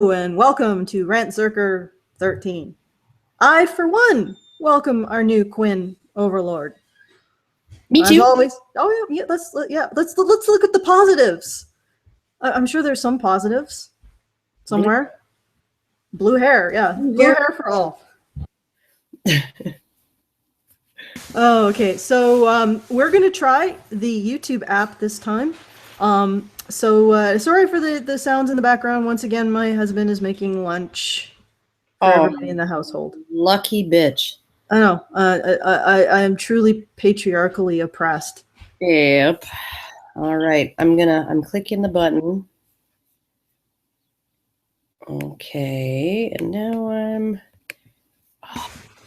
And welcome to Rantzerker 13. I, for one, welcome our new Quinn Overlord. Me too. As always. Oh yeah. Let's look at the positives. I'm sure there's some positives somewhere. Blue hair, yeah, blue hair for all. Oh, okay. So we're gonna try the YouTube app this time. Sorry for the sounds in the background. Once again, my husband is making lunch for everybody in the household. Lucky bitch. I know. I am truly patriarchally oppressed. Yep. All right. I'm clicking the button. Okay. And now I'm.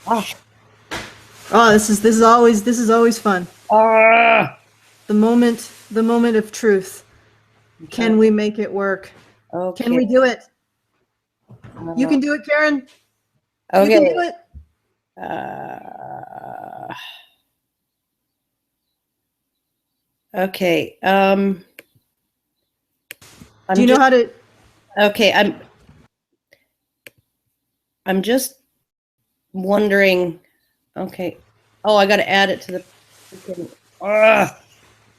Oh, this is always fun. The moment of truth. Can we make it work? Okay. Can we do it? You can do it, Karen. Okay. You can do it. Okay. Do you know how to? Okay. I'm just wondering. Okay. Oh, I got to add it to the.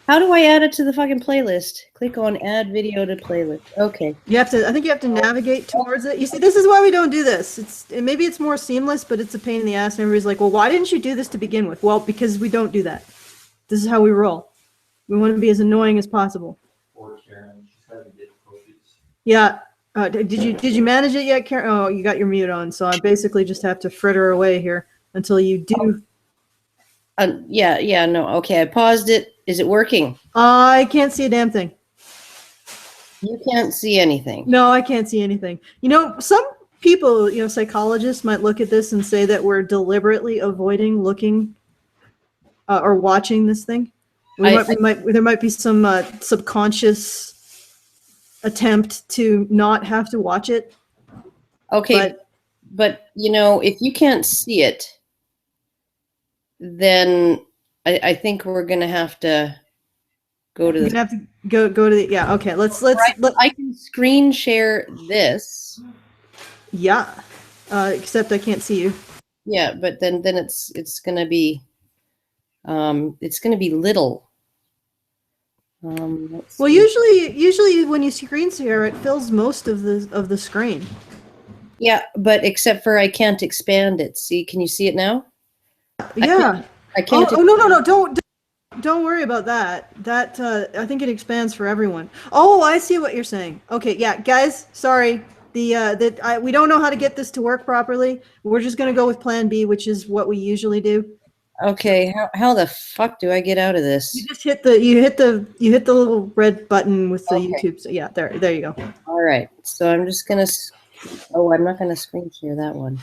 How do I add it to the fucking playlist? Click on add video to playlist. Okay. You have to. I think you have to navigate towards it. You see, this is why we don't do this. Maybe it's more seamless, but it's a pain in the ass. And everybody's like, "Well, why didn't you do this to begin with?" Well, because we don't do that. This is how we roll. We want to be as annoying as possible. Poor Karen, she's having difficulties. Yeah. Did you manage it yet, Karen? Oh, you got your mute on, so I basically just have to fritter away here until you do. Yeah, no. Okay, I paused it. Is it working? I can't see a damn thing. You can't see anything. No, I can't see anything. You know, some people, psychologists might look at this and say that we're deliberately avoiding looking or watching this thing. There might be some subconscious attempt to not have to watch it. Okay, but if you can't see it, then I think we're gonna have to go to. You're gonna have to go to the. Yeah. Okay. Let's. I can screen share this. Yeah. Except I can't see you. Yeah, but then it's gonna be little. Well, usually when you screen share, it fills most of the screen. Yeah, but except for I can't expand it. See, can you see it now? Yeah. I can't. Oh no! Don't worry about that. That I think it expands for everyone. Oh, I see what you're saying. Okay, yeah, guys, sorry. We don't know how to get this to work properly. We're just gonna go with Plan B, which is what we usually do. Okay, how the fuck do I get out of this? You just hit the little red button with the YouTube. So yeah, there you go. All right. So I'm just gonna. Oh, I'm not gonna screen share that one.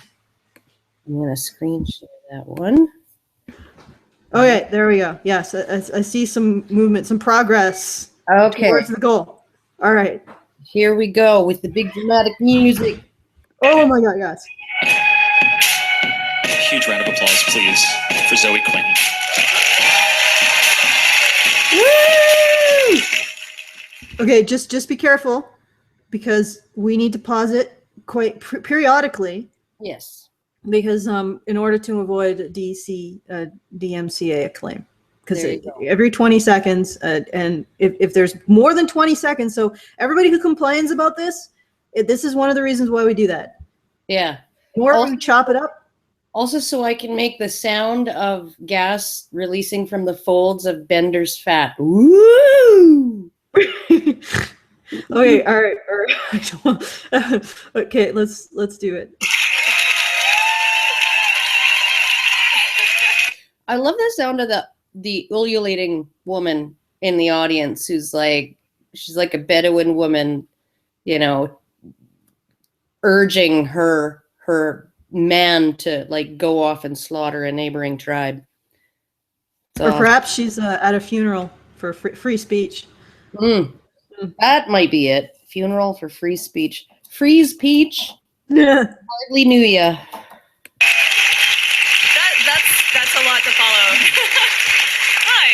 I'm gonna screen share that one. Okay, there we go. Yes, I see some movement, some progress. Okay. Towards the goal. All right. Here we go with the big dramatic music. Oh my God, yes. A huge round of applause, please, for Zoe Quinn. Woo! Okay, just be careful because we need to pause it quite periodically. Yes. Because in order to avoid DMCA acclaim, because every 20 seconds, and if there's more than 20 seconds, so everybody who complains about this, this is one of the reasons why we do that. Yeah. Or we chop it up. Also, so I can make the sound of gas releasing from the folds of Bender's fat. Woo! Okay, all right. Okay, let's do it. I love the sound of the ululating woman in the audience who's like, she's like a Bedouin woman, urging her man to like go off and slaughter a neighboring tribe. So, or perhaps she's at a funeral for free speech. That might be it. Funeral for free speech. Free speech. Yeah. Hardly knew ya. That's a lot to follow. Hi.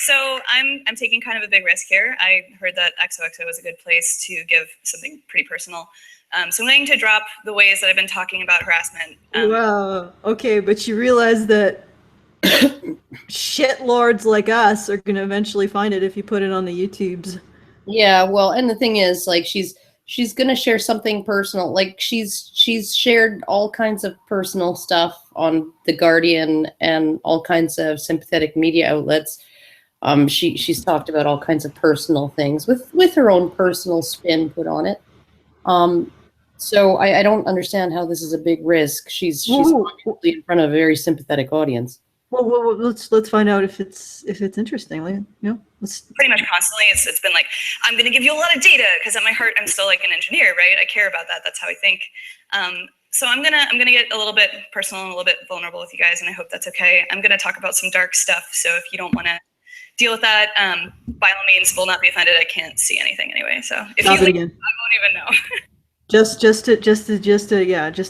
So I'm taking kind of a big risk here. I heard that XOXO was a good place to give something pretty personal. So I'm going to drop the ways that I've been talking about harassment. Wow. Okay, but you realize that shitlords like us are going to eventually find it if you put it on the YouTubes. Yeah, well, and the thing is, like, she's gonna share something personal. Like, she's shared all kinds of personal stuff on The Guardian and all kinds of sympathetic media outlets. She's talked about all kinds of personal things with her own personal spin put on it. So I don't understand how this is a big risk. She's obviously in front of a very sympathetic audience. Well, let's find out if it's interesting. Like, Pretty much constantly, it's been like, I'm going to give you a lot of data because at my heart, I'm still like an engineer, right? I care about that. That's how I think. So I'm gonna get a little bit personal and a little bit vulnerable with you guys, and I hope that's okay. I'm gonna talk about some dark stuff. So if you don't want to deal with that, by all means, will not be offended. I can't see anything anyway. So if stop you it leave, again. I won't even know. just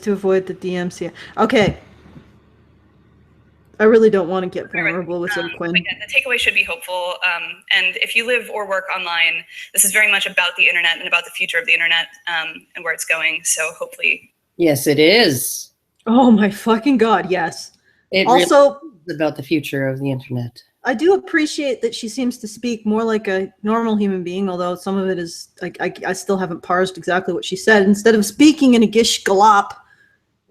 to avoid the DMC. Okay. I really don't want to get vulnerable with Zoe Quinn. But yeah, the takeaway should be hopeful. And if you live or work online, this is very much about the internet and about the future of the internet and where it's going. So hopefully. Yes, it is. Oh my fucking God, yes. It also really is about the future of the internet. I do appreciate that she seems to speak more like a normal human being, although some of it is, I still haven't parsed exactly what she said. Instead of speaking in a gish gallop,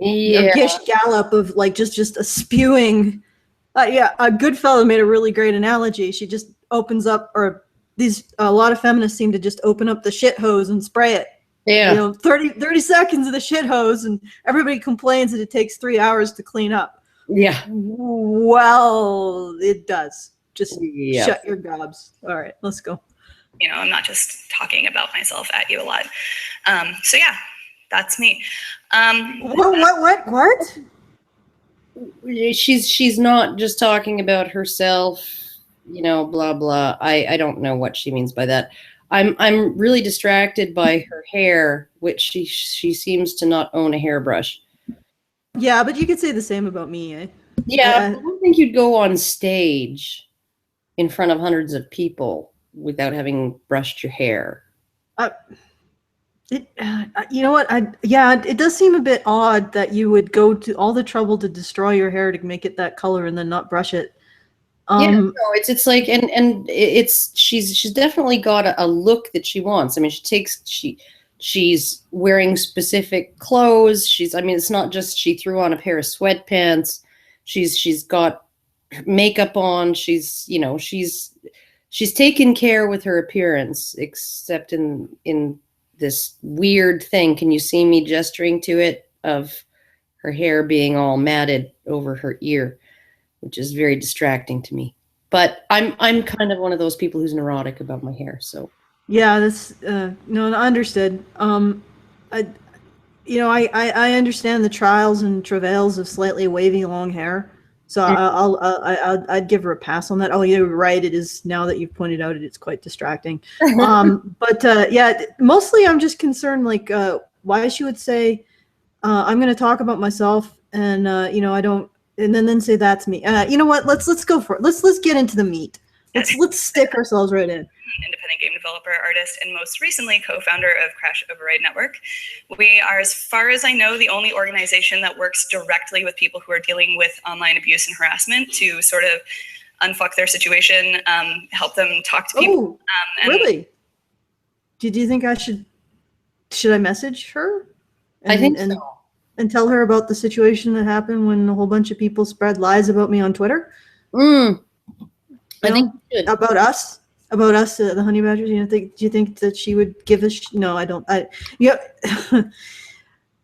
a gish gallop of like just a spewing. A good fellow made a really great analogy. She just opens up, or a lot of feminists seem to just open up the shit hose and spray it. Yeah. 30 seconds of the shit hose, and everybody complains that it takes 3 hours to clean up. Yeah. Well, it does. Just shut your gobs. All right, let's go. I'm not just talking about myself at you a lot. So yeah, that's me. What? She's not just talking about herself, blah blah. I don't know what she means by that. I'm really distracted by her hair, which she seems to not own a hairbrush. Yeah, but you could say the same about me, eh? Yeah, I don't think you'd go on stage in front of hundreds of people without having brushed your hair. You know what? It does seem a bit odd that you would go to all the trouble to destroy your hair to make it that color and then not brush it. It's like, and she's definitely got a look that she wants. I mean, she's wearing specific clothes. It's not just she threw on a pair of sweatpants. She's got makeup on. She's taken care with her appearance, except in this weird thing. Can you see me gesturing to it, of her hair being all matted over her ear, which is very distracting to me. But I'm kind of one of those people who's neurotic about my hair. So yeah, that's no, understood. I understand the trials and travails of slightly wavy long hair. So I'd give her a pass on that. Oh, you're right. It is, now that you've pointed out it, it's quite distracting. Mostly I'm just concerned, like, why she would say, I'm going to talk about myself, and I don't, and then say that's me. You know what? Let's go for it. Let's get into the meat. Let's stick ourselves right in. Independent game developer, artist, and most recently co-founder of Crash Override Network. We are, as far as I know, the only organization that works directly with people who are dealing with online abuse and harassment to sort of unfuck their situation, help them talk to people. Really? Do you think I should I message her? I think so. And tell her about the situation that happened when a whole bunch of people spread lies about me on Twitter? I think you should. About us, the Honey Badgers. Do you think that she would give us? No, I don't.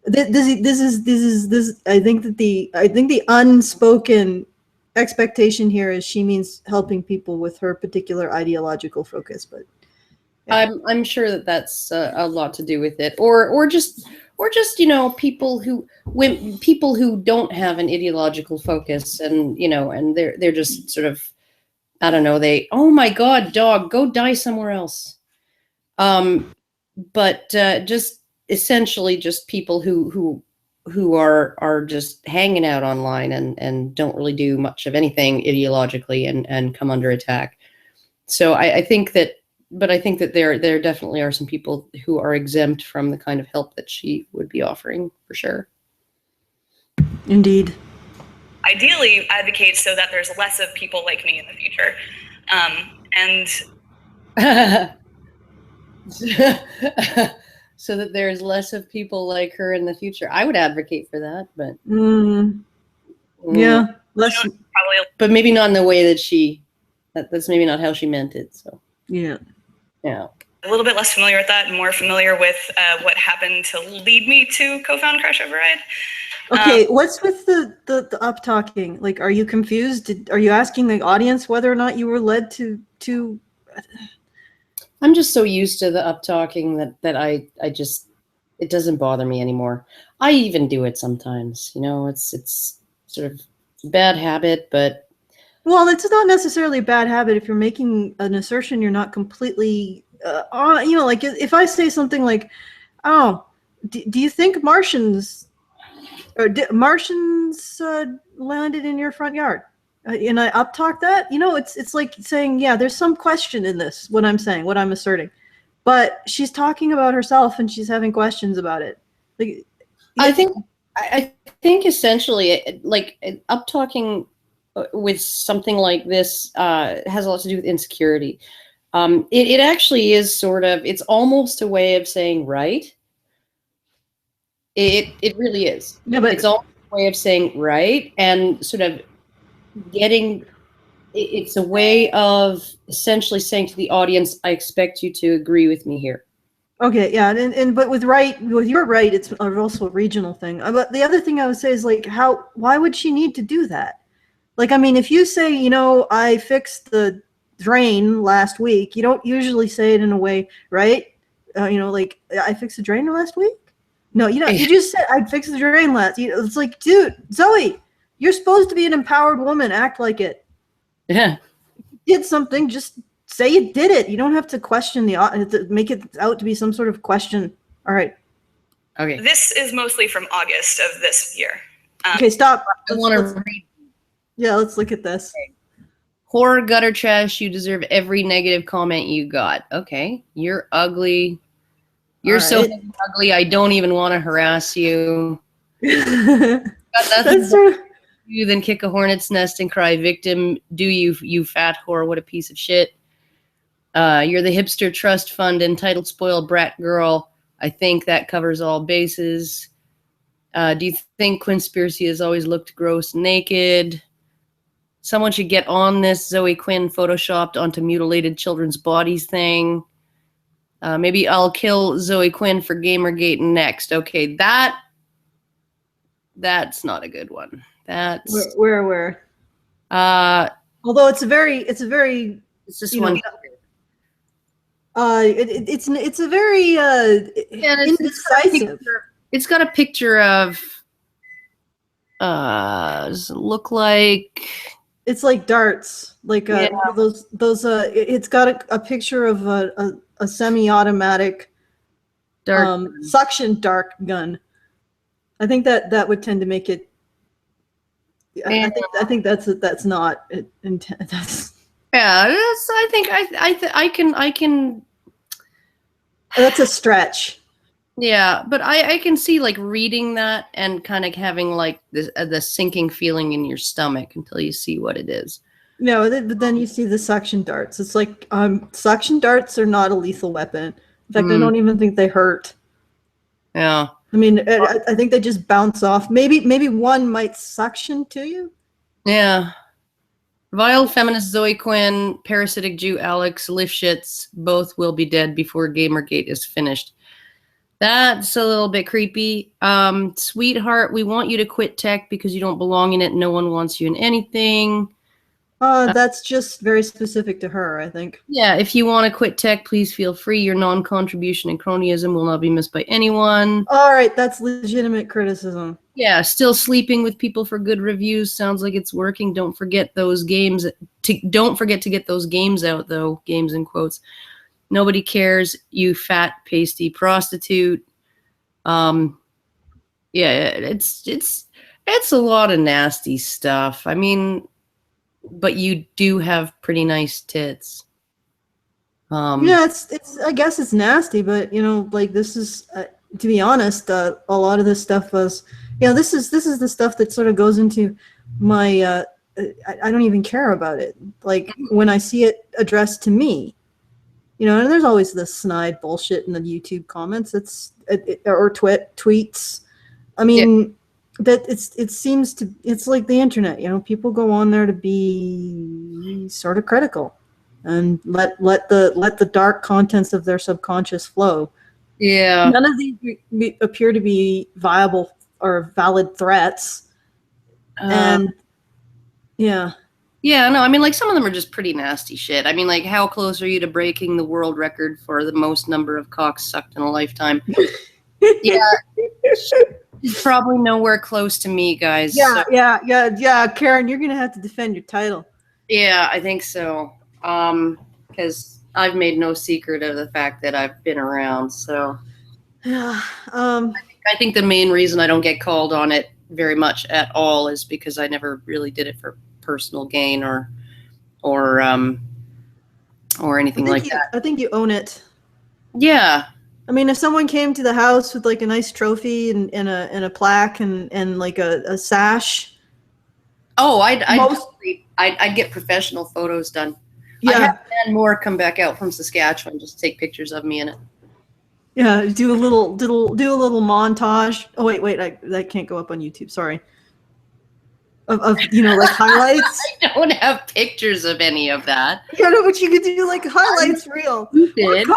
This is. I think the unspoken expectation here is she means helping people with her particular ideological focus. But yeah. I'm sure that that's a lot to do with it, or just people who don't have an ideological focus, and and they're just sort of, I don't know, oh my God, dog, go die somewhere else. But just essentially just people who are just hanging out online and don't really do much of anything ideologically and come under attack. So I think that, but I think that there definitely are some people who are exempt from the kind of help that she would be offering, for sure. Indeed. Ideally, advocate so that there's less of people like me in the future. And so that there's less of people like her in the future. I would advocate for that, but yeah, less. probably But maybe not in the way that that's maybe not how she meant it. So Yeah. yeah. a little bit less familiar with that and more familiar with what happened to lead me to co-found Crash Override. Okay, what's with the up talking? Like, are you confused? Are you asking the audience whether or not you were led to? I'm just so used to the up talking that I just, it doesn't bother me anymore. I even do it sometimes, you know, it's sort of a bad habit, but. Well, it's not necessarily a bad habit if you're making an assertion you're not completely on. You know, like if I say something like, "Oh, do you think Martians landed in your front yard?" And I up talk that, you know, it's like saying, yeah, there's some question in this, what I'm saying, what I'm asserting, but she's talking about herself and she's having questions about it. Like, I think essentially, like, up talking with something like this has a lot to do with insecurity. It actually is sort of, it's almost a way of saying right. It really is. Yeah, but it's almost a way of saying right and sort of getting. It's a way of essentially saying to the audience, I expect you to agree with me here. okay, yeah, and but with your right, it's also a regional thing. But the other thing I would say is, like, why would she need to do that? Like, I mean, if you say, you know, I fixed the drain last week, you don't usually say it in a way, right? You know, like, I fixed the drain last week? No, you know, you just said I fixed the drain last. You know, it's like, dude, Zoe, you're supposed to be an empowered woman. Act like it. Yeah. You did something, just say you did it. You don't have to question make it out to be some sort of question. All right. Okay. This is mostly from August of this year. Okay, stop. I want to read. Yeah, let's look at this. Horror gutter trash, you deserve every negative comment you got. Okay. You're ugly. You're so ugly, I don't even want to harass you. Got nothing to do than kick a hornet's nest and cry victim. Do you fat whore, what a piece of shit. You're the hipster trust fund entitled spoiled brat girl. I think that covers all bases. Do you think Quinspiracy has always looked gross naked? Someone should get on this Zoe Quinn photoshopped onto mutilated children's bodies thing. Maybe I'll kill Zoe Quinn for Gamergate next. Okay, that's not a good one. That's where? Although it's just one. It's a very indecisive. It's got a picture of. Does it look like? It's like darts, like those. It's got a picture of a semi-automatic suction dart gun. I think that would tend to make it. I think that's not intent. That's. Yeah, I can. That's a stretch. Yeah, but I can see, like, reading that and kind of having, like, the sinking feeling in your stomach until you see what it is. No, but then you see the suction darts. It's like suction darts are not a lethal weapon. In fact, I don't even think they hurt. Yeah. I mean, I think they just bounce off. Maybe one might suction to you. Yeah. Vile feminist Zoe Quinn, parasitic Jew Alex Lifshitz, both will be dead before Gamergate is finished. That's a little bit creepy. Sweetheart, we want you to quit tech because you don't belong in it. No one wants you in anything. That's just very specific to her, I think. Yeah, if you want to quit tech, please feel free. Your non-contribution and cronyism will not be missed by anyone. All right, that's legitimate criticism. Yeah, still sleeping with people for good reviews. Sounds like it's working. Don't forget those games. Don't forget to get those games out, though. Games in quotes. Nobody cares, you fat, pasty prostitute. Yeah, it's a lot of nasty stuff. I mean, but you do have pretty nice tits. Yeah, it's. I guess it's nasty, but like this is, to be honest, a lot of this stuff was, this is the stuff that sort of goes into my. I don't even care about it. Like when I see it addressed to me, and there's always this snide bullshit in the YouTube comments. Or tweets. I mean, that it seems to. It's like the internet. People go on there to be sort of critical. And let the dark contents of their subconscious flow. Yeah. None of these appear to be viable or valid threats. And yeah. Yeah, no, I mean, like, some of them are just pretty nasty shit. I mean, like, how close are you to breaking the world record for the most number of cocks sucked in a lifetime? Yeah. She's probably nowhere close to me, guys. Yeah, so. Yeah. Karen, you're going to have to defend your title. Yeah, I think so. Because I've made no secret of the fact that I've been around. So I think the main reason I don't get called on it very much at all is because I never really did it for personal gain or anything like that. I think you own it. Yeah. I mean, if someone came to the house with like a nice trophy and a plaque and like a sash. Oh, I'd get professional photos done. Yeah. I had Dan Moore come back out from Saskatchewan just to take pictures of me in it. Yeah, do a little montage. Oh wait, that can't go up on YouTube. Sorry. Of like highlights. I don't have pictures of any of that. Yeah, no, but you could do like highlights reel. Stupid.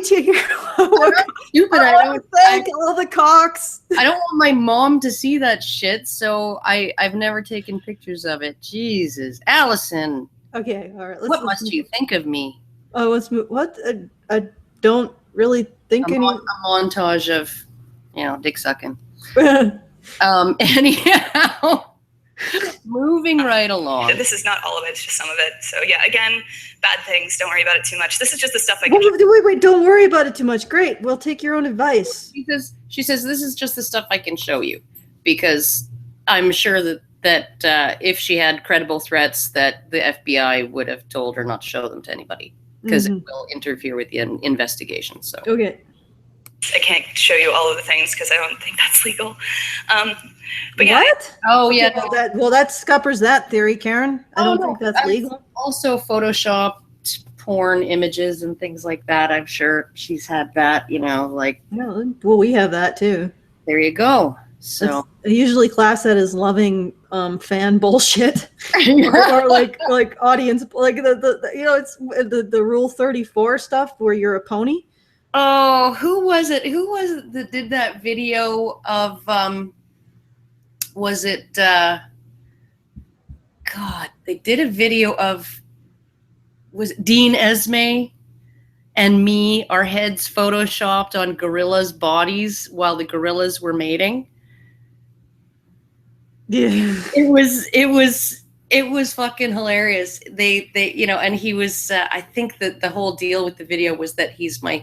Stupid. I don't thank all the cocks. I don't want my mom to see that shit, so I've never taken pictures of it. Jesus, Allison. Okay, all right. What must you think of me? Oh, let's move. What? I don't really think any. A montage of, dick sucking. Anyhow, moving right along. This is not all of it; it's just some of it. So yeah, again, bad things. Don't worry about it too much. This is just the stuff I can. Wait! Don't worry about it too much. Great. We'll take your own advice. She says this is just the stuff I can show you because I'm sure that if she had credible threats, that the FBI would have told her not to show them to anybody because it will interfere with the investigation. So okay. I can't show you all of the things because I don't think that's legal. But yeah. What? Oh yeah. Well, that scuppers that theory, Karen. I don't think that's legal. Also, photoshopped porn images and things like that. I'm sure she's had that. Like. Yeah, well, we have that too. There you go. So I usually class that as loving fan bullshit, or like audience, like it's the Rule 34 stuff where you're a pony. Oh, who was it that did that video of was it God, they did a video of, was it Dean Esme and me, our heads photoshopped on gorillas' bodies while the gorillas were mating. Yeah. It was fucking hilarious. They and he was I think that the whole deal with the video was that he's my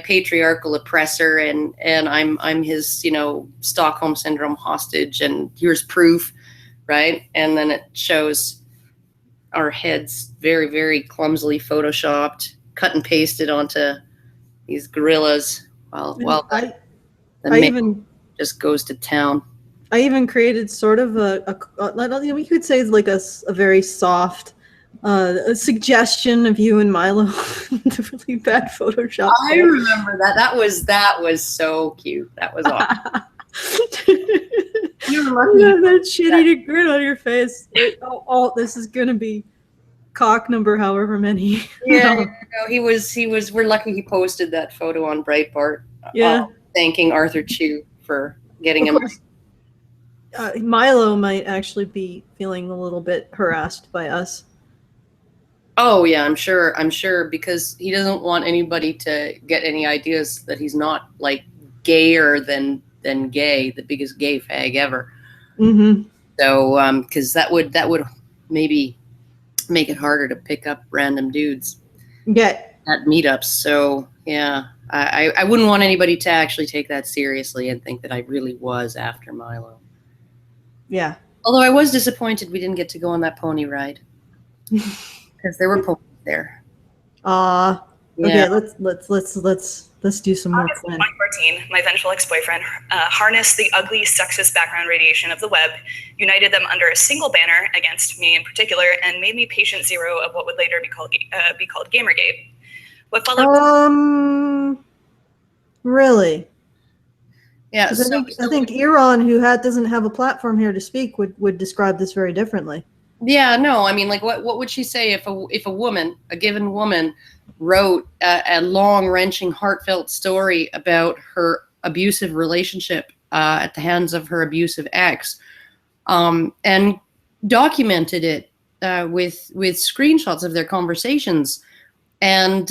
patriarchal oppressor and I'm his, Stockholm syndrome hostage and here's proof, right? And then it shows our heads very, very clumsily photoshopped, cut and pasted onto these gorillas while the man just goes to town. I even created sort of we could say like a very soft a suggestion of you and Milo. The really bad Photoshop. I remember that. That was so cute. That was awesome. You were lucky. Yeah, that shitty grin on your face. This is gonna be cock number however many. Yeah, no, he was. We're lucky he posted that photo on Breitbart. Yeah, thanking Arthur Chu for getting him. Milo might actually be feeling a little bit harassed by us. Oh yeah, I'm sure because he doesn't want anybody to get any ideas that he's not like gayer than gay, the biggest gay fag ever. Mm-hmm. So because that would maybe make it harder to pick up random dudes. Yeah. At meetups. So yeah, I wouldn't want anybody to actually take that seriously and think that I really was after Milo. Yeah. Although I was disappointed we didn't get to go on that pony ride because there were ponies there. Okay, let's do some more August Quinn. 2014, my vengeful ex-boyfriend harnessed the ugly, sexist background radiation of the web, united them under a single banner against me in particular, and made me patient zero of what would later be called Gamergate. What followed? Really? Yeah. Because I think Iran, who doesn't have a platform here to speak, would describe this very differently. Yeah, no, I mean, like, what would she say if a woman, a given woman, wrote a long, wrenching, heartfelt story about her abusive relationship at the hands of her abusive ex, and documented it with screenshots of their conversations, and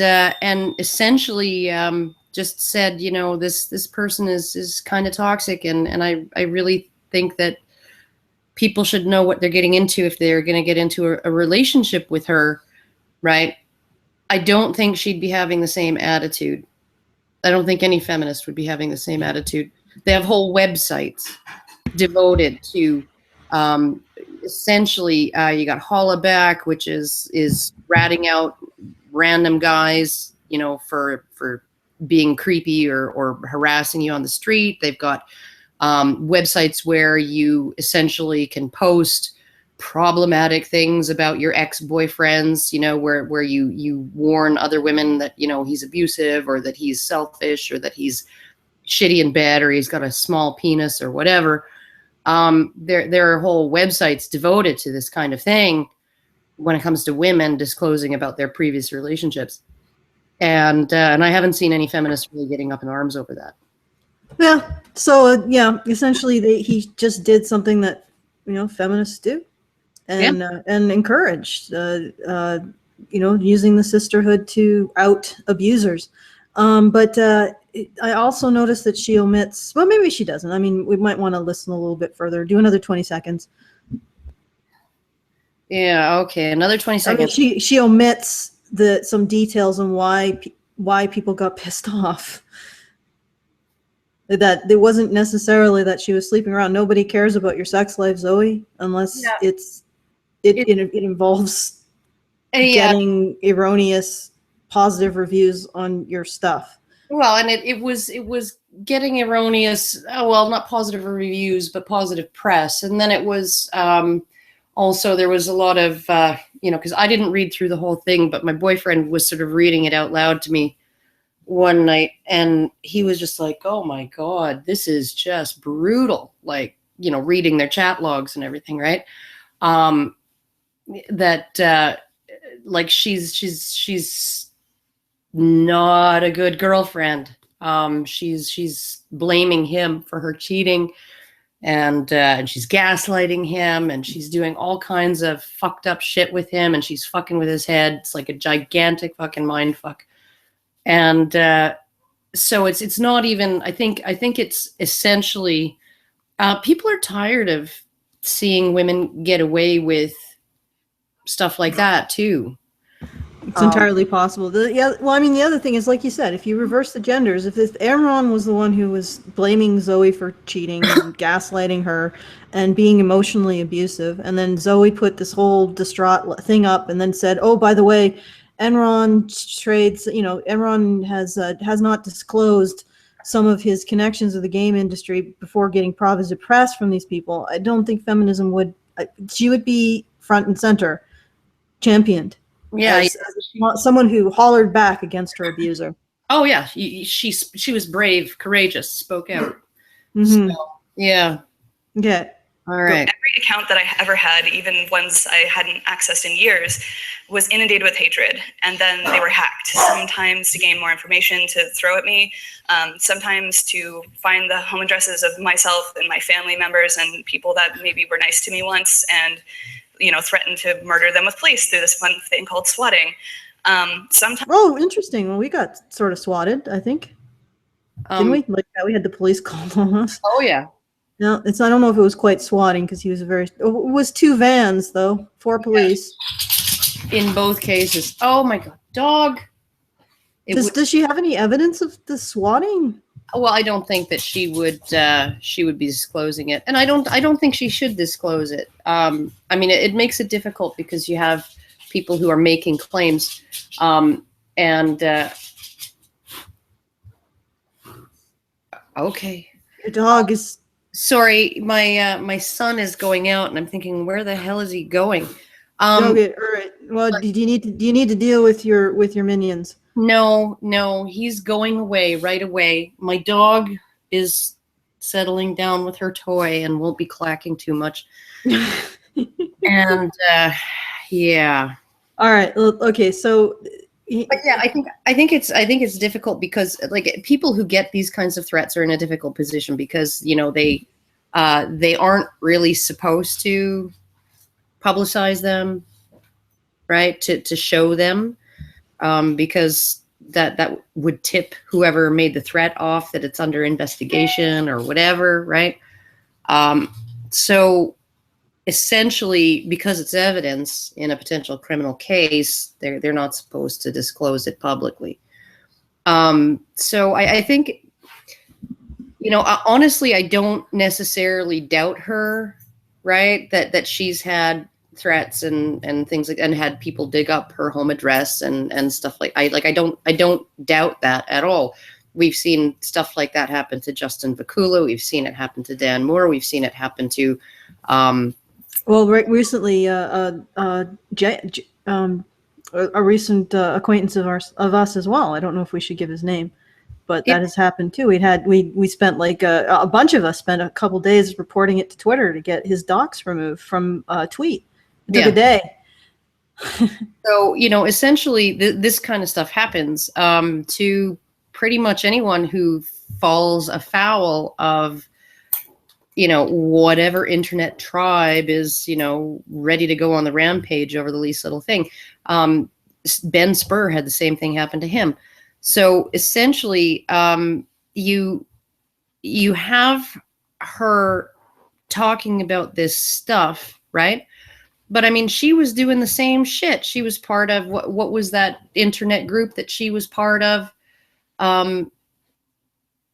essentially just said, you know, this person is kind of toxic, and I really think that people should know what they're getting into if they're going to get into a relationship with her, right? I don't think she'd be having the same attitude. I don't think any feminist would be having the same attitude. They have whole websites devoted to essentially you got Hollaback, which is ratting out random guys, you know, for being creepy or harassing you on the street. They've got websites where you essentially can post problematic things about your ex-boyfriends, you know, where you warn other women that, you know, he's abusive or that he's selfish or that he's shitty in bed or he's got a small penis or whatever. There are whole websites devoted to this kind of thing when it comes to women disclosing about their previous relationships. And I haven't seen any feminists really getting up in arms over that. Yeah. So essentially, he just did something that, you know, feminists do, and encouraged, using the sisterhood to out abusers. But I also noticed that she omits. Well, maybe she doesn't. I mean, we might want to listen a little bit further. Do another 20 seconds. Yeah. Okay. Another 20 seconds. I mean, she omits some details on why people got pissed off. That it wasn't necessarily that she was sleeping around. Nobody cares about your sex life, Zoe, unless it involves getting erroneous positive reviews on your stuff. Well, and it was getting erroneous, well, not positive reviews, but positive press. And then it was also, there was a lot of, because I didn't read through the whole thing, but my boyfriend was sort of reading it out loud to me one night, and he was just like, oh my God, this is just brutal. Like, you know, reading their chat logs and everything, right? Like she's not a good girlfriend. She's blaming him for her cheating, and she's gaslighting him, and she's doing all kinds of fucked up shit with him, and she's fucking with his head. It's like a gigantic fucking mind fuck. And so it's not even, I think it's essentially people are tired of seeing women get away with stuff like that too. It's entirely possible. Well, I mean, the other thing is, like you said, if you reverse the genders, if Aaron was the one who was blaming Zoe for cheating and gaslighting her and being emotionally abusive, and then Zoe put this whole distraught thing up and then said, oh, by the way, Enron trades, Enron has not disclosed some of his connections with the game industry before getting positive press from these people. I don't think feminism she would be front and center, championed. Yeah, as someone who hollered back against her abuser. Oh yeah, she was brave, courageous, spoke out. Mm-hmm. So, yeah. Okay. All right. Every account that I ever had, even ones I hadn't accessed in years, was inundated with hatred, and then they were hacked. Sometimes to gain more information to throw at me, sometimes to find the home addresses of myself and my family members and people that maybe were nice to me once, and threatened to murder them with police through this fun thing called swatting. Sometimes. Oh, interesting. Well, we got sort of swatted, I think. Didn't we? Like that, we had the police called on us. Oh yeah. No, I don't know if it was quite swatting because he was it was 2 vans though, 4 police. In both cases. Oh my God, dog. Does she have any evidence of the swatting? Well, I don't think that she would be disclosing it, and I don't think she should disclose it. I mean, it makes it difficult because you have people who are making claims. And okay. Your dog is. Sorry, my son is going out, and I'm thinking, where the hell is he going? Okay, all right. Well, do you need to deal with your minions? No, he's going away right away. My dog is settling down with her toy and won't be clacking too much. And yeah. All right. Okay. So. But yeah, I think it's difficult because like people who get these kinds of threats are in a difficult position because they aren't really supposed to publicize them, right? To show them, because that would tip whoever made the threat off that it's under investigation or whatever, right? So essentially, because it's evidence in a potential criminal case, they're not supposed to disclose it publicly. So I think, honestly, I don't necessarily doubt her, right? That she's had threats and things like, and had people dig up her home address and stuff I don't doubt that at all. We've seen stuff like that happen to Justin Vakula. We've seen it happen to Dan Moore. We've seen it happen to, well, recently, a recent acquaintance of us as well. I don't know if we should give his name, but that has happened too. We spent like a bunch of us spent a couple days reporting it to Twitter to get his docs removed from a tweet. It took a day. So essentially, this kind of stuff happens to pretty much anyone who falls afoul of whatever internet tribe is, ready to go on the rampage over the least little thing. Ben Spur had the same thing happen to him. So essentially, you have her talking about this stuff, right? But I mean, she was doing the same shit. She was part of what was that internet group that she was part of?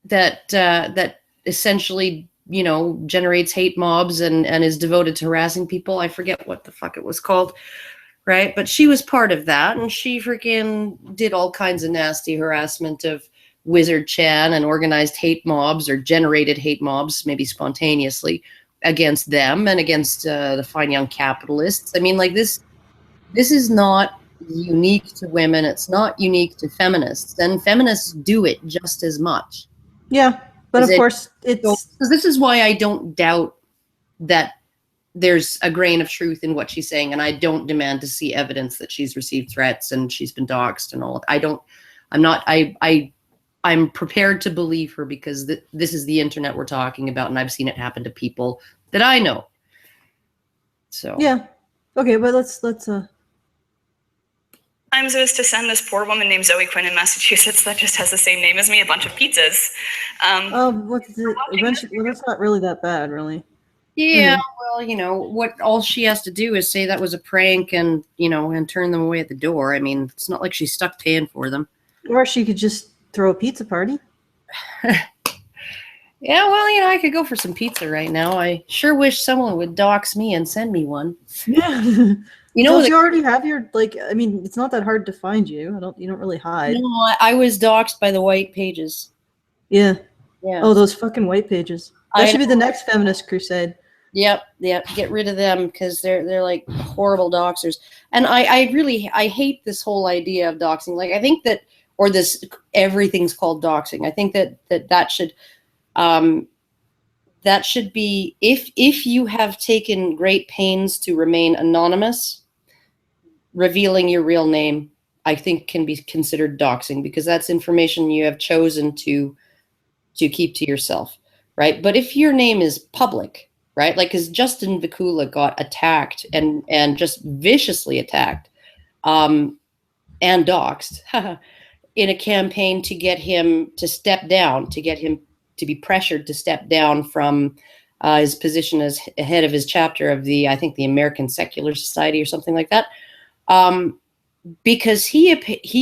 That essentially generates hate mobs and is devoted to harassing people. I forget what the fuck it was called, right? But she was part of that, and she freaking did all kinds of nasty harassment of Wizard Chan and organized hate mobs or generated hate mobs, maybe spontaneously, against them and against the fine young capitalists. I mean, like this is not unique to women. It's not unique to feminists, and feminists do it just as much. Yeah. But of course, it's so this is why I don't doubt that there's a grain of truth in what she's saying, and I don't demand to see evidence that she's received threats and she's been doxxed and all. I'm prepared to believe her because this is the internet we're talking about, and I've seen it happen to people that I know. So yeah, okay, but let's. Times it was to send this poor woman named Zoe Quinn in Massachusetts that just has the same name as me a bunch of pizzas. What's it? Eventually, well, that's not really that bad, really. Yeah, well, what all she has to do is say that was a prank and turn them away at the door. I mean, it's not like she's stuck paying for them. Or she could just throw a pizza party. Yeah, well, I could go for some pizza right now. I sure wish someone would dox me and send me one. Yeah. You already have your, I mean, it's not that hard to find you. You don't really hide. No, I was doxed by the white pages. Yeah. Yeah. Oh, those fucking white pages. That should be the next feminist crusade. Yep. Get rid of them because they're like horrible doxers. And I hate this whole idea of doxing. Like, I think that, or this, everything's called doxing. I think that should be, if you have taken great pains to remain anonymous, revealing your real name, I think can be considered doxing because that's information you have chosen to keep to yourself, right? But if your name is public, right? Like, because Justin Vakula got attacked and just viciously attacked and doxed in a campaign to get him to step down, to get him to be pressured to step down from his position as head of his chapter of I think the American Secular Society or something like that. Because he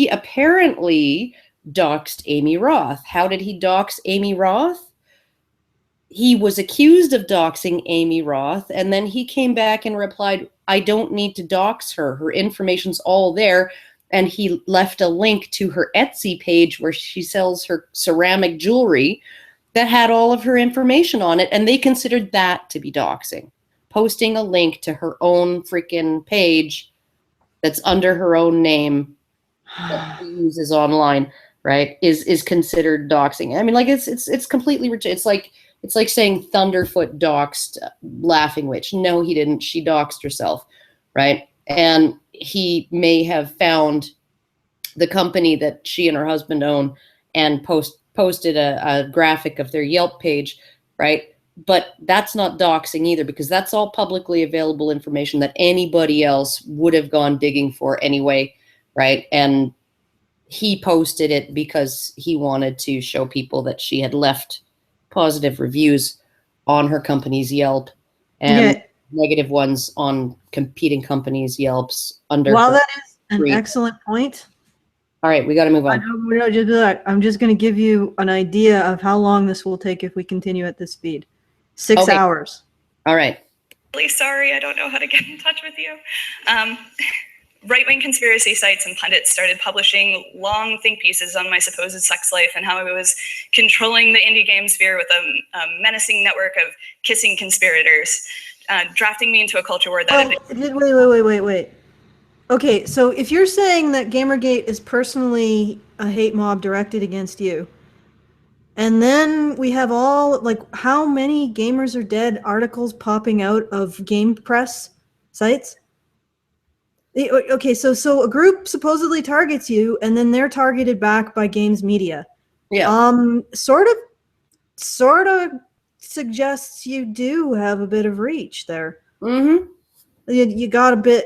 apparently doxed Amy Roth. How did he dox Amy Roth? He was accused of doxing Amy Roth, and then he came back and replied, I don't need to dox her. Her information's all there. and he left a link to her Etsy page where she sells her ceramic jewelry that had all of her information on it, and they considered that to be doxing. Posting a link to her own freaking page that's under her own name that she uses online, right, is considered doxing. I mean, like it's completely it's like saying Thunderfoot doxed Laughing Witch. No, he didn't. She doxed herself, right? And he may have found the company that she and her husband own and posted a graphic of their Yelp page, right? But that's not doxing either, because that's all publicly available information that anybody else would have gone digging for anyway, right? And he posted it because he wanted to show people that she had left positive reviews on her company's Yelp and negative ones on competing companies' Yelps under. Well, that is an excellent point. All right, we got to move on. I'm just going to give you an idea of how long this will take if we continue at this speed. 6 hours. All right. Really sorry, I don't know how to get in touch with you. Right-wing conspiracy sites and pundits started publishing long think pieces on my supposed sex life and how I was controlling the indie game sphere with a menacing network of kissing conspirators, drafting me into a culture war that... Wait. Okay, so if you're saying that Gamergate is personally a hate mob directed against you, and then we have all, like, how many gamers are dead articles popping out of game press sites? Okay, so a group supposedly targets you, and then they're targeted back by games media. Yeah. Sort of suggests you do have a bit of reach there. Mm-hmm. You got the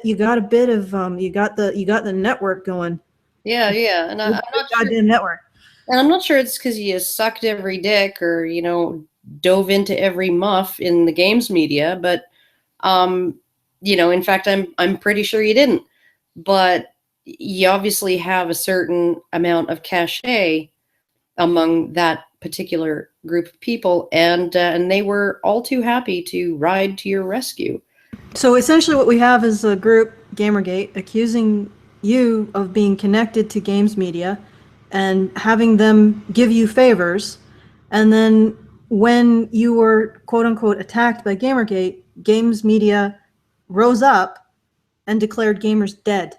network going. Yeah, and I'm not goddamn network. And I'm not sure it's because you sucked every dick or, you know, dove into every muff in the games media, but you know, in fact, I'm pretty sure you didn't. But you obviously have a certain amount of cachet among that particular group of people, and they were all too happy to ride to your rescue. So essentially what we have is a group, Gamergate, accusing you of being connected to games media and having them give you favors. And then when you were, quote unquote, attacked by Gamergate, games media rose up and declared gamers dead.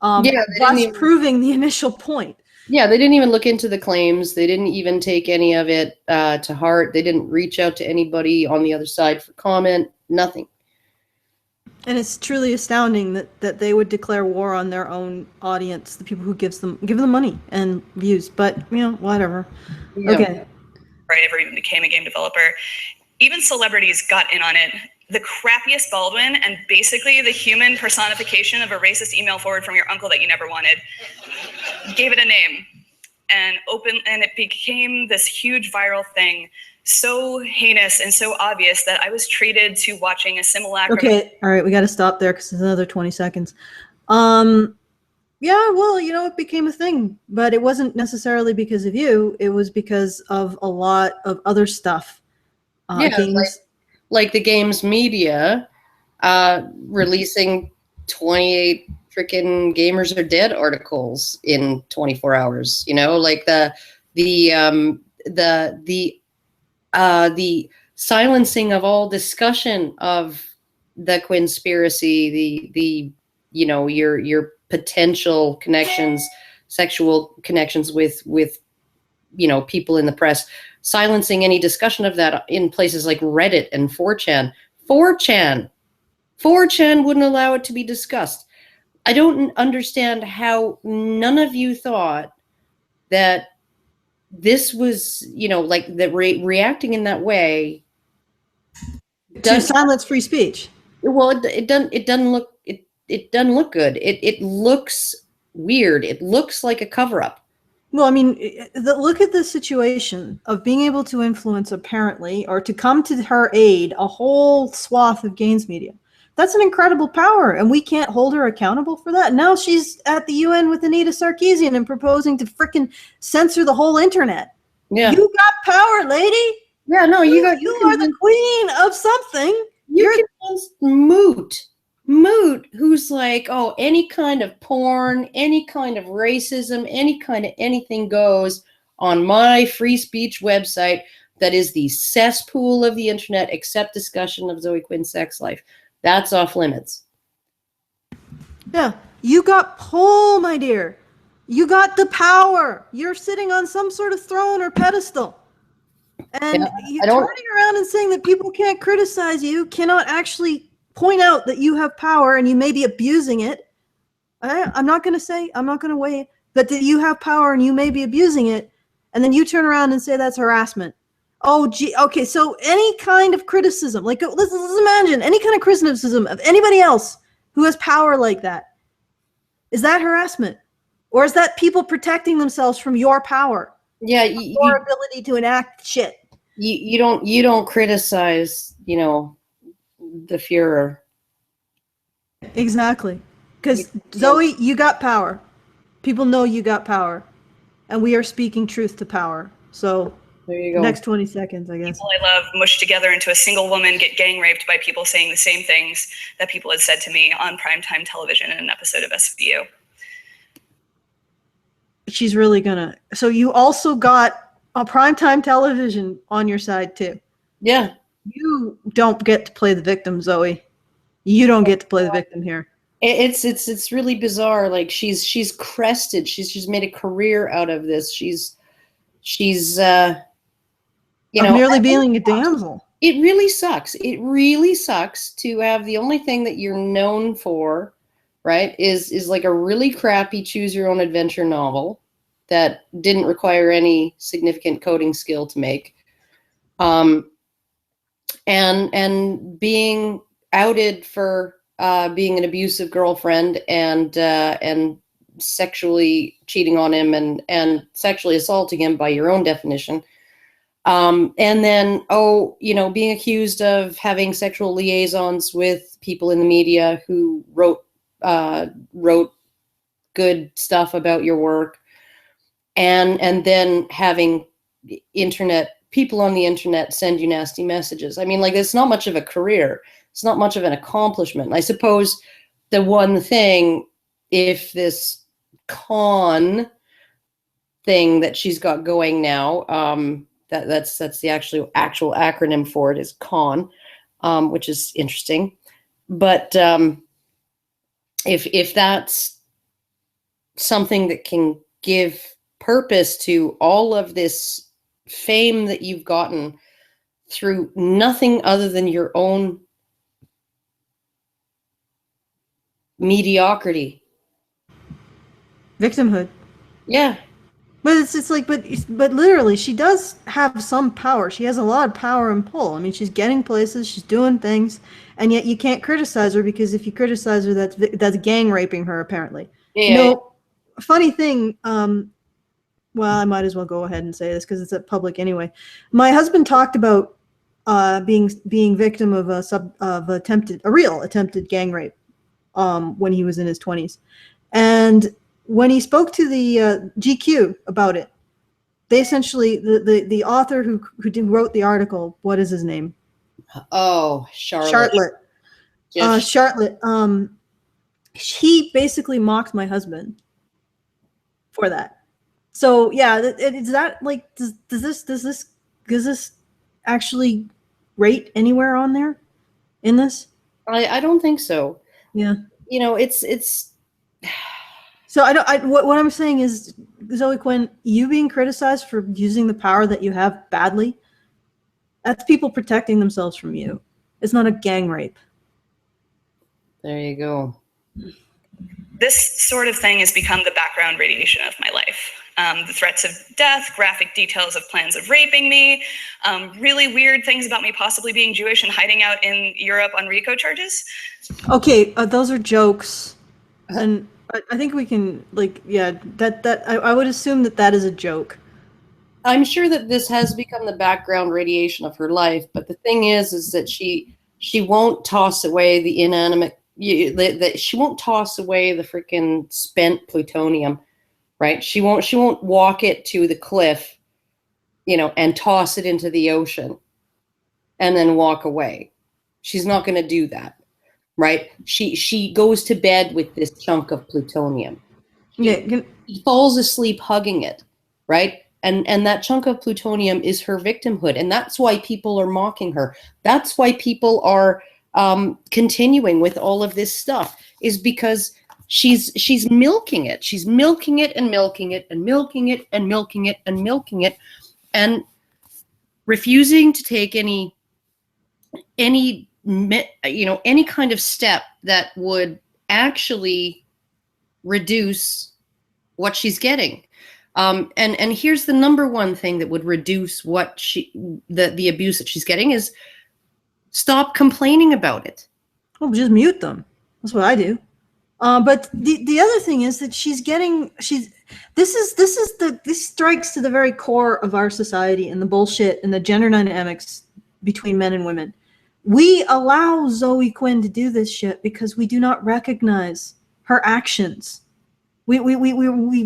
Thus proving the initial point. Yeah, they didn't even look into the claims. They didn't even take any of it to heart. They didn't reach out to anybody on the other side for comment. Nothing. And it's truly astounding that they would declare war on their own audience, the people who give them money and views. But, you know, whatever. Yeah. Okay. I ever even became a game developer. Even celebrities got in on it. The crappiest Baldwin and basically the human personification of a racist email forward from your uncle that you never wanted gave it a name and it became this huge viral thing, so heinous and so obvious that I was treated to watching a simulacrum. Okay, all right, we got to stop there because it's another 20 seconds. Yeah, well, you know, it became a thing, but it wasn't necessarily because of you. It was because of a lot of other stuff. Like the games media releasing 28 freaking gamers are dead articles in 24 hours. You know, like the silencing of all discussion of the Quinspiracy, the you know, your potential connections, sexual connections with you know, people in the press, silencing any discussion of that in places like Reddit and 4chan. 4chan wouldn't allow it to be discussed. I don't understand how none of you thought that this was, you know, like that reacting in that way to silence free speech. Well, it doesn't look good. It looks weird. It looks like a cover-up. Well, I mean, look at the situation of being able to influence, apparently, or to come to her aid, a whole swath of games media. That's an incredible power, and we can't hold her accountable for that. Now she's at the UN with Anita Sarkeesian and proposing to frickin' censor the whole internet. Yeah. You got power, lady. Yeah, no, you are the queen of something. You can just moot moot who's like, oh, any kind of porn, any kind of racism, any kind of anything goes on my free speech website that is the cesspool of the internet, except discussion of Zoe Quinn's sex life. That's off limits. Yeah, you got pull, my dear. You got the power. You're sitting on some sort of throne or pedestal. And you're turning around and saying that people can't criticize you, cannot actually point out that you have power and you may be abusing it. I'm not going to weigh, but that you have power and you may be abusing it. And then you turn around and say that's harassment. Oh, gee, okay, so any kind of criticism, like let's imagine any kind of criticism of anybody else who has power like that. Is that harassment? Or is that people protecting themselves from your power? Yeah, your ability to enact shit. You don't criticize, you know, the Führer. Exactly. Because Zoe, you got power. People know you got power. And we are speaking truth to power. So there you go. Next 20 seconds, I guess. People I love mushed together into a single woman get gang raped by people saying the same things that people had said to me on primetime television in an episode of SVU. She's really gonna. So you also got a primetime television on your side too. Yeah. You don't get to play the victim, Zoe. You don't get to play the victim here. It's really bizarre. Like she's crested. She's made a career out of this. She's you know, merely being a damsel. It really sucks. It really sucks to have the only thing that you're known for, right, is like a really crappy choose your own adventure novel that didn't require any significant coding skill to make. And being outed for being an abusive girlfriend and sexually cheating on him and sexually assaulting him by your own definition. And then, you know, being accused of having sexual liaisons with people in the media who wrote good stuff about your work, and then having people on the internet send you nasty messages. I mean, like, it's not much of a career. It's not much of an accomplishment. I suppose the one thing, if this con thing that she's got going now, that's the actual acronym for it, is con, which is interesting. But if that's something that can give purpose to all of this fame that you've gotten through nothing other than your own mediocrity, Victimhood. Yeah. But it's like, but literally, she does have some power. She has a lot of power and pull. I mean, she's getting places, she's doing things, and yet you can't criticize her, because if you criticize her, that's gang raping her, apparently. Yeah. You know, funny thing. Well, I might as well go ahead and say this because it's public anyway. My husband talked about being victim of a real attempted gang rape when he was in his 20s, and when he spoke to the GQ about it, they essentially, the author who wrote the article, what is his name? Oh, Charlotte. Yes. Charlotte. He basically mocked my husband for that. So yeah, is that like, does this actually rate anywhere on there in this? I don't think so. Yeah. You know, it's. So what I'm saying is, Zoe Quinn, you being criticized for using the power that you have badly, that's people protecting themselves from you. It's not a gang rape. There you go. This sort of thing has become the background radiation of my life. The threats of death, graphic details of plans of raping me, really weird things about me possibly being Jewish and hiding out in Europe on RICO charges. Okay, those are jokes. And I think we can, like, yeah, I would assume that is a joke. I'm sure that this has become the background radiation of her life, but the thing is that she won't toss away the inanimate, she won't toss away the freaking spent plutonium, right? She won't walk it to the cliff, you know, and toss it into the ocean and then walk away. She's not going to do that. right? She goes to bed with this chunk of plutonium. Yeah. He falls asleep hugging it, right? And that chunk of plutonium is her victimhood, and that's why people are mocking her. That's why people are continuing with all of this stuff, is because she's milking it. She's milking it and milking it and milking it and milking it and milking it, and refusing to take any kind of step that would actually reduce what she's getting. And here's the number one thing that would reduce the abuse that she's getting is stop complaining about it. Well, just mute them. That's what I do. But the other thing is that this strikes to the very core of our society and the bullshit and the gender dynamics between men and women. We allow Zoe Quinn to do this shit because we do not recognize her actions. We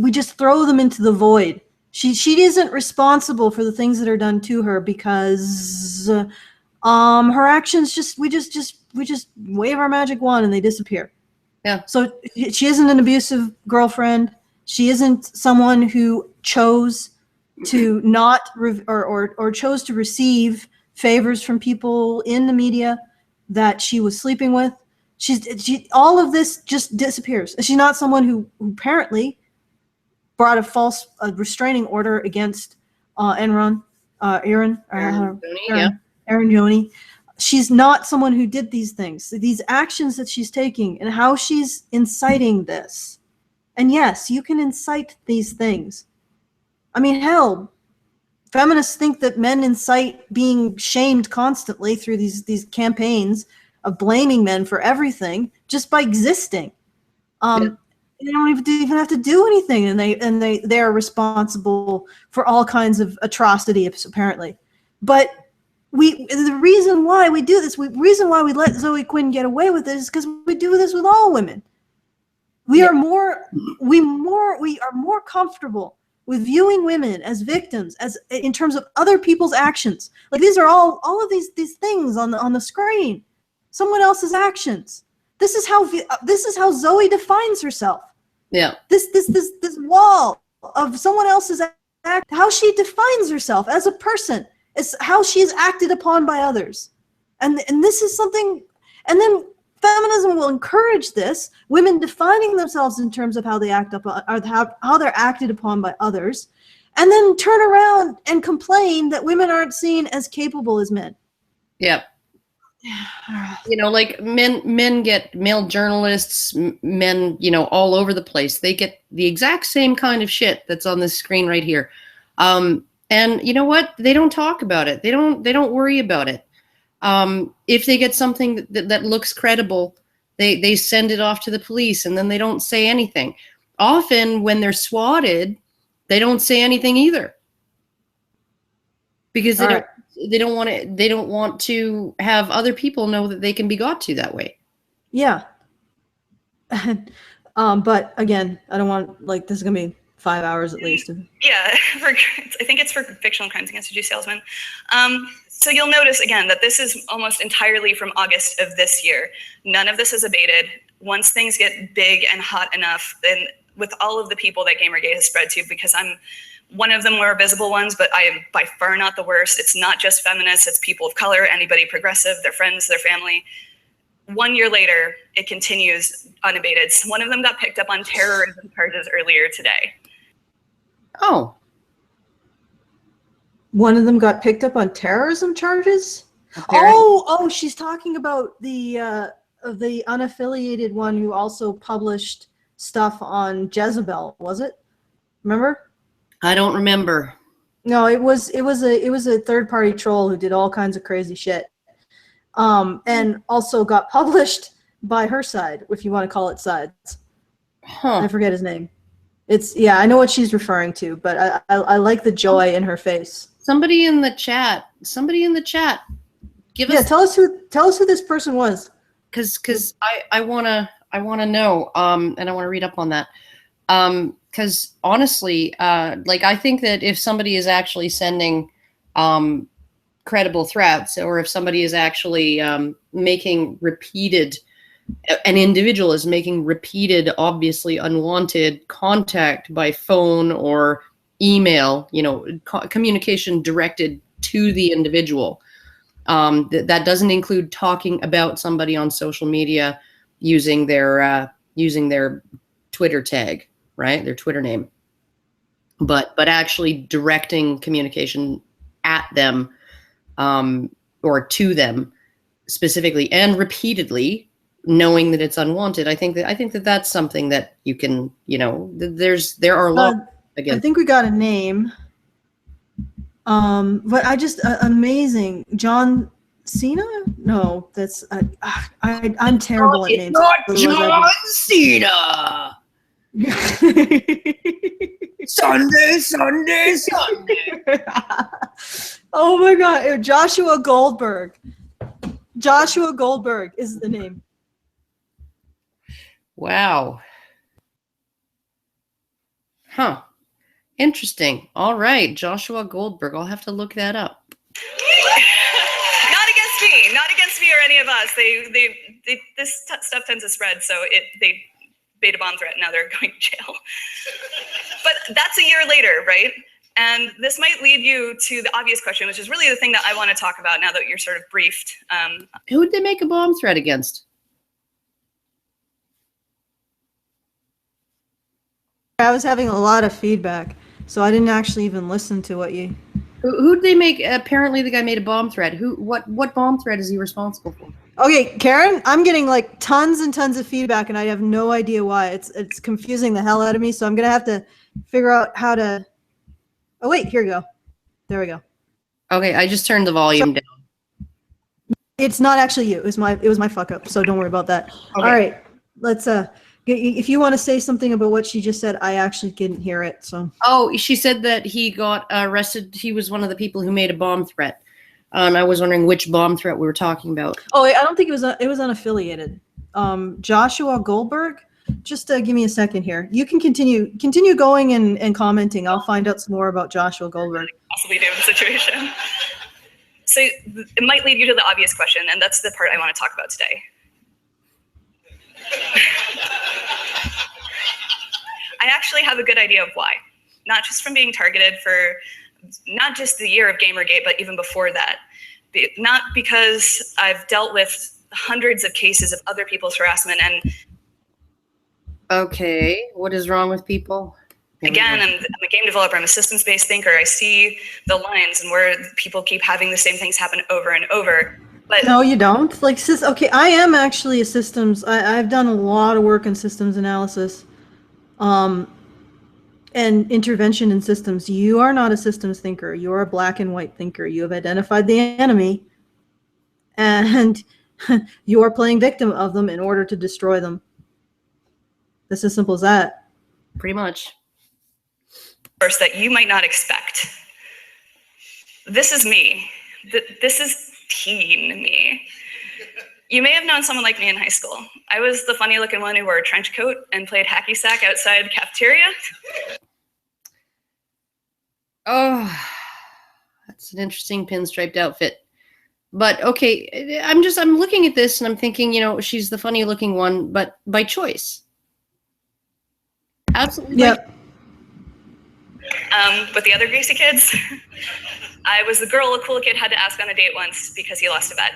just throw them into the void. She isn't responsible for the things that are done to her because her actions we just wave our magic wand and they disappear. Yeah. So she isn't an abusive girlfriend. She isn't someone who chose to not or chose to receive favors from people in the media that she was sleeping with. All of this just disappears. She's not someone who apparently brought a restraining order against Aaron Joni. She's not someone who did these things, these actions that she's taking, and how she's inciting this. And yes, you can incite these things. I mean, hell, feminists think that men incite being shamed constantly through these campaigns of blaming men for everything just by existing. They don't even have to do anything, and they are responsible for all kinds of atrocities apparently. But the reason why we do this, the reason why we let Zoe Quinn get away with this is because we do this with all women. We are more comfortable with viewing women as victims, as in terms of other people's actions. Like these are all of these things on the screen. Someone else's actions. This is how Zoe defines herself. Yeah. This wall of someone else's act, how she defines herself as a person, is how she is acted upon by others. And this is something, and then feminism will encourage this, women defining themselves in terms of how they act upon, or how they're acted upon by others, and then turn around and complain that women aren't seen as capable as men. Yeah. Like men get male journalists, men, all over the place. They get the exact same kind of shit that's on this screen right here. And you know what? They don't talk about it. They don't worry about it. If they get something that looks credible, they send it off to the police, and then they don't say anything. Often when they're swatted, they don't say anything either. Because they don't want to have other people know that they can be got to that way. Yeah. But again, I don't want, this is gonna be 5 hours at least. Yeah, I think it's for fictional crimes against a Jew salesman. So you'll notice again that this is almost entirely from August of this year. None of this is abated. Once things get big and hot enough, then with all of the people that Gamergate has spread to, because I'm one of the more visible ones, but I am by far not the worst. It's not just feminists, it's people of color, anybody progressive, their friends, their family. 1 year later, it continues unabated. One of them got picked up on terrorism charges earlier today. Oh. One of them got picked up on terrorism charges? Apparently. Oh, she's talking about the unaffiliated one who also published stuff on Jezebel, was it? Remember? I don't remember. No, it was a third-party troll who did all kinds of crazy shit. And also got published by her side, if you want to call it sides. Huh. I forget his name. I know what she's referring to, but I like the joy in her face. Somebody in the chat. Give us. Yeah, tell us who this person was. Because I wanna know. And I wanna read up on that. Because honestly, I think that if somebody is actually sending credible threats, or if somebody is actually making repeated an individual is making repeated, obviously unwanted contact by phone or email, you know, communication directed to the individual. That doesn't include talking about somebody on social media using their Twitter tag, right? Their Twitter name. But actually directing communication at them, or to them specifically and repeatedly, knowing that it's unwanted. I think that that's something that you can, you know, there are laws against. I think we got a name. But I just amazing. John Cena? No, that's I'm terrible at names. Not John Cena. Sunday. Oh my God, Joshua Goldberg. Joshua Goldberg is the name. Wow. Huh. Interesting. All right, Joshua Goldberg. I'll have to look that up. Not against me or any of us. This stuff tends to spread, so they made a bomb threat. Now they're going to jail. But that's a year later, right? And this might lead you to the obvious question, which is really the thing that I want to talk about now that you're sort of briefed. Who did they make a bomb threat against? I was having a lot of feedback, so I didn't actually even listen to what you... Who'd they make? Apparently the guy made a bomb threat. What bomb threat is he responsible for? Okay, Karen, I'm getting like tons and tons of feedback, and I have no idea why. It's confusing the hell out of me, so I'm going to have to figure out how to... Oh, wait, here we go. There we go. Okay, I just turned the volume down. It's not actually you. It was my fuck up, so don't worry about that. Okay. All right, let's... If you want to say something about what she just said, I actually didn't hear it. So. Oh, she said that he got arrested. He was one of the people who made a bomb threat. And I was wondering which bomb threat we were talking about. Oh, I don't think it was unaffiliated. Joshua Goldberg. Just give me a second here. You can continue going and commenting. I'll find out some more about Joshua Goldberg. Possibly do in the situation. So it might lead you to the obvious question, and that's the part I want to talk about today. I actually have a good idea of why. Not just from being targeted for not just the year of Gamergate, but even before that. Not because I've dealt with hundreds of cases of other people's harassment and... Okay, what is wrong with people? Again, I'm a game developer, I'm a systems-based thinker. I see the lines and where people keep having the same things happen over and over. But no, you don't. Like, okay, I am actually a systems. I've done a lot of work in systems analysis, and intervention in systems. You are not a systems thinker. You are a black and white thinker. You have identified the enemy, and you are playing victim of them in order to destroy them. It's as simple as that. Pretty much. First, that you might not expect. This is me. This is teen me. You may have known someone like me in high school. I was the funny looking one who wore a trench coat and played hacky sack outside the cafeteria. Oh, that's an interesting pinstriped outfit. But okay, I'm looking at this and I'm thinking, you know, she's the funny looking one, but by choice. Absolutely. Yep. With the other greasy kids, I was the girl a cool kid had to ask on a date once because he lost a bet.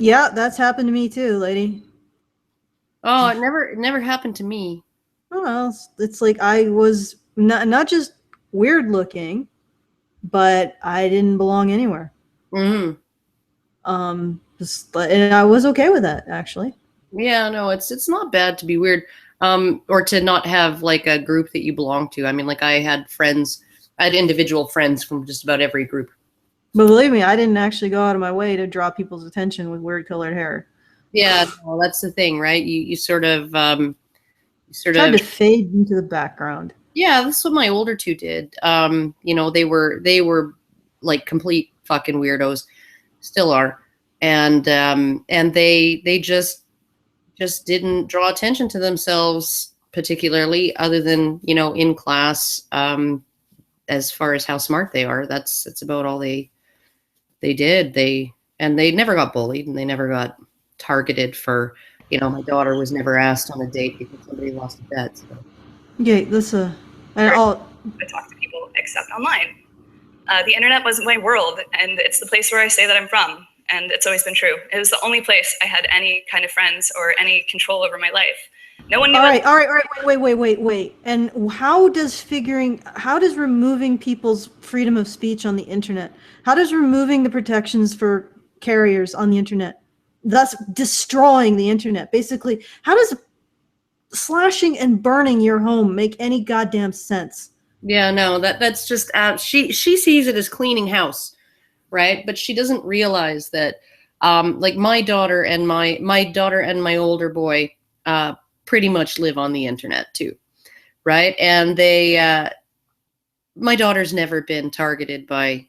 Yeah, that's happened to me too, lady. Oh, it never happened to me. Oh, well, it's like I was not just weird looking, but I didn't belong anywhere. Mm-hmm. And I was okay with that, actually. Yeah, no, it's not bad to be weird. Or to not have like a group that you belong to. I mean, like I had individual friends from just about every group. But believe me, I didn't actually go out of my way to draw people's attention with weird colored hair. Yeah, well, that's the thing, right? You sort of tried to fade into the background. Yeah, that's what my older two did. You know, they were like complete fucking weirdos, still are, and they just didn't draw attention to themselves particularly, other than, you know, in class. As far as how smart they are, that's about all they did. They never got bullied and they never got targeted for, my daughter was never asked on a date because somebody lost a bet. So. Yeah, that's and I'll I talk to people except online. The internet wasn't my world, and it's the place where I say that I'm from, and it's always been true. It was the only place I had any kind of friends or any control over my life. No one knew. All right. Wait. And how does removing people's freedom of speech on the internet, how does removing the protections for carriers on the internet, thus destroying the internet, basically, how does slashing and burning your home make any goddamn sense? Yeah, no, that's just she sees it as cleaning house, right? But she doesn't realize that like my daughter and my older boy pretty much live on the internet too, right? And my daughter's never been targeted by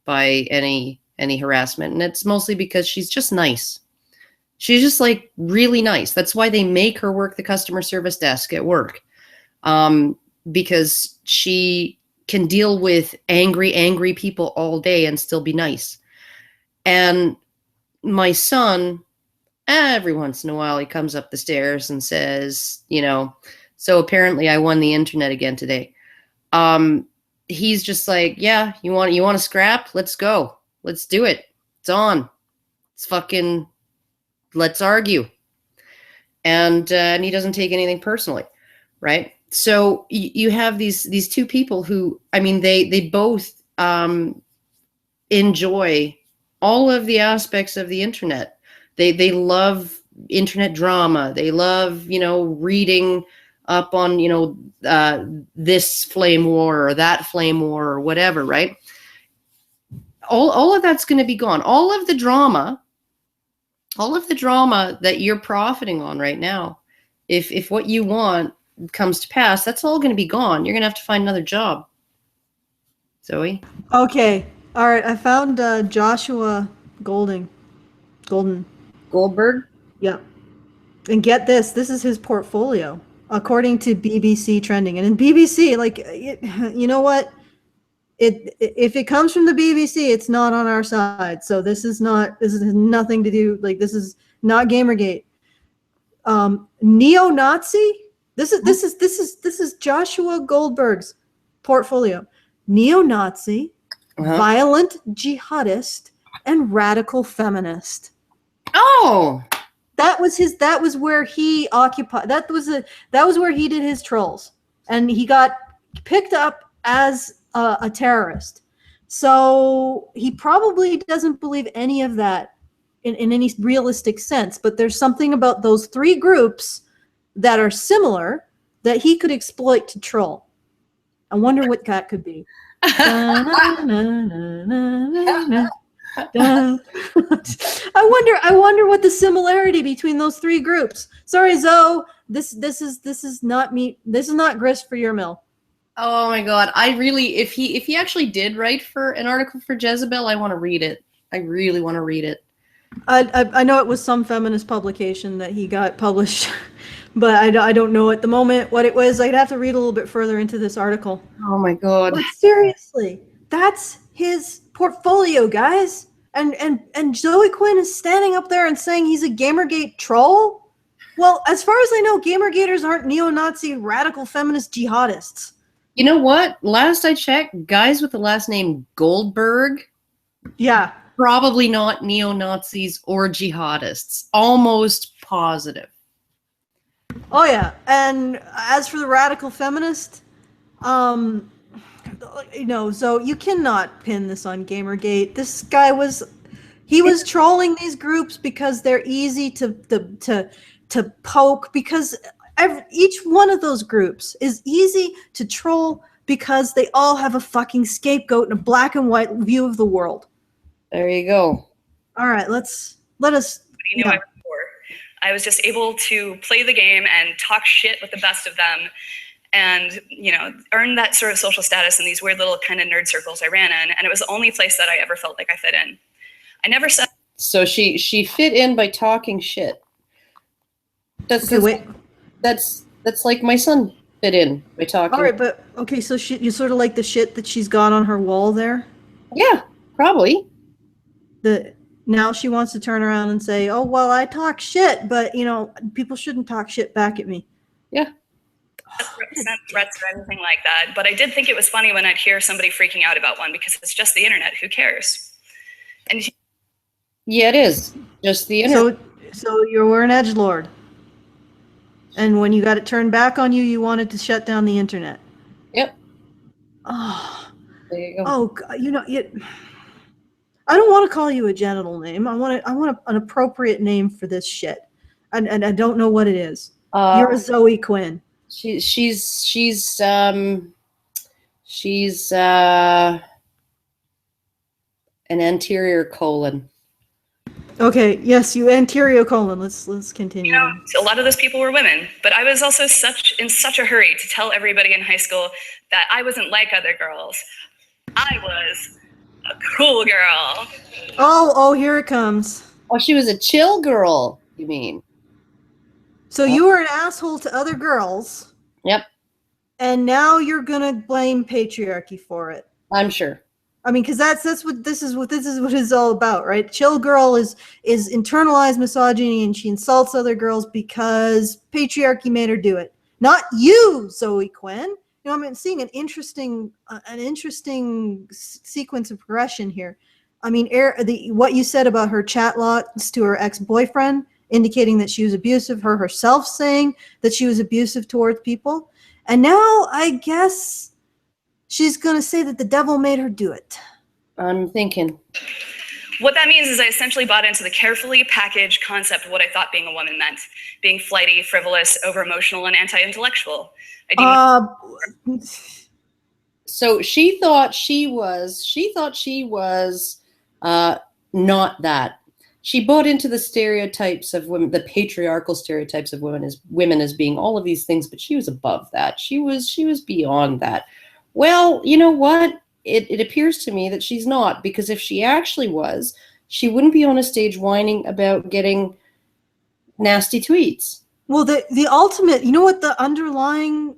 any harassment, and it's mostly because she's just nice. She's just like really nice. That's why they make her work the customer service desk at work. Because she can deal with angry people all day and still be nice. And my son, every once in a while, he comes up the stairs and says, so apparently I won the internet again today. He's just like, yeah, you want to scrap? Let's go. Let's do it. It's on. It's fucking, let's argue. And he doesn't take anything personally, right? So you have these two people who, I mean, they both enjoy all of the aspects of the internet. They love internet drama. They love, reading up on, this flame war or that flame war or whatever, right? All of that's going to be gone. All of the drama that you're profiting on right now, if what you want comes to pass, that's all going to be gone. You're going to have to find another job. Zoe? Okay. All right. I found Joshua Goldberg. Yeah. And get this. This is his portfolio, according to BBC Trending. And in BBC, you know what? If it comes from the BBC, it's not on our side. So this has nothing to do, this is not Gamergate. Neo-Nazi? This is Joshua Goldberg's portfolio. Neo-Nazi, violent jihadist, and radical feminist. Oh, that was where he occupied. That was where he did his trolls, and he got picked up as a terrorist. So he probably doesn't believe any of that in any realistic sense. But there's something about those three groups that are similar that he could exploit to troll. I wonder what that could be. I wonder what the similarity between those three groups. Sorry, Zoe. This is not me. This is not grist for your mill. Oh my God. If he actually did write for an article for Jezebel, I want to read it. I really want to read it. I know it was some feminist publication that he got published, but I don't know at the moment what it was. I'd have to read a little bit further into this article. Oh my God. But seriously, that's his portfolio, guys. And Zoe Quinn is standing up there and saying he's a Gamergate troll? Well, as far as I know, Gamergaters aren't neo-Nazi radical feminist jihadists. You know what? Last I checked, guys with the last name Goldberg. Yeah. Probably not neo-Nazis or jihadists. Almost positive. Oh, yeah. And as for the radical feminist, so you cannot pin this on Gamergate. This guy was trolling these groups because they're easy to poke, because each one of those groups is easy to troll because they all have a fucking scapegoat and a black and white view of the world. There you go. All right, let us. I was just able to play the game and talk shit with the best of them, and earn that sort of social status in these weird little kind of nerd circles I ran in, and it was the only place that I ever felt like I fit in. I never said. So she fit in by talking shit. That's like my son fit in by talking. All right, but okay, so you sort of like the shit that she's got on her wall there. Yeah, probably. now she wants to turn around and say, oh, well, I talk shit, but, people shouldn't talk shit back at me. Yeah. Not threats or anything like that. But I did think it was funny when I'd hear somebody freaking out about one because it's just the internet. Who cares? And Yeah, it is. Just the internet. So you were an edgelord. And when you got it turned back on you, you wanted to shut down the internet. Yep. Oh, There you go. oh, I don't want to call you a genital name. I want an appropriate name for this shit, and I don't know what it is. You're a Zoe Quinn. She's an anterior colon. Okay, yes, you anterior colon. Let's continue. A lot of those people were women, but I was also in such a hurry to tell everybody in high school that I wasn't like other girls. I was a cool girl. Oh, here it comes. Oh, she was a chill girl, you mean? So you were an asshole to other girls. Yep. And now you're gonna blame patriarchy for it. I'm sure. I mean, because that's what this is what it's all about, right? Chill girl is internalized misogyny, and she insults other girls because patriarchy made her do it. Not you, Zoe Quinn. I'm seeing an interesting sequence of progression here. I mean, what you said about her chat logs to her ex-boyfriend, indicating that she was abusive. Her herself saying that she was abusive towards people, and now I guess she's going to say that the devil made her do it. I'm thinking. What that means is I essentially bought into the carefully packaged concept of what I thought being a woman meant. Being flighty, frivolous, over-emotional, and anti-intellectual. So she thought she was not that. She bought into the stereotypes of women, the patriarchal stereotypes of women as being all of these things, but she was above that. She was beyond that. Well, you know what? It appears to me that she's not, because if she actually was, she wouldn't be on a stage whining about getting nasty tweets. Well, the ultimate, what the underlying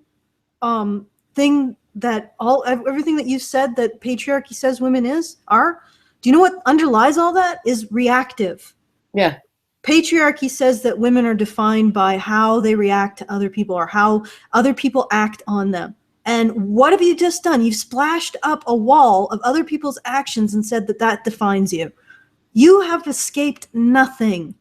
thing that everything that you said that patriarchy says women are, do you know what underlies all that? Is reactive. Yeah. Patriarchy says that women are defined by how they react to other people or how other people act on them. And what have you just done? You've splashed up a wall of other people's actions and said that defines you. You have escaped nothing.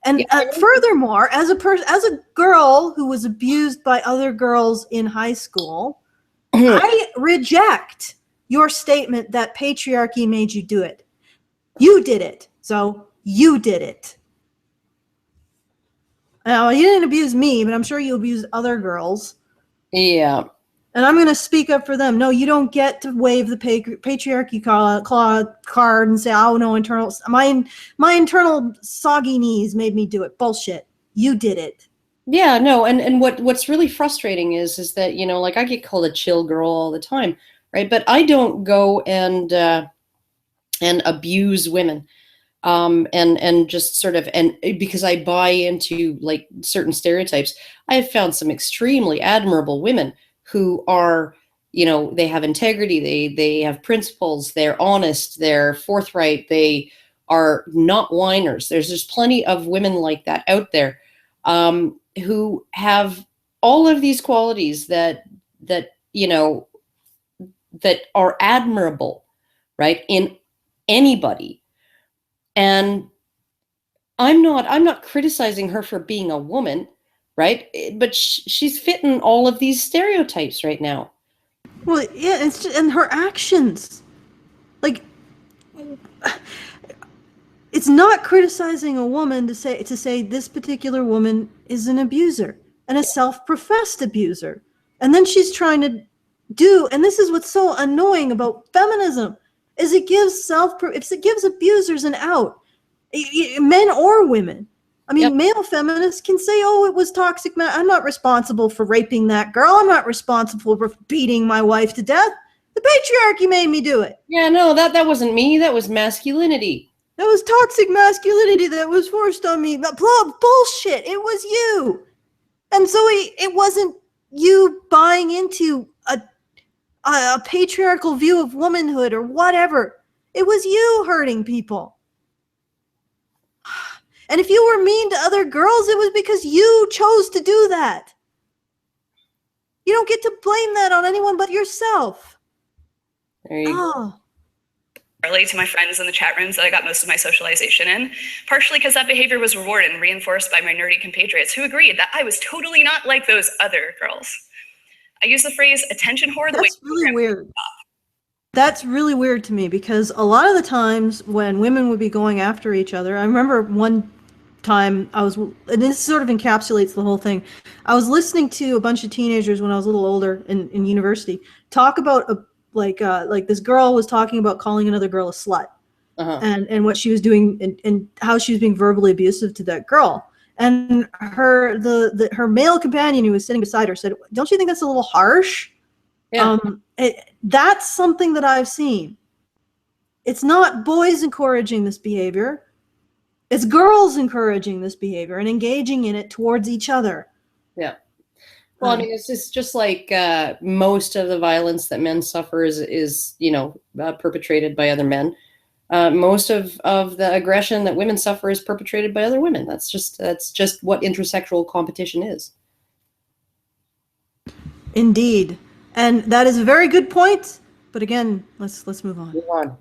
And furthermore, as a girl who was abused by other girls in high school, I reject your statement that patriarchy made you do it. You did it. So you did it. Now, you didn't abuse me, but I'm sure you abused other girls. Yeah. And I'm going to speak up for them. No, you don't get to wave the patriarchy card and say, oh, no, my internal soggy knees made me do it. Bullshit. You did it. Yeah, no, and what's really frustrating is that, like I get called a chill girl all the time, right? But I don't go and abuse women. And just sort of, and because I buy into like certain stereotypes, I have found some extremely admirable women who are, they have integrity, they have principles, they're honest, they're forthright, they are not whiners. There's just plenty of women like that out there, who have all of these qualities that are admirable, right, in anybody. And I'm not criticizing her for being a woman, right? But she's fitting all of these stereotypes right now. Well, yeah, it's just, and her actions, like, it's not criticizing a woman to say this particular woman is an abuser and a self-professed abuser, and then she's trying to do, and this is what's so annoying about feminism, is it gives abusers an out, men or women. I mean, Male feminists can say, oh, it was toxic. I'm not responsible for raping that girl. I'm not responsible for beating my wife to death. The patriarchy made me do it. Yeah, no, that wasn't me. That was masculinity. That was toxic masculinity that was forced on me. Bullshit. It was you. And so it wasn't you buying into a patriarchal view of womanhood or whatever. It was you hurting people. And if you were mean to other girls, it was because you chose to do that. You don't get to blame that on anyone but yourself. There you go. Early to my friends in the chat rooms that I got most of my socialization in, partially because that behavior was rewarded and reinforced by my nerdy compatriots who agreed that I was totally not like those other girls. I use the phrase attention whore. That's really weird. That's really weird to me because a lot of the times when women would be going after each other, I remember one time and this sort of encapsulates the whole thing. I was listening to a bunch of teenagers when I was a little older in university talk about like this girl was talking about calling another girl a slut, and what she was doing and how she was being verbally abusive to that girl. And her male companion who was sitting beside her said, "Don't you think that's a little harsh?" Yeah. That's something that I've seen. It's not boys encouraging this behavior. It's girls encouraging this behavior and engaging in it towards each other. Yeah. Well, I mean, it's just like most of the violence that men suffer is perpetrated by other men. Most of the aggression that women suffer is perpetrated by other women. That's just what intersexual competition is. Indeed. And that is a very good point. But again, let's move on. Move on.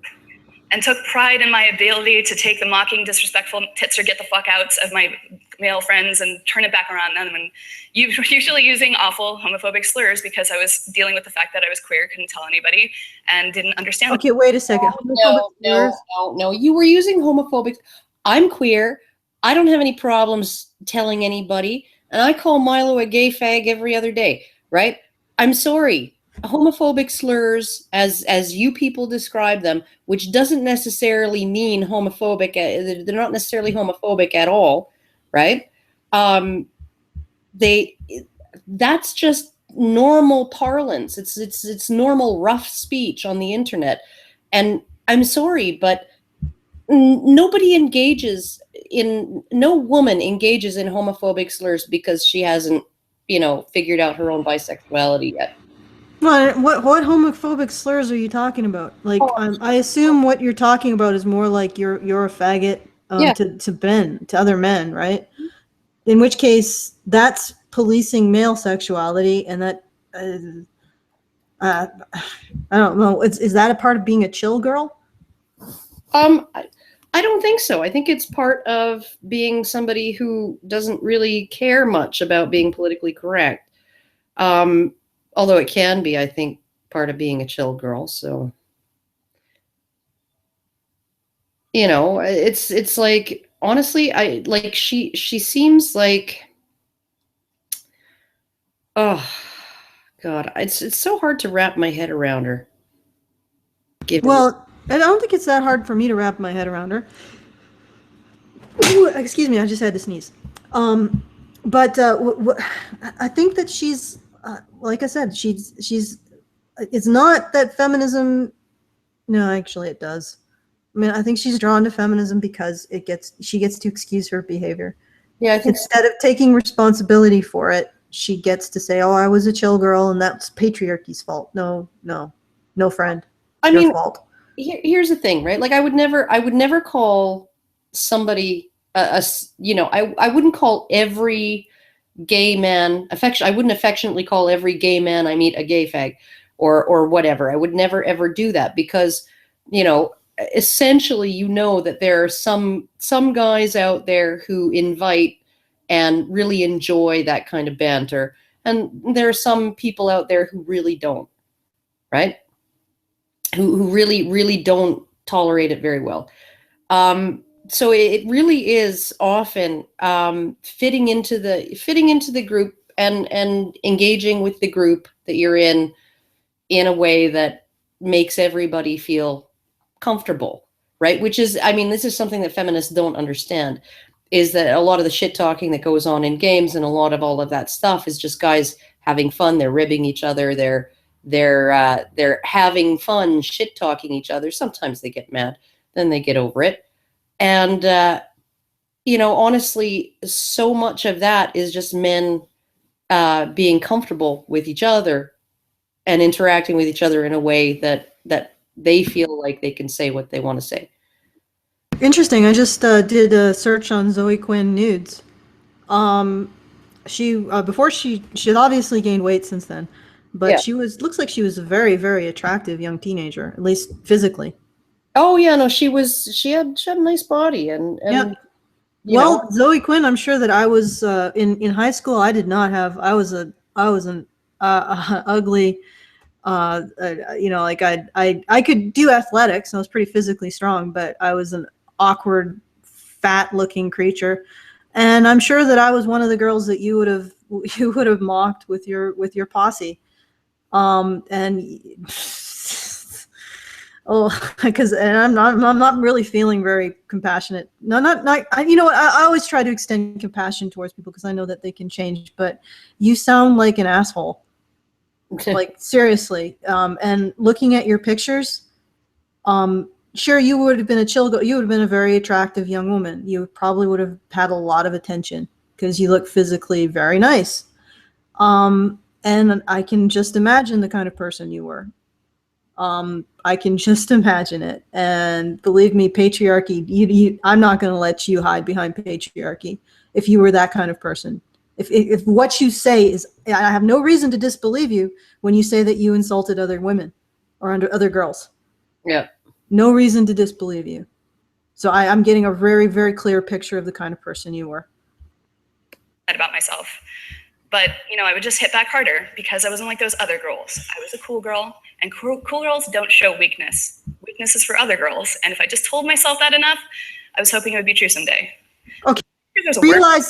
And took pride in my ability to take the mocking, disrespectful tits or get the fuck outs of my male friends and turn it back around on them. And usually using awful homophobic slurs because I was dealing with the fact that I was queer, couldn't tell anybody, and didn't understand. Okay, wait a second. No. You were using homophobic. I'm queer. I don't have any problems telling anybody. And I call Milo a gay fag every other day, right? I'm sorry. Homophobic slurs, as you people describe them, which doesn't necessarily mean homophobic. They're not necessarily homophobic at all, right? That's just normal parlance. It's normal rough speech on the internet. And I'm sorry, but no woman engages in homophobic slurs because she hasn't, figured out her own bisexuality yet. What homophobic slurs are you talking about? Like, I assume what you're talking about is more like you're a faggot to other men, right? In which case, that's policing male sexuality, and that I don't know. Is that a part of being a chill girl? I don't think so. I think it's part of being somebody who doesn't really care much about being politically correct. Although it can be, I think, part of being a chill girl. So, it's like, honestly, she seems like, oh God, it's so hard to wrap my head around her. Well, I don't think it's that hard for me to wrap my head around her. Ooh, excuse me, I just had to sneeze. But I think that she's, like I said, she's. It's not that feminism. No, actually, it does. I mean, I think she's drawn to feminism because she gets to excuse her behavior. Yeah, I think instead of taking responsibility for it, she gets to say, "Oh, I was a chill girl, and that's patriarchy's fault." No, friend. It's your fault. Here's the thing, right? Like, I would never call somebody I wouldn't call every gay man I wouldn't affectionately call every gay man I meet a gay fag or whatever. I would never ever do that because, essentially, that there are some guys out there who invite and really enjoy that kind of banter, and there are some people out there who really don't, right? Who really, really don't tolerate it very well. So it really is often fitting into the group and engaging with the group that you're in a way that makes everybody feel comfortable, right? Which is, this is something that feminists don't understand, is that a lot of the shit talking that goes on in games and a lot of all of that stuff is just guys having fun. They're ribbing each other. They're having fun shit talking each other. Sometimes they get mad, then they get over it. And, honestly, so much of that is just men being comfortable with each other and interacting with each other in a way that they feel like they can say what they want to say. Interesting. I just did a search on Zoe Quinn nudes. She before she had obviously gained weight since then, but Yeah. she looks like she was a very, very attractive young teenager, at least physically. Oh yeah, no, she had a nice body and Yeah. you Well, know, Zoe Quinn, I'm sure that I was in high school. I did not have. I was an ugly. Like I could do athletics. I was pretty physically strong, but I was an awkward, fat-looking creature. And I'm sure that I was one of the girls that you would have mocked with your posse. And oh, because I'm not really feeling very compassionate. No, not you know what? I always try to extend compassion towards people because I know that they can change. But you sound like an asshole. Like seriously. And looking at your pictures, sure, you would have been you would have been a very attractive young woman. You probably would have had a lot of attention because you look physically very nice. And I can just imagine the kind of person you were. I can just imagine it. And believe me, patriarchy, I'm not going to let you hide behind patriarchy if you were that kind of person. If what you say is, I have no reason to disbelieve you when you say that you insulted other women or other girls. yeah. No reason to disbelieve you. So I'm getting a very, very clear picture of the kind of person you were. About myself. But, I would just hit back harder because I wasn't like those other girls. I was a cool girl, and cool girls don't show weakness. Weakness is for other girls, and if I just told myself that enough, I was hoping it would be true someday. Okay.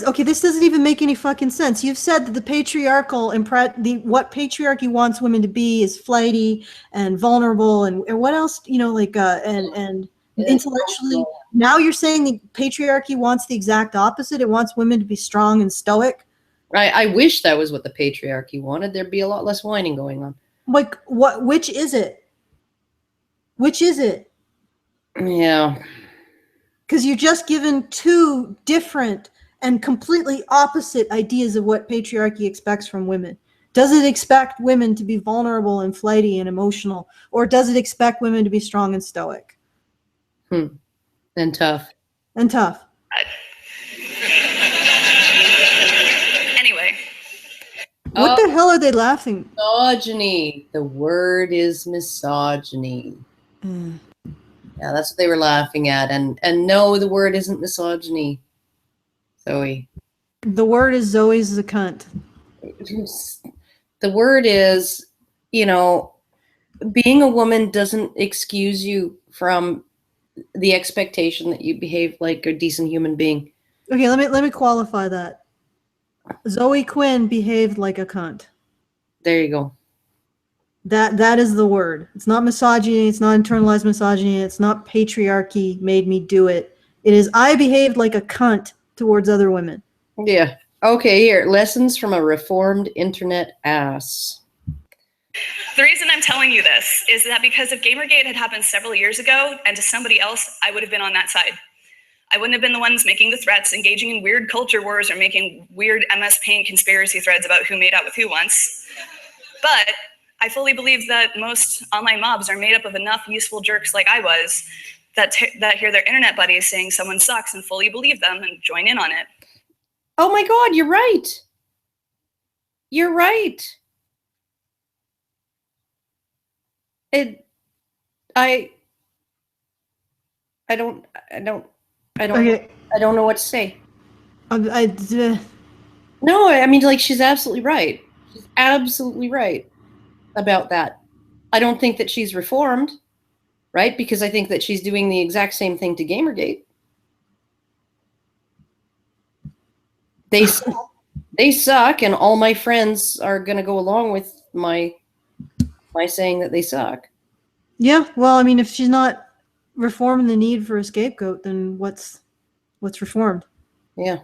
Okay, this doesn't even make any fucking sense. You've said that the patriarchal what patriarchy wants women to be is flighty and vulnerable, and what else? And intellectually. Now you're saying the patriarchy wants the exact opposite. It wants women to be strong and stoic. I wish that was what the patriarchy wanted. There'd be a lot less whining going on. Like what? Which is it? Which is it? Yeah. Because you're just given two different and completely opposite ideas of what patriarchy expects from women. Does it expect women to be vulnerable and flighty and emotional, or does it expect women to be strong and stoic? And tough. And tough. Anyway. What the hell are they laughing? Misogyny. The word is misogyny. Yeah, that's what they were laughing at. And no, the word isn't misogyny. Zoe. The word is Zoe's a cunt. The word is, being a woman doesn't excuse you from the expectation that you behave like a decent human being. Okay, let me qualify that. Zoe Quinn behaved like a cunt. There you go. That is the word. It's not misogyny. It's not internalized misogyny. It's not patriarchy made me do it. It is I behaved like a cunt towards other women. Yeah. Okay, here. Lessons from a reformed internet ass. The reason I'm telling you this is that because if Gamergate had happened several years ago and to somebody else, I would have been on that side. I wouldn't have been the ones making the threats, engaging in weird culture wars, or making weird MS Paint conspiracy threads about who made out with who once. But I fully believe that most online mobs are made up of enough useful jerks like I was that hear their internet buddies saying someone sucks and fully believe them and join in on it. Oh my God, you're right. You're right. I don't Okay. I don't know what to say. No, No, I mean, like, she's absolutely right. She's absolutely right about that. I don't think that she's reformed, right? Because I think that she's doing the exact same thing to Gamergate. They suck, and all my friends are going to go along with my saying that they suck. Yeah, well, I mean, if she's not reforming the need for a scapegoat, then what's reformed? Yeah.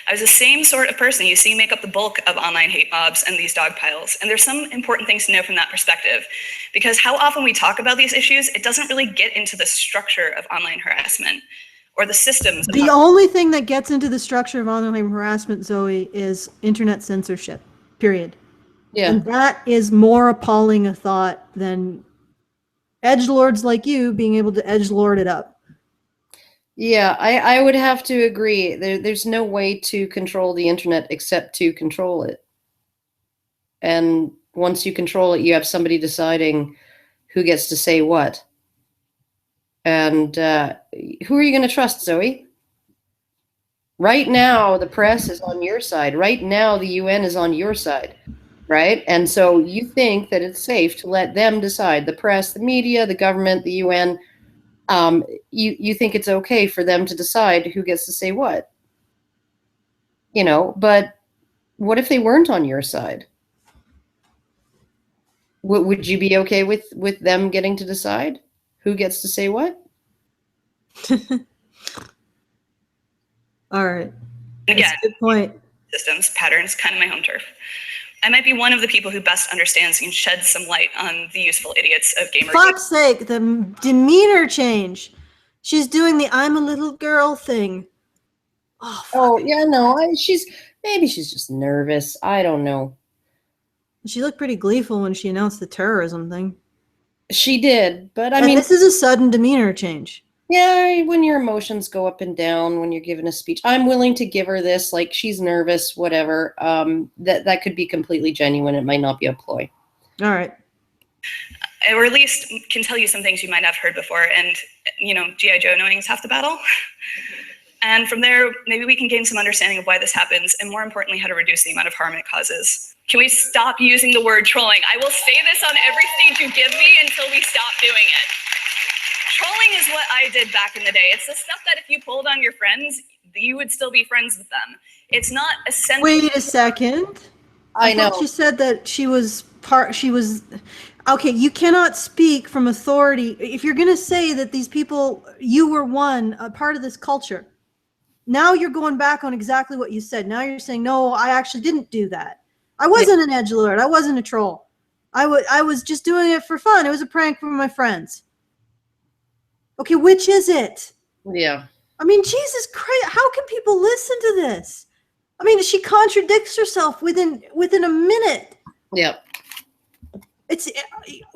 I was the same sort of person you see make up the bulk of online hate mobs and these dog piles. And there's some important things to know from that perspective, because how often we talk about these issues, it doesn't really get into the structure of online harassment or the systems. The only thing that gets into the structure of online harassment, Zoe, is internet censorship, period. Yeah. And that is more appalling a thought than edgelords like you being able to edgelord it up. Yeah, I would have to agree. There's no way to control the internet except to control it. And once you control it, you have somebody deciding who gets to say what. And who are you going to trust, Zoe? Right now, the press is on your side. Right now, the UN is on your side, right? And so you think that it's safe to let them decide, the press, the media, the government, the UN. You think it's okay for them to decide who gets to say what, but what if they weren't on your side? Would you be okay with them getting to decide who gets to say what? All right. Again, That's a good point. systems, patterns, kind of my home turf. I might be one of the people who best understands and sheds some light on the useful idiots of Gamergate. Fuck's sake, the demeanor change. She's doing the I'm a little girl thing. Oh yeah, no, maybe she's just nervous. I don't know. She looked pretty gleeful when she announced the terrorism thing. She did, but I And mean, this is a sudden demeanor change. Yeah, when your emotions go up and down when you're giving a speech, I'm willing to give her this. Like, she's nervous, whatever. That could be completely genuine. It might not be a ploy. All right. Or at least can tell you some things you might have heard before. And, G.I. Joe knowing is half the battle. And from there, maybe we can gain some understanding of why this happens, and more importantly, how to reduce the amount of harm it causes. Can we stop using the word trolling? I will say this on every stage you give me until we stop doing it. Trolling is what I did back in the day. It's the stuff that if you pulled on your friends, you would still be friends with them. It's not essential. Wait a second. I know. She said that she was okay, you cannot speak from authority. If you're going to say that these people, you were a part of this culture, now you're going back on exactly what you said. Now you're saying, no, I actually didn't do that. I wasn't an edgelord. I wasn't a troll. I was just doing it for fun. It was a prank for my friends. Okay, which is it? Yeah. I mean, Jesus Christ, how can people listen to this? I mean, she contradicts herself within a minute. Yep.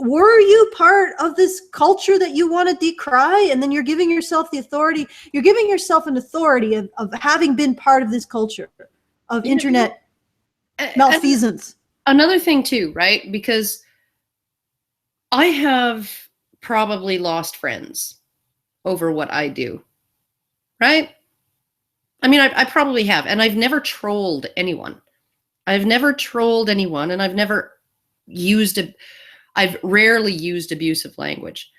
Were you part of this culture that you want to decry? And then you're giving yourself the authority. You're giving yourself an authority of having been part of this culture of internet malfeasance. Another thing too, right? Because I have probably lost friends over what I do, right? I mean, I probably have, and I've never trolled anyone. And I've rarely used abusive language.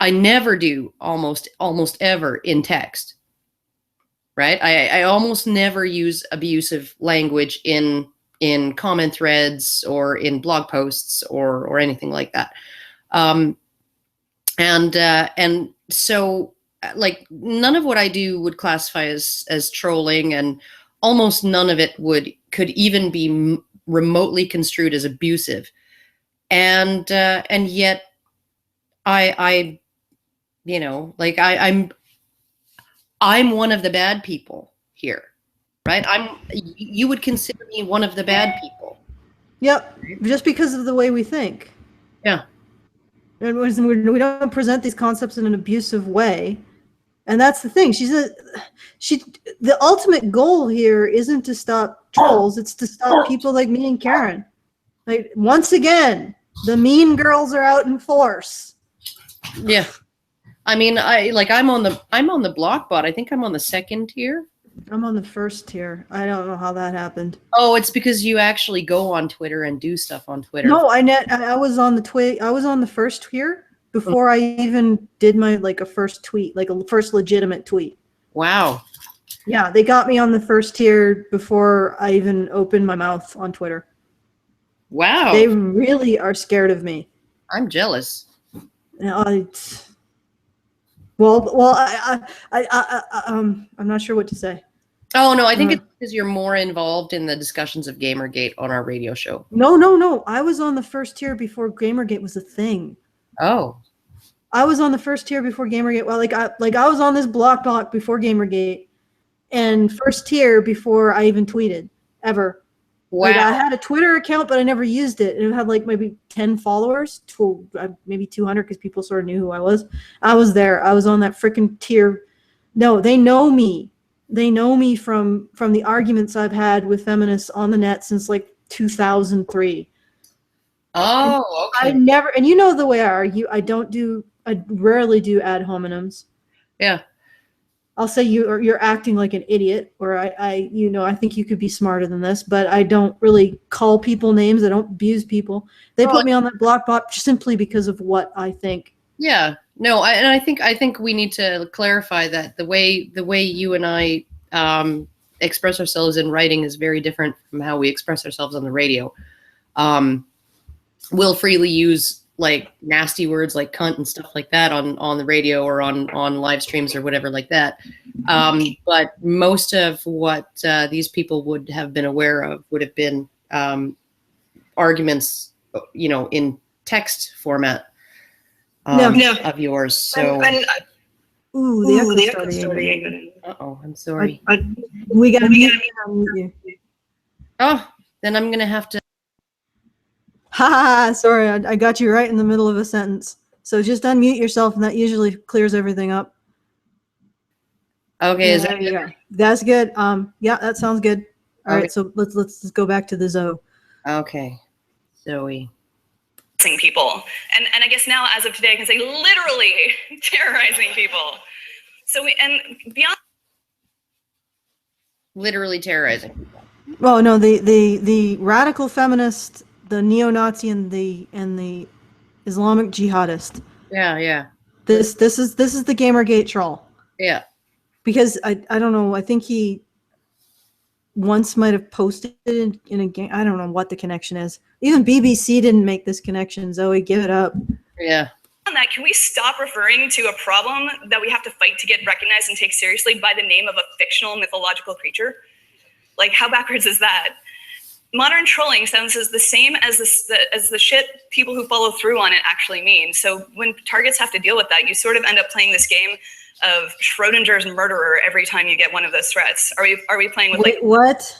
I never do almost ever in text, right? I almost never use abusive language in comment threads or in blog posts or anything like that. And so, like, none of what I do would classify as trolling, and almost none of it could even be remotely construed as abusive. And yet I'm one of the bad people here, right? You would consider me one of the bad people. Yep, just because of the way we think. Yeah. And we don't present these concepts in an abusive way. And that's the thing. The ultimate goal here isn't to stop trolls. It's to stop people like me and Karen. Like, once again, the mean girls are out in force. Yeah. I mean, I'm on the block bot. I think I'm on the second tier. I'm on the first tier. I don't know how that happened. Oh, it's because you actually go on Twitter and do stuff on Twitter. No, I was on the first tier before I even did my first tweet, like a first legitimate tweet. Wow. Yeah, they got me on the first tier before I even opened my mouth on Twitter. Wow. They really are scared of me. I'm jealous. I'm not sure what to say. Oh, no, I think it's because you're more involved in the discussions of Gamergate on our radio show. No. I was on the first tier before Gamergate was a thing. Oh. I was on the first tier before Gamergate. Well, I was on this block before Gamergate, and first tier before I even tweeted, ever. Wow. I had a Twitter account, but I never used it. It had maybe 10 followers, maybe 200, because people sort of knew who I was. I was there. I was on that freaking tier No, they know me. They know me from the arguments I've had with feminists on the net since like 2003. Oh, I okay. never, and you know the way I argue, I rarely do ad hominems. Yeah. I'll say you're acting like an idiot, or I think you could be smarter than this, but I don't really call people names. I don't abuse people. They put me on that block bot simply because of what I think. Yeah. No, I think we need to clarify that the way you and I express ourselves in writing is very different from how we express ourselves on the radio. We'll freely use like nasty words like cunt and stuff like that on the radio or on live streams or whatever like that. But most of what these people would have been aware of would have been arguments, in text format of yours. So, ooh, the echo starting. Uh-oh, I'm sorry. We gotta mute you. Oh, then I'm gonna have to. Ha! Sorry, I got you right in the middle of a sentence. So just unmute yourself, and that usually clears everything up. Okay, Yeah, is that there you go. That's good. Yeah, that sounds good. All Okay. right, so let's go back to the Zoe. Okay, Zoe. People, and I guess now as of today I can say literally terrorizing people. So and beyond Literally terrorizing. Well, no, the radical feminist, the neo-Nazi, and the Islamic jihadist. Yeah. This is the Gamergate troll. Yeah. Because I don't know, I think he once might have posted in a game. I don't know what the connection is. Even BBC didn't make this connection. Zoe, give it up. Yeah. on that, can we stop referring to a problem that we have to fight to get recognized and take seriously by the name of a fictional mythological creature? Like, how backwards is that? Modern trolling sounds as the same as the shit people who follow through on it actually mean. So when targets have to deal with that, you sort of end up playing this game of Schrodinger's murderer every time you get one of those threats. Are we playing with Wait, what?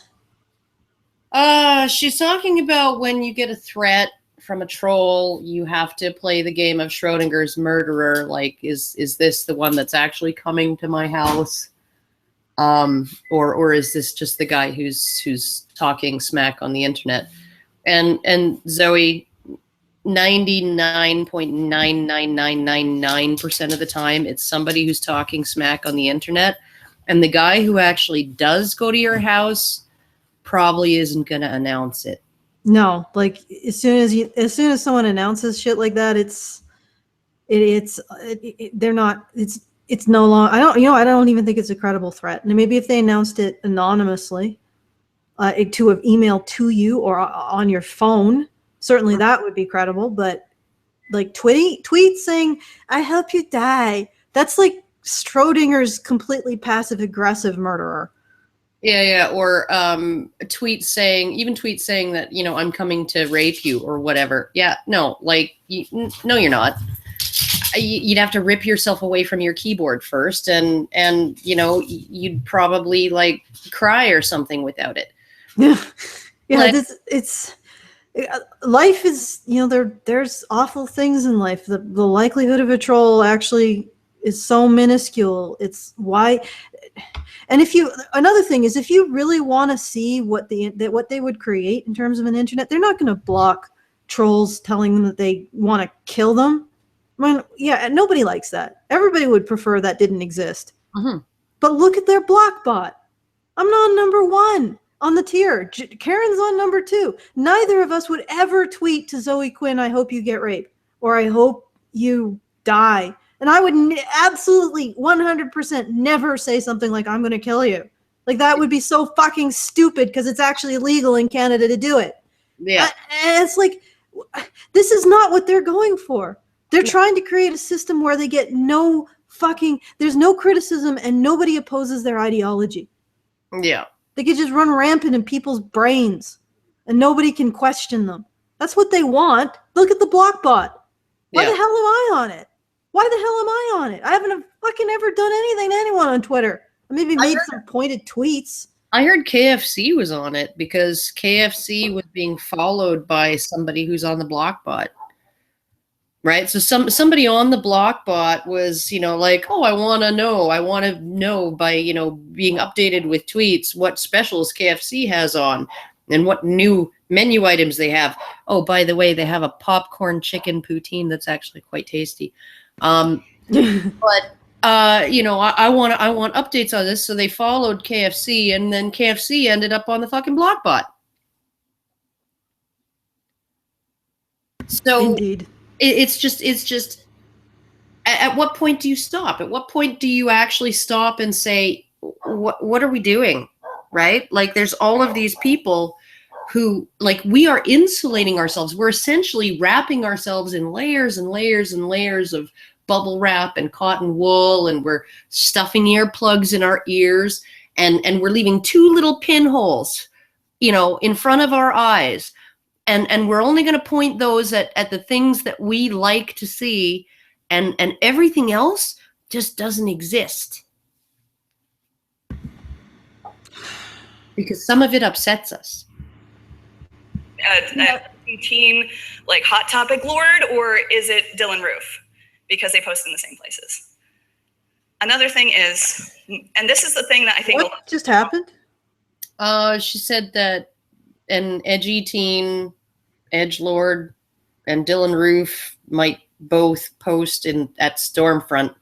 She's talking about when you get a threat from a troll, you have to play the game of Schrodinger's murderer. Like, is this the one that's actually coming to my house? Or is this just the guy who's talking smack on the internet? And Zoe, 99.99999% of the time, it's somebody who's talking smack on the internet. And the guy who actually does go to your house probably isn't going to announce it. No, like as soon as someone announces shit like that, they're not. It's no longer. I don't even think it's a credible threat. And maybe if they announced it anonymously, to have emailed to you or on your phone, certainly that would be credible. But like tweets saying "I hope you die," that's like Schrodinger's completely passive aggressive murderer. Yeah, or tweets saying that, I'm coming to rape you or whatever. Yeah, no, like, no, you're not. You'd have to rip yourself away from your keyboard first, and you'd probably like cry or something without it. Yeah, Like, life is, there's awful things in life. The likelihood of a troll actually is so minuscule. It's why. And another thing is, if you really want to see what they would create in terms of an internet, they're not going to block trolls telling them that they want to kill them. I mean, yeah, nobody likes that. Everybody would prefer that didn't exist. Mm-hmm. But look at their block bot. I'm not number one on the tier. Karen's on number 2. Neither of us would ever tweet to Zoe Quinn, "I hope you get raped," or "I hope you die." And I would absolutely 100% never say something like, "I'm going to kill you." Like, that would be so fucking stupid because it's actually illegal in Canada to do it. Yeah. And it's like, this is not what they're going for. They're trying to create a system where they get there's no criticism and nobody opposes their ideology. Yeah. They could just run rampant in people's brains and nobody can question them. That's what they want. Look at the block bot. Why the hell am I on it? Why the hell am I on it? I haven't fucking ever done anything to anyone on Twitter. I maybe made some pointed tweets. I heard KFC was on it because KFC was being followed by somebody who's on the block bot. right? So somebody on the block bot was, like, oh, I want to know by, being updated with tweets what specials KFC has on and what new menu items they have. Oh, by the way, they have a popcorn chicken poutine that's actually quite tasty. But I want updates on this, so they followed KFC, and then KFC ended up on the fucking block bot. So Indeed. It's just at what point do you stop? At what point do you actually stop and say, what are we doing? Right? Like, there's all of these people who, like, we are insulating ourselves. We're essentially wrapping ourselves in layers and layers and layers of bubble wrap and cotton wool, and we're stuffing earplugs in our ears, and we're leaving two little pinholes, in front of our eyes. And we're only going to point those at the things that we like to see, and everything else just doesn't exist. Because some of it upsets us. Team, like Hot Topic Lord, or is it Dylan Roof? Because they post in the same places. Another thing is, and this is the thing that I think... What just happened? She said that an edgy teen, edgelord, and Dylan Roof might both post at Stormfront.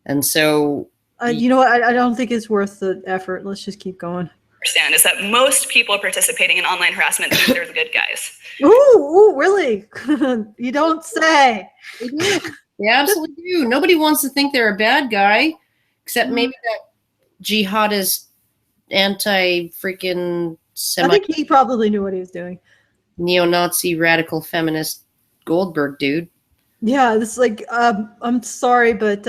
And so... you know what? I don't think it's worth the effort. Let's just keep going. Understand is that most people participating in online harassment think they're the good guys. Ooh, really? You don't say. They do. They absolutely do. Nobody wants to think they're a bad guy, except maybe that jihadist, anti-freaking I think he probably knew what he was doing. Neo-Nazi radical feminist Goldberg dude. Yeah, this is like, I'm sorry, but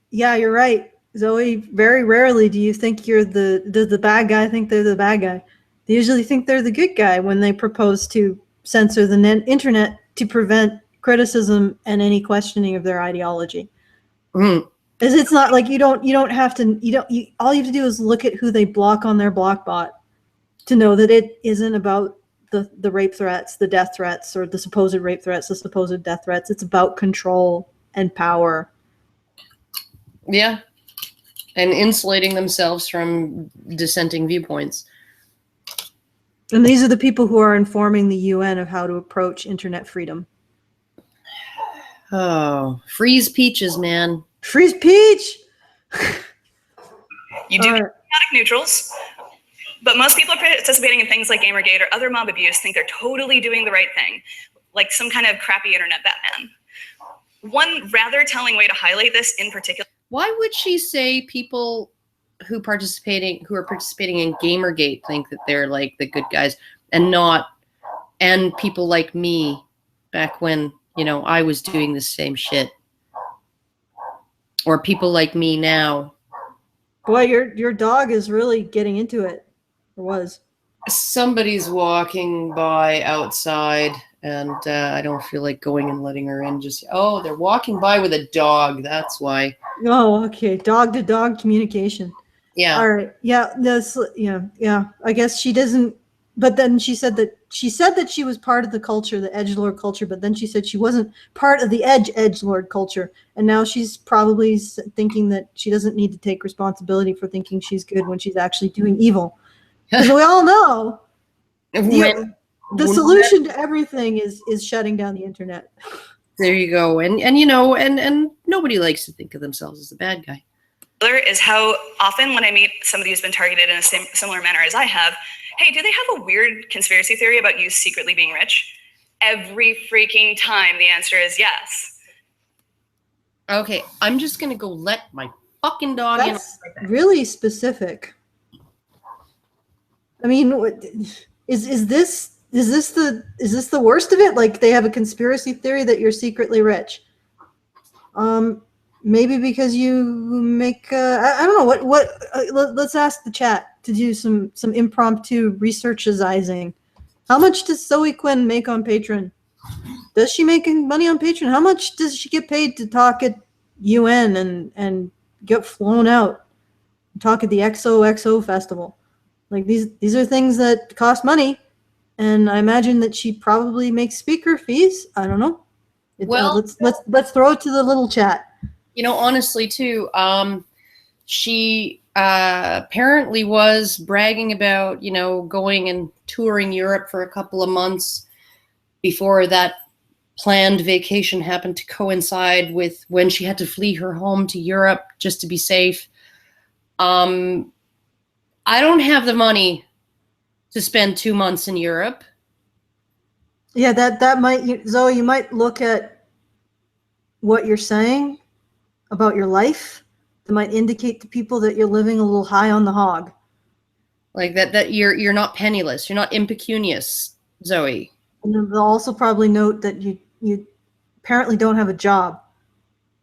yeah, you're right, Zoe. Very rarely do you think does the bad guy think they're the bad guy. They usually think they're the good guy when they propose to censor the internet to prevent criticism and any questioning of their ideology. Because it's not like you don't have to, all you have to do is look at who they block on their block bot to know that it isn't about the rape threats, the death threats, or the supposed rape threats, the supposed death threats. It's about control and power. Yeah. And insulating themselves from dissenting viewpoints. And these are the people who are informing the UN of how to approach internet freedom. Oh, freeze peaches, man. Freeze peach! You do chaotic neutrals, but most people participating in things like Gamergate or other mob abuse think they're totally doing the right thing, like some kind of crappy internet Batman. One rather telling way to highlight this in particular. Why would she say people who are participating in Gamergate think that they're like the good guys, and people like me back when, I was doing the same shit? Or people like me now. Boy, your dog is really getting into it. Or was. Somebody's walking by outside, and I don't feel like going and letting her in. They're walking by with a dog. That's why. Oh, okay. Dog to dog communication. Yeah. All right. Yeah. Yeah. I guess she doesn't. But then she said that she was part of the culture, the edgelord culture. But then she said she wasn't part of the edgelord culture, and now she's probably thinking that she doesn't need to take responsibility for thinking she's good when she's actually doing evil. Because we all know the solution to everything is shutting down the internet. There you go. And nobody likes to think of themselves as a bad guy. Is how often when I meet somebody who's been targeted in a similar manner as I have, hey, do they have a weird conspiracy theory about you secretly being rich? Every freaking time the answer is yes. Okay, I'm just going to go let my fucking dog in. That's really specific. I mean, is this the worst of it? Like, they have a conspiracy theory that you're secretly rich. Maybe because you make I don't know what let's ask the chat to do some impromptu researchizing. How much does Zoe Quinn make on Patreon? Does she make money on Patreon? How much does she get paid to talk at UN and get flown out, talk at the XOXO festival? Like, these are things that cost money, and I imagine that she probably makes speaker fees. I don't know. Well, let's throw it to the little chat. Honestly, too, she apparently was bragging about, going and touring Europe for a couple of months before that planned vacation happened to coincide with when she had to flee her home to Europe just to be safe. I don't have the money to spend 2 months in Europe. Yeah, that might, Zoe, you might look at what you're saying about your life that might indicate to people that you're living a little high on the hog. Like that you're not penniless, you're not impecunious, Zoe. And they'll also probably note that you apparently don't have a job,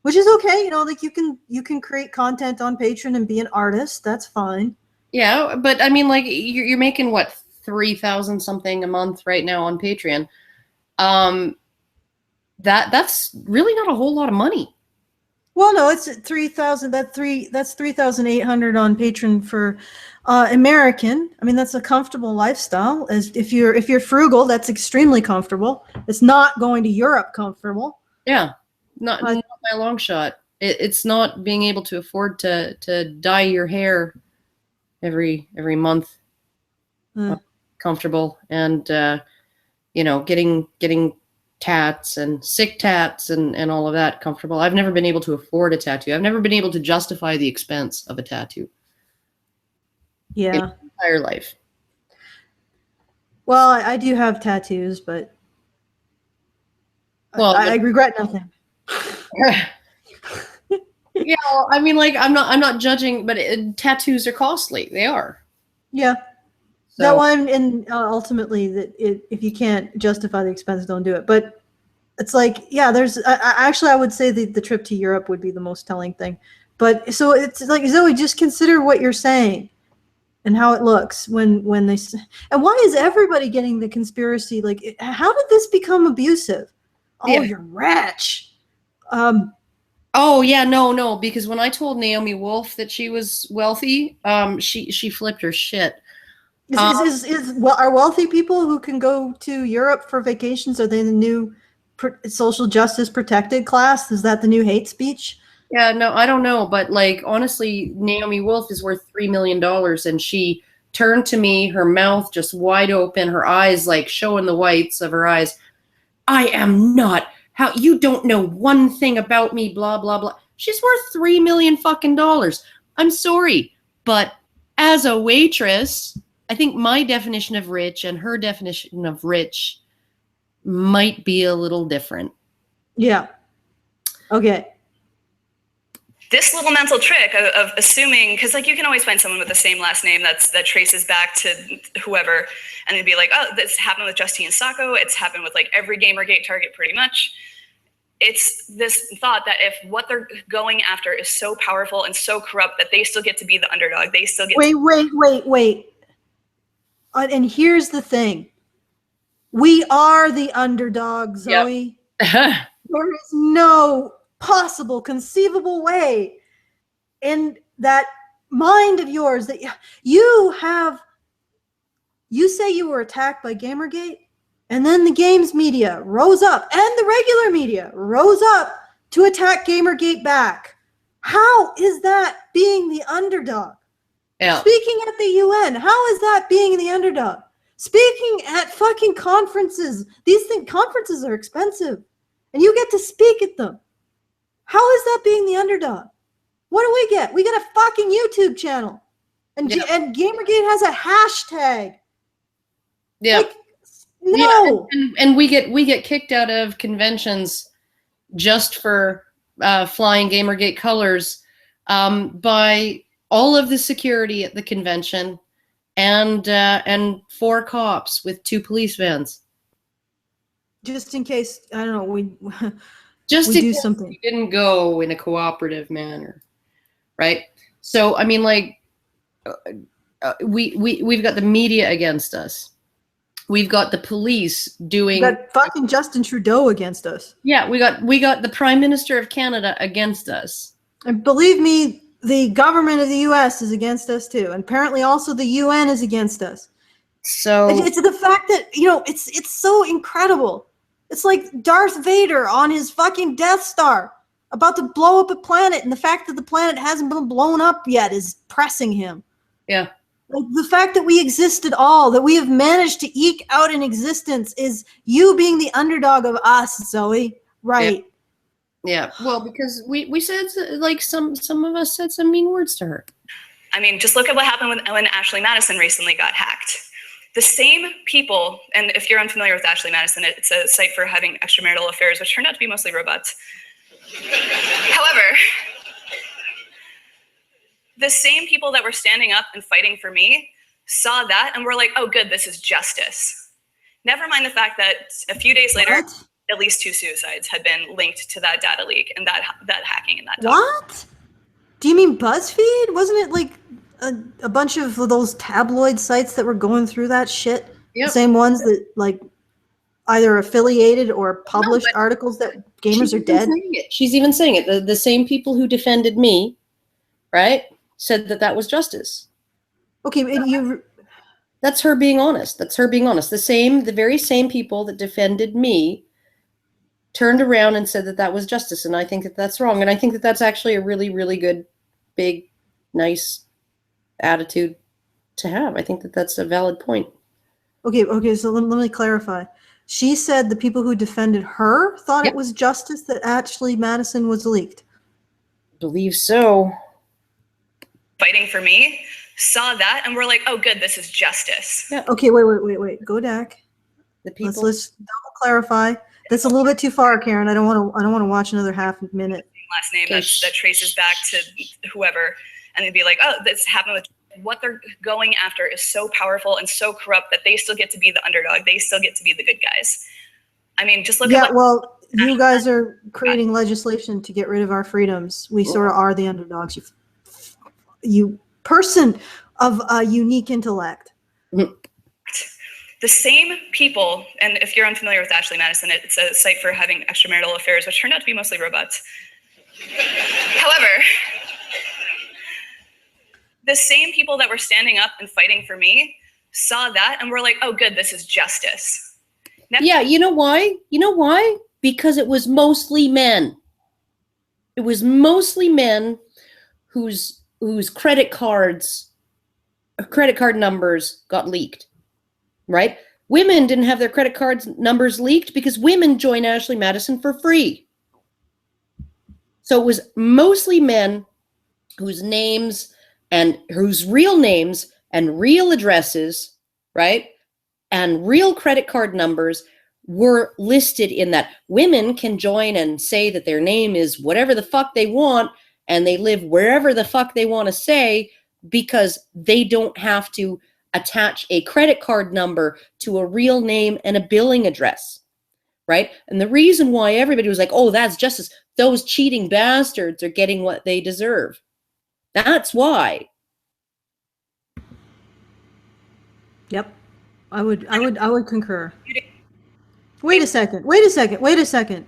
which is okay. Like you can create content on Patreon and be an artist. That's fine. Yeah, but I mean, like you're making what, 3,000 something a month right now on Patreon. That's really not a whole lot of money. Well, no, it's 3,000. That's 3,800 on Patreon for American. I mean, that's a comfortable lifestyle. As if you're frugal, that's extremely comfortable. It's not going to Europe comfortable. Yeah, not by a long shot. It's not being able to afford to dye your hair every month. Comfortable, and getting tats and sick tats and all of that comfortable. I've never been able to afford a tattoo. I've never been able to justify the expense of a tattoo. Yeah, in my entire life. Well, I do have tattoos, but well, I regret nothing. Yeah, well, I mean, like I'm not judging, but tattoos are costly. They are. Yeah. So, that one, and ultimately, if you can't justify the expense, don't do it. But it's like, yeah, there's actually, I would say the trip to Europe would be the most telling thing. But so it's like, Zoe, just consider what you're saying and how it looks when they. And why is everybody getting the conspiracy? Like, how did this become abusive? Oh, yeah. You're rich. Oh yeah, no, because when I told Naomi Wolf that she was wealthy, she flipped her shit. Are wealthy people who can go to Europe for vacations, are they the new social justice protected class? Is that the new hate speech? Yeah, no, I don't know, but like honestly, Naomi Wolf is worth $3 million, and she turned to me, her mouth just wide open, her eyes like showing the whites of her eyes. I am not. How you don't know one thing about me, blah blah blah. She's worth $3 million fucking dollars. I'm sorry, but as a waitress, I think my definition of rich and her definition of rich might be a little different. Yeah. Okay. This little mental trick of assuming, because like you can always find someone with the same last name that traces back to whoever, and they'd be like, oh, this happened with Justine Sacco. It's happened with like every Gamergate target pretty much. It's this thought that if what they're going after is so powerful and so corrupt that they still get to be the underdog, they still get Wait. And here's the thing. We are the underdog, Zoe. Yep. There is no possible, conceivable way in that mind of yours that you say you were attacked by Gamergate, and then the games media rose up and the regular media rose up to attack Gamergate back. How is that being the underdog? Yeah. Speaking at the UN, how is that being the underdog? Speaking at fucking conferences. Conferences are expensive, and you get to speak at them. How is that being the underdog? What do we get? We get a fucking YouTube channel, and Gamergate has a hashtag. Yeah. Like, no. Yeah, and we get kicked out of conventions just for flying Gamergate colors by all of the security at the convention and 4 cops with 2 police vans. Just in case, I don't know, we do something. We didn't go in a cooperative manner, right? So I mean, like, we've got the media against us. We've got the police doing. We've got fucking Justin Trudeau against us. Yeah, we got the Prime Minister of Canada against us. And believe me, the government of the U.S. is against us too, and apparently also the UN is against us. So it's the fact that it's so incredible It's like Darth Vader on his fucking Death Star, about to blow up a planet, and the fact that the planet hasn't been blown up yet is pressing him. Yeah. Like, the fact that we exist at all, that we have managed to eke out an existence, is you being the underdog of us, Zoe. Right. Yeah. Well, because we said, like, some of us said some mean words to her. I mean, just look at what happened when Ashley Madison recently got hacked. The same people, and if you're unfamiliar with Ashley Madison, it's a site for having extramarital affairs, which turned out to be mostly robots. However, the same people that were standing up and fighting for me saw that and were like, oh, good, this is justice. Never mind the fact that a few days later, at least 2 suicides had been linked to that data leak and that hacking and that. What? Do you mean BuzzFeed? Wasn't it like a bunch of those tabloid sites that were going through that shit? Yep. The same ones that like either affiliated or published articles that gamers are dead? She's even saying it. The same people who defended me, right, said that was justice. Okay, and that's her being honest. That's her being honest. The very same people that defended me turned around and said that was justice, and I think that that's wrong. And I think that that's actually a really, really good, big, nice attitude to have. I think that that's a valid point. Okay, so let me clarify. She said the people who defended her thought it was justice that Ashley Madison was leaked. Believe so. Fighting for me saw that and were like, oh, good, this is justice. Yeah. Okay, wait. Go back. The people. Let's double clarify. That's a little bit too far, Karen. I don't want to watch another half minute. Last name that traces back to whoever, and they'd be like, oh, this happened with. What they're going after is so powerful and so corrupt that they still get to be the underdog. They still get to be the good guys. I mean, just look at. Yeah, well, you guys are creating legislation to get rid of our freedoms. We sort of are the underdogs. You person of a unique intellect. The same people, and if you're unfamiliar with Ashley Madison, it's a site for having extramarital affairs, which turned out to be mostly robots. However, the same people that were standing up and fighting for me saw that and were like, oh, good, this is justice. Yeah, you know why? Because it was mostly men. It was mostly men whose credit card numbers got leaked, right? Women didn't have their credit card numbers leaked because women joined Ashley Madison for free. So it was mostly men whose names and whose real names and real addresses, right, and real credit card numbers were listed in that. Women can join and say that their name is whatever the fuck they want and they live wherever the fuck they want to say because they don't have to attach a credit card number to a real name and a billing address, right? And the reason why everybody was like, oh, that's justice. Those cheating bastards are getting what they deserve. That's why. Yep. I would concur. Wait a second.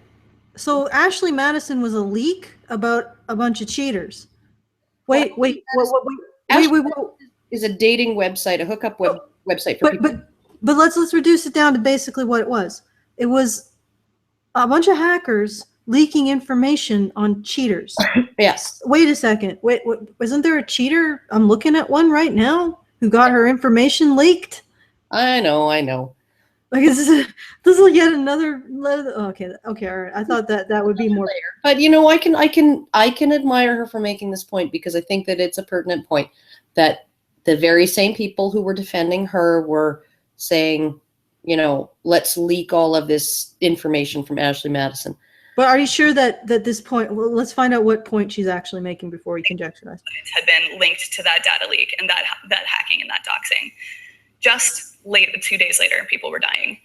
So Ashley Madison was a leak about a bunch of cheaters. Wait. Is a dating website, a hookup website for people. But let's reduce it down to basically what it was. It was a bunch of hackers leaking information on cheaters. Yes. Wait a second. Wait, isn't there a cheater? I'm looking at one right now who got her information leaked. I know. Like this is yet another. Okay, all right. I thought that would be more. But you know, I can admire her for making this point because I think that it's a pertinent point that the very same people who were defending her were saying, you know, let's leak all of this information from Ashley Madison. But are you sure that this point? Well, let's find out what point she's actually making before we conjecturize. Had been linked to that data leak and that hacking and that doxing. Just 2 days later, people were dying.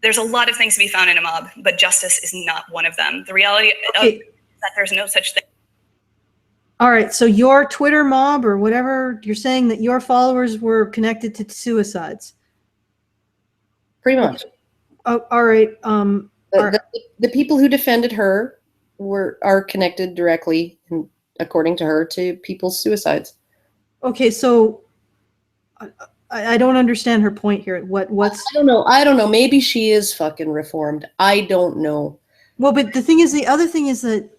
There's a lot of things to be found in a mob, but justice is not one of them. The reality is that there's no such thing. All right, so your Twitter mob or whatever, you're saying that your followers were connected to suicides. Pretty much. Oh, all right. The people who defended her are connected directly, according to her, to people's suicides. Okay, so I don't understand her point here. What's I don't know. Maybe she is fucking reformed. I don't know. well, but the other thing is that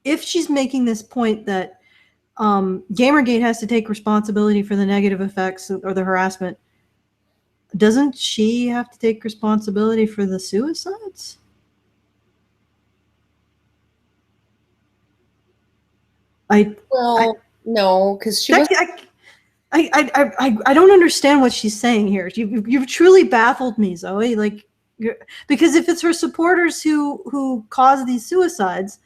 if she's making this point that Gamergate has to take responsibility for the negative effects or the harassment, doesn't she have to take responsibility for the suicides? No, because she was. I don't understand what she's saying here. You've truly baffled me, Zoe. Like, because if it's her supporters who cause these suicides,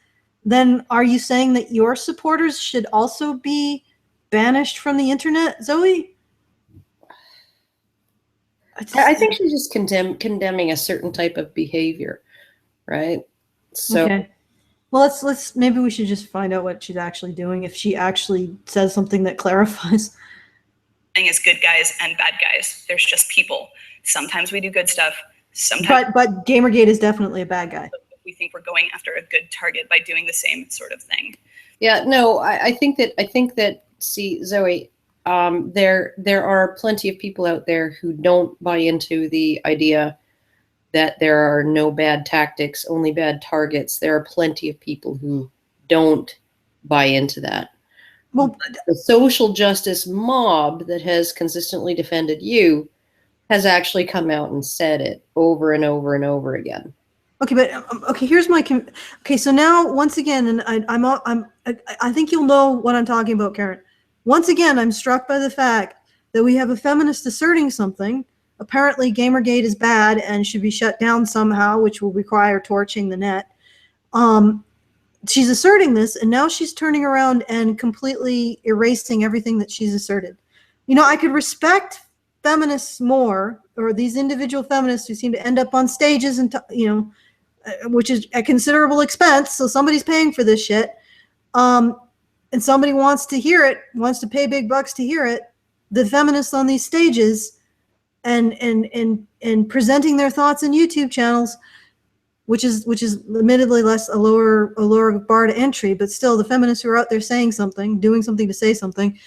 then are you saying that your supporters should also be banished from the internet, Zoe? I think she's just condemning a certain type of behavior, right? So. Okay. Well, let's maybe we should just find out what she's actually doing. If she actually says something that clarifies. Is good guys and bad guys. There's just people. Sometimes we do good stuff. Sometimes, but Gamergate is definitely a bad guy. we think we're going after a good target by doing the same sort of thing. Yeah, no, I think that. See, Zoe, there are plenty of people out there who don't buy into the idea that there are no bad tactics, only bad targets. There are plenty of people who don't buy into that. Well, the social justice mob that has consistently defended you has actually come out and said it over and over and over again. Okay, but okay. Here's my okay. So now, once again, and I think you'll know what I'm talking about, Karen. Once again, I'm struck by the fact that we have a feminist asserting something. Apparently, Gamergate is bad and should be shut down somehow, which will require torching the net. She's asserting this, and now she's turning around and completely erasing everything that she's asserted. You know, I could respect feminists more, or these individual feminists who seem to end up on stages and, which is at considerable expense, so somebody's paying for this shit, and somebody wants to hear it, wants to pay big bucks to hear it. The feminists on these stages and presenting their thoughts in YouTube channels, which is admittedly a lower bar to entry, but still the feminists who are out there saying something, doing something to say something,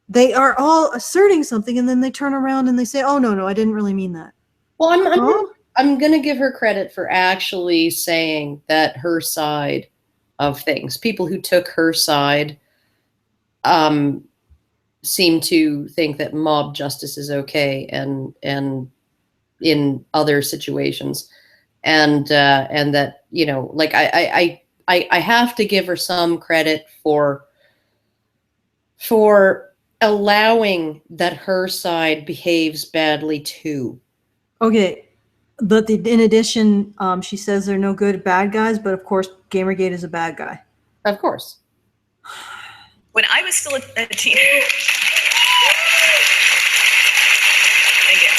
they are all asserting something, and then they turn around and they say, "Oh no, I didn't really mean that." Well, I'm going to give her credit for actually saying that her side of things, people who took her side, seem to think that mob justice is okay, and in other situations. And that, like I have to give her some credit for allowing that her side behaves badly too. Okay, but in addition, she says there are no good bad guys, but of course Gamergate is a bad guy. Of course. When I was still a teenager. Thank you.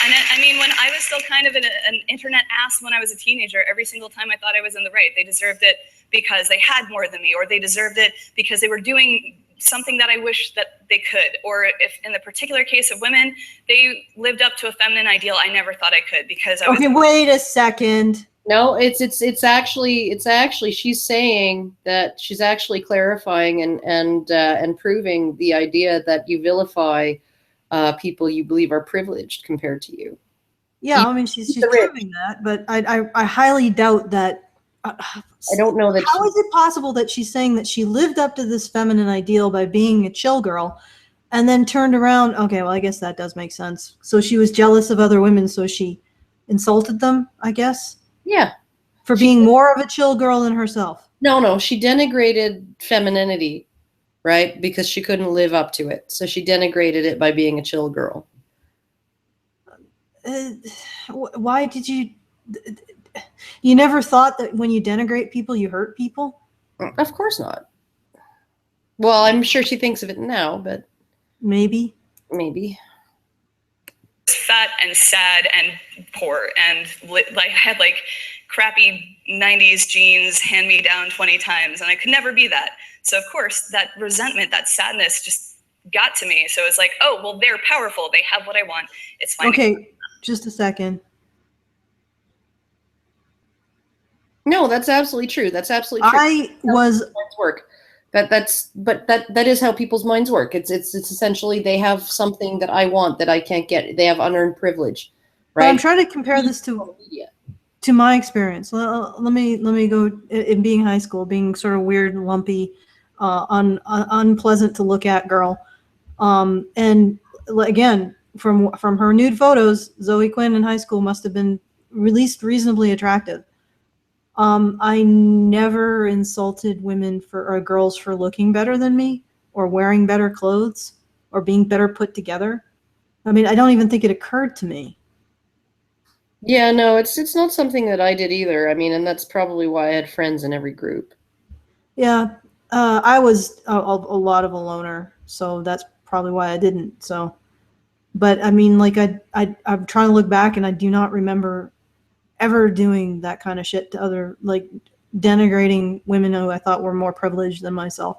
And I mean, when I was still kind of an internet ass when I was a teenager, every single time I thought I was in the right. They deserved it because they had more than me, or they deserved it because they were doing something that I wish that they could. Or if in the particular case of women, they lived up to a feminine ideal I never thought I could because I was. Okay, wait a second. No, it's actually she's saying that she's actually clarifying and proving the idea that you vilify people you believe are privileged compared to you. Yeah, I mean she's proving that, but I highly doubt that. I don't know that. How is it possible that she's saying that she lived up to this feminine ideal by being a chill girl, and then turned around? Okay, well I guess that does make sense. So she was jealous of other women, so she insulted them, I guess. Yeah. For being more of a chill girl than herself. No, she denigrated femininity, right? Because she couldn't live up to it. So she denigrated it by being a chill girl. Why did you... You never thought that when you denigrate people, you hurt people? Of course not. Well, I'm sure she thinks of it now, but... Maybe. Fat and sad and poor and had like crappy 90s jeans hand me down 20 times, and I could never be that. So of course that resentment, that sadness just got to me. So it's like, oh well, they're powerful, they have what I want, it's fine. Okay, just a second. No, that's absolutely true. That's absolutely true. I was work. That is how people's minds work. It's essentially they have something that I want that I can't get. They have unearned privilege, right? But I'm trying to compare this to my experience. Let me go in being high school, being sort of weird, lumpy, unpleasant to look at girl. And again, from her nude photos, Zoe Quinn in high school must have been released reasonably attractive. I never insulted women or girls for looking better than me, or wearing better clothes, or being better put together. I mean, I don't even think it occurred to me. Yeah, no, it's not something that I did either. I mean, and that's probably why I had friends in every group. Yeah, I was a lot of a loner, so that's probably why I didn't. So, but I mean, like I'm trying to look back, and I do not remember ever doing that kind of shit to other, like denigrating women who I thought were more privileged than myself.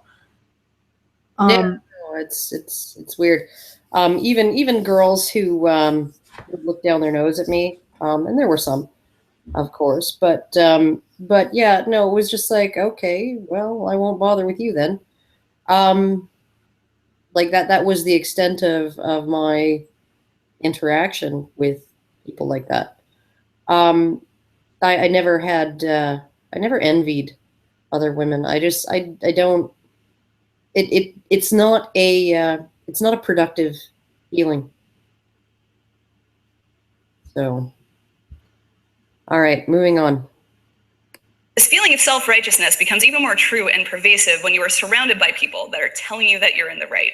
Yeah, no, it's weird. Even girls who would look down their nose at me, and there were some, of course, but yeah, no, it was just like, okay, well, I won't bother with you then. Like that was the extent of my interaction with people like that. I never had I never envied other women. I don't. It's not a productive feeling. So, all right, moving on. This feeling of self-righteousness becomes even more true and pervasive when you are surrounded by people that are telling you that you're in the right,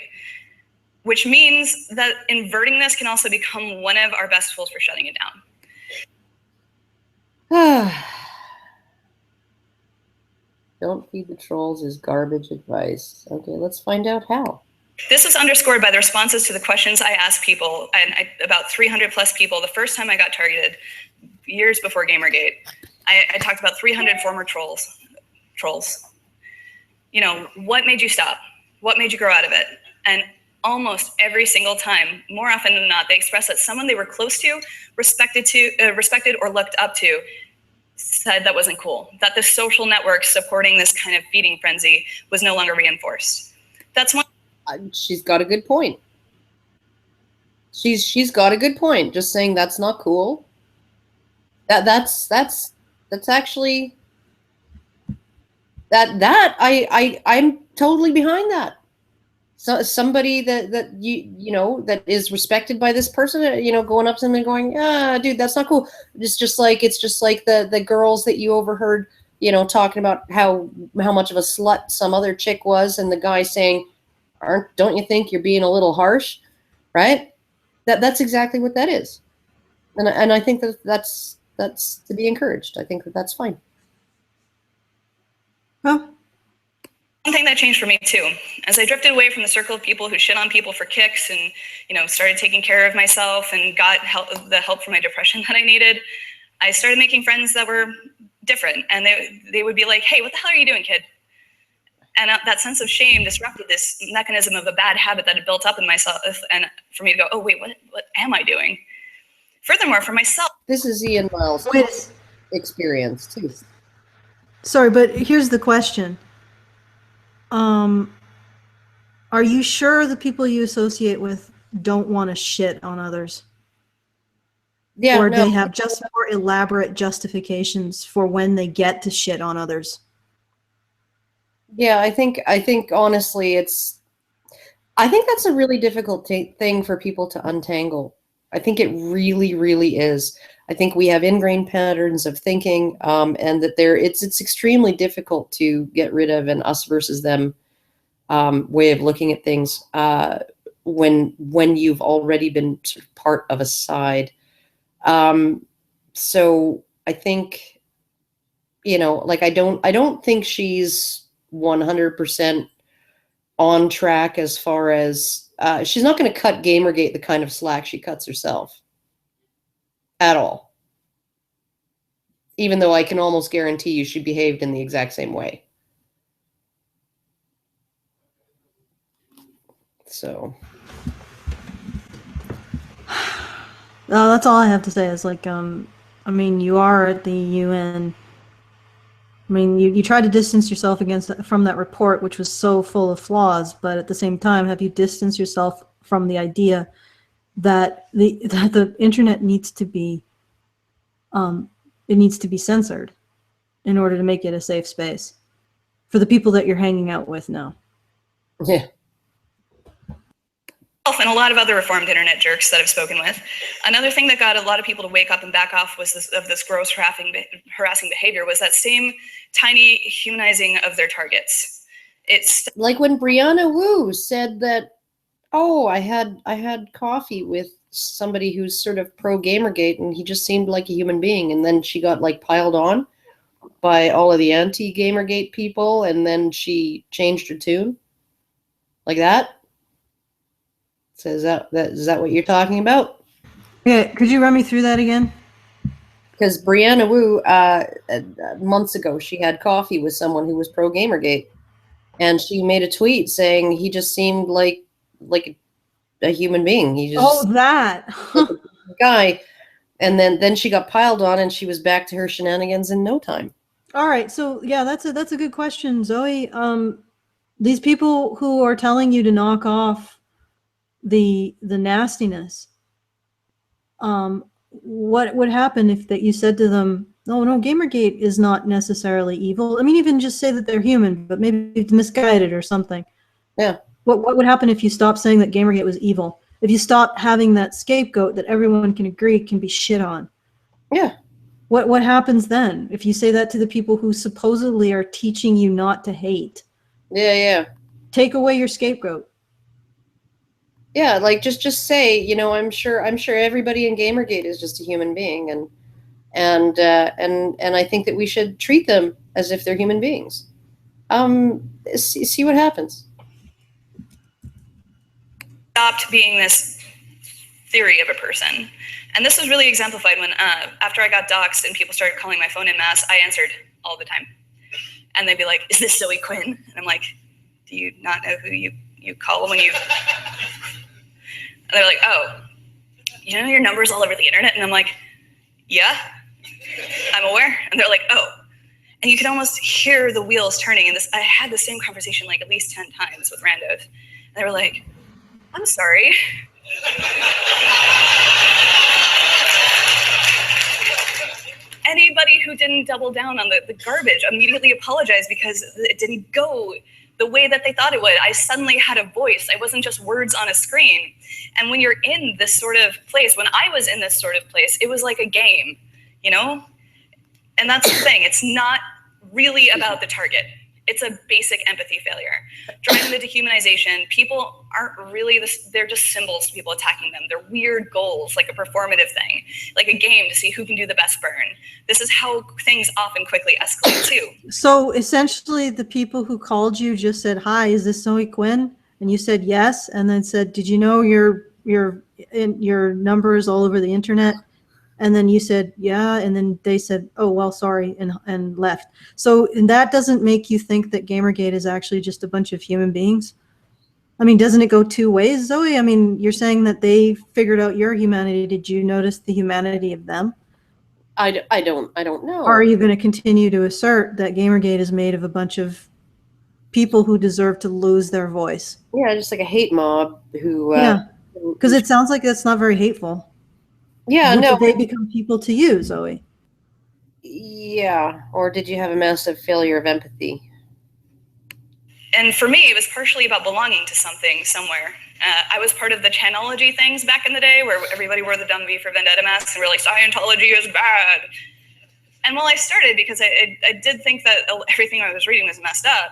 which means that inverting this can also become one of our best tools for shutting it down. Don't feed the trolls is garbage advice. Okay, let's find out how. This was underscored by the responses to the questions I asked people, and about 300 plus people, the first time I got targeted, years before Gamergate. I talked about 300 former trolls. You know, what made you stop? What made you grow out of it? And almost every single time, more often than not, they expressed that someone they were close to, respected or looked up to, said that wasn't cool, that the social network supporting this kind of feeding frenzy was no longer reinforced. That's one. She's got a good point. She's got a good point. Just saying that's not cool. That's actually I'm totally behind that. So somebody that you know that is respected by this person, you know, going up to them and going, dude, that's not cool. It's just like the girls that you overheard, you know, talking about how much of a slut some other chick was, and the guy saying, don't you think you're being a little harsh, right? That's exactly what that is, and I think that's to be encouraged. I think that's fine. Well, one thing that changed for me too, as I drifted away from the circle of people who shit on people for kicks and, you know, started taking care of myself and got the help for my depression that I needed, I started making friends that were different, and they would be like, hey, what the hell are you doing, kid? And that sense of shame disrupted this mechanism of a bad habit that had built up in myself, and for me to go, oh wait, what am I doing? Furthermore, for myself, this is Ian Miles' experience too. Sorry, but here's the question. Are you sure the people you associate with don't want to shit on others? Yeah, or no. they have just more elaborate justifications for when they get to shit on others? Yeah, I think honestly, I think that's a really difficult thing for people to untangle. I think it really, really is. I think we have ingrained patterns of thinking, and that it's extremely difficult to get rid of an us versus them way of looking at things when you've already been sort of part of a side. So I think, you know, like I don't think she's 100% on track as far as she's not going to cut Gamergate the kind of slack she cuts herself at all. Even though I can almost guarantee you she behaved in the exact same way. So. That's all I have to say is like, I mean, you are at the UN. I mean, you tried to distance yourself from that report, which was so full of flaws, but at the same time, have you distanced yourself from the idea that the internet needs to be censored in order to make it a safe space for the people that you're hanging out with now? Yeah. And a lot of other reformed internet jerks that I've spoken with. Another thing that got a lot of people to wake up and back off was this gross harassing behavior was that same tiny humanizing of their targets. It's like when Brianna Wu said that, oh, I had coffee with somebody who's sort of pro Gamergate and he just seemed like a human being, and then she got like piled on by all of the anti Gamergate people, and then she changed her tune like that. So is that what you're talking about? Yeah, could you run me through that again? Because Brianna Wu, months ago, she had coffee with someone who was pro Gamergate, and she made a tweet saying he just seemed like a human being. He just that like a guy, and then she got piled on, and she was back to her shenanigans in no time. All right, so yeah, that's a good question, Zoe. These people who are telling you to knock off the nastiness, what would happen if that you said to them, no, Gamergate is not necessarily evil. I mean, even just say that they're human, but maybe it's misguided or something. Yeah. What would happen if you stopped saying that Gamergate was evil? If you stopped having that scapegoat that everyone can agree can be shit on? Yeah. What happens then if you say that to the people who supposedly are teaching you not to hate? Yeah. Take away your scapegoat. Yeah, like just say, you know, I'm sure everybody in Gamergate is just a human being, and I think that we should treat them as if they're human beings. See what happens. stopped being this theory of a person. And this was really exemplified when after I got doxxed and people started calling my phone in mass, I answered all the time. And they'd be like, is this Zoe Quinn? And I'm like, do you not know who you call when you... And they're like, oh, you know your number's all over the internet? And I'm like, yeah, I'm aware. And they're like, oh. And you could almost hear the wheels turning. And I had the same conversation like at least 10 times with randos. And they were like, I'm sorry. Anybody who didn't double down on the garbage immediately apologized because it didn't go the way that they thought it would. I suddenly had a voice. I wasn't just words on a screen. And when you're in this sort of place, when I was in this sort of place, it was like a game, you know? And that's the thing. It's not really about the target. It's a basic empathy failure. Driving the dehumanization, people aren't really they're just symbols to people attacking them. They're weird goals, like a performative thing, like a game to see who can do the best burn. This is how things often quickly escalate too. So essentially the people who called you just said, hi, is this Zoe Quinn? And you said yes, and then said, did you know your number is all over the internet? And then you said, yeah, and then they said, oh, well, sorry, and left. So and that doesn't make you think that Gamergate is actually just a bunch of human beings? I mean, doesn't it go two ways, Zoe? I mean, you're saying that they figured out your humanity. Did you notice the humanity of them? I don't know. Or are you going to continue to assert that Gamergate is made of a bunch of people who deserve to lose their voice? Yeah, just like a hate mob who... yeah, because it sounds like that's not very hateful. Yeah, Did no. they become people to you, Zoe? Yeah, or did you have a massive failure of empathy? And for me, it was partially about belonging to something somewhere. I was part of the Chanology things back in the day where everybody wore the dumb V for Vendetta masks and we're like, Scientology is bad. And while I started, because I did think that everything I was reading was messed up,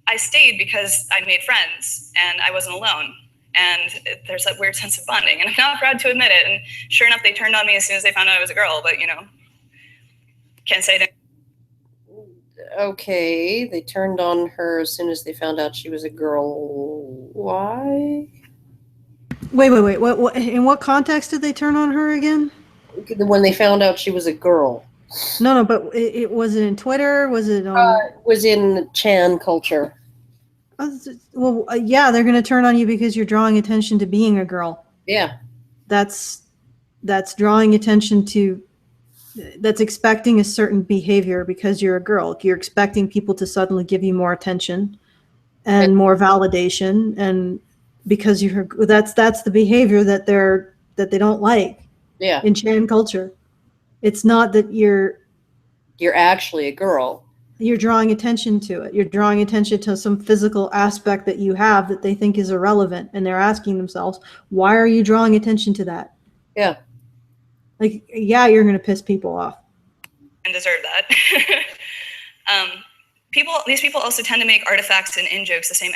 I stayed because I made friends and I wasn't alone. And there's that weird sense of bonding. And I'm not proud to admit it. And sure enough, they turned on me as soon as they found out I was a girl. But, you know, can't say that. Okay, they turned on her as soon as they found out she was a girl. Why? Wait. What? In what context did they turn on her again? When they found out she was a girl. No, but it was it in Twitter? Was it on? It was in Chan culture. Well, yeah, they're going to turn on you because you're drawing attention to being a girl. Yeah. That's drawing attention to that's expecting a certain behavior because you're a girl. You're expecting people to suddenly give you more attention and more validation, and because that's the behavior that they don't like Yeah. in Chan culture. It's not that you're actually a girl. You're drawing attention to it. You're drawing attention to some physical aspect that you have that they think is irrelevant, and they're asking themselves, why are you drawing attention to that? Yeah. Like, yeah, you're going to piss people off. And deserve that. These people also tend to make artifacts and in-jokes the same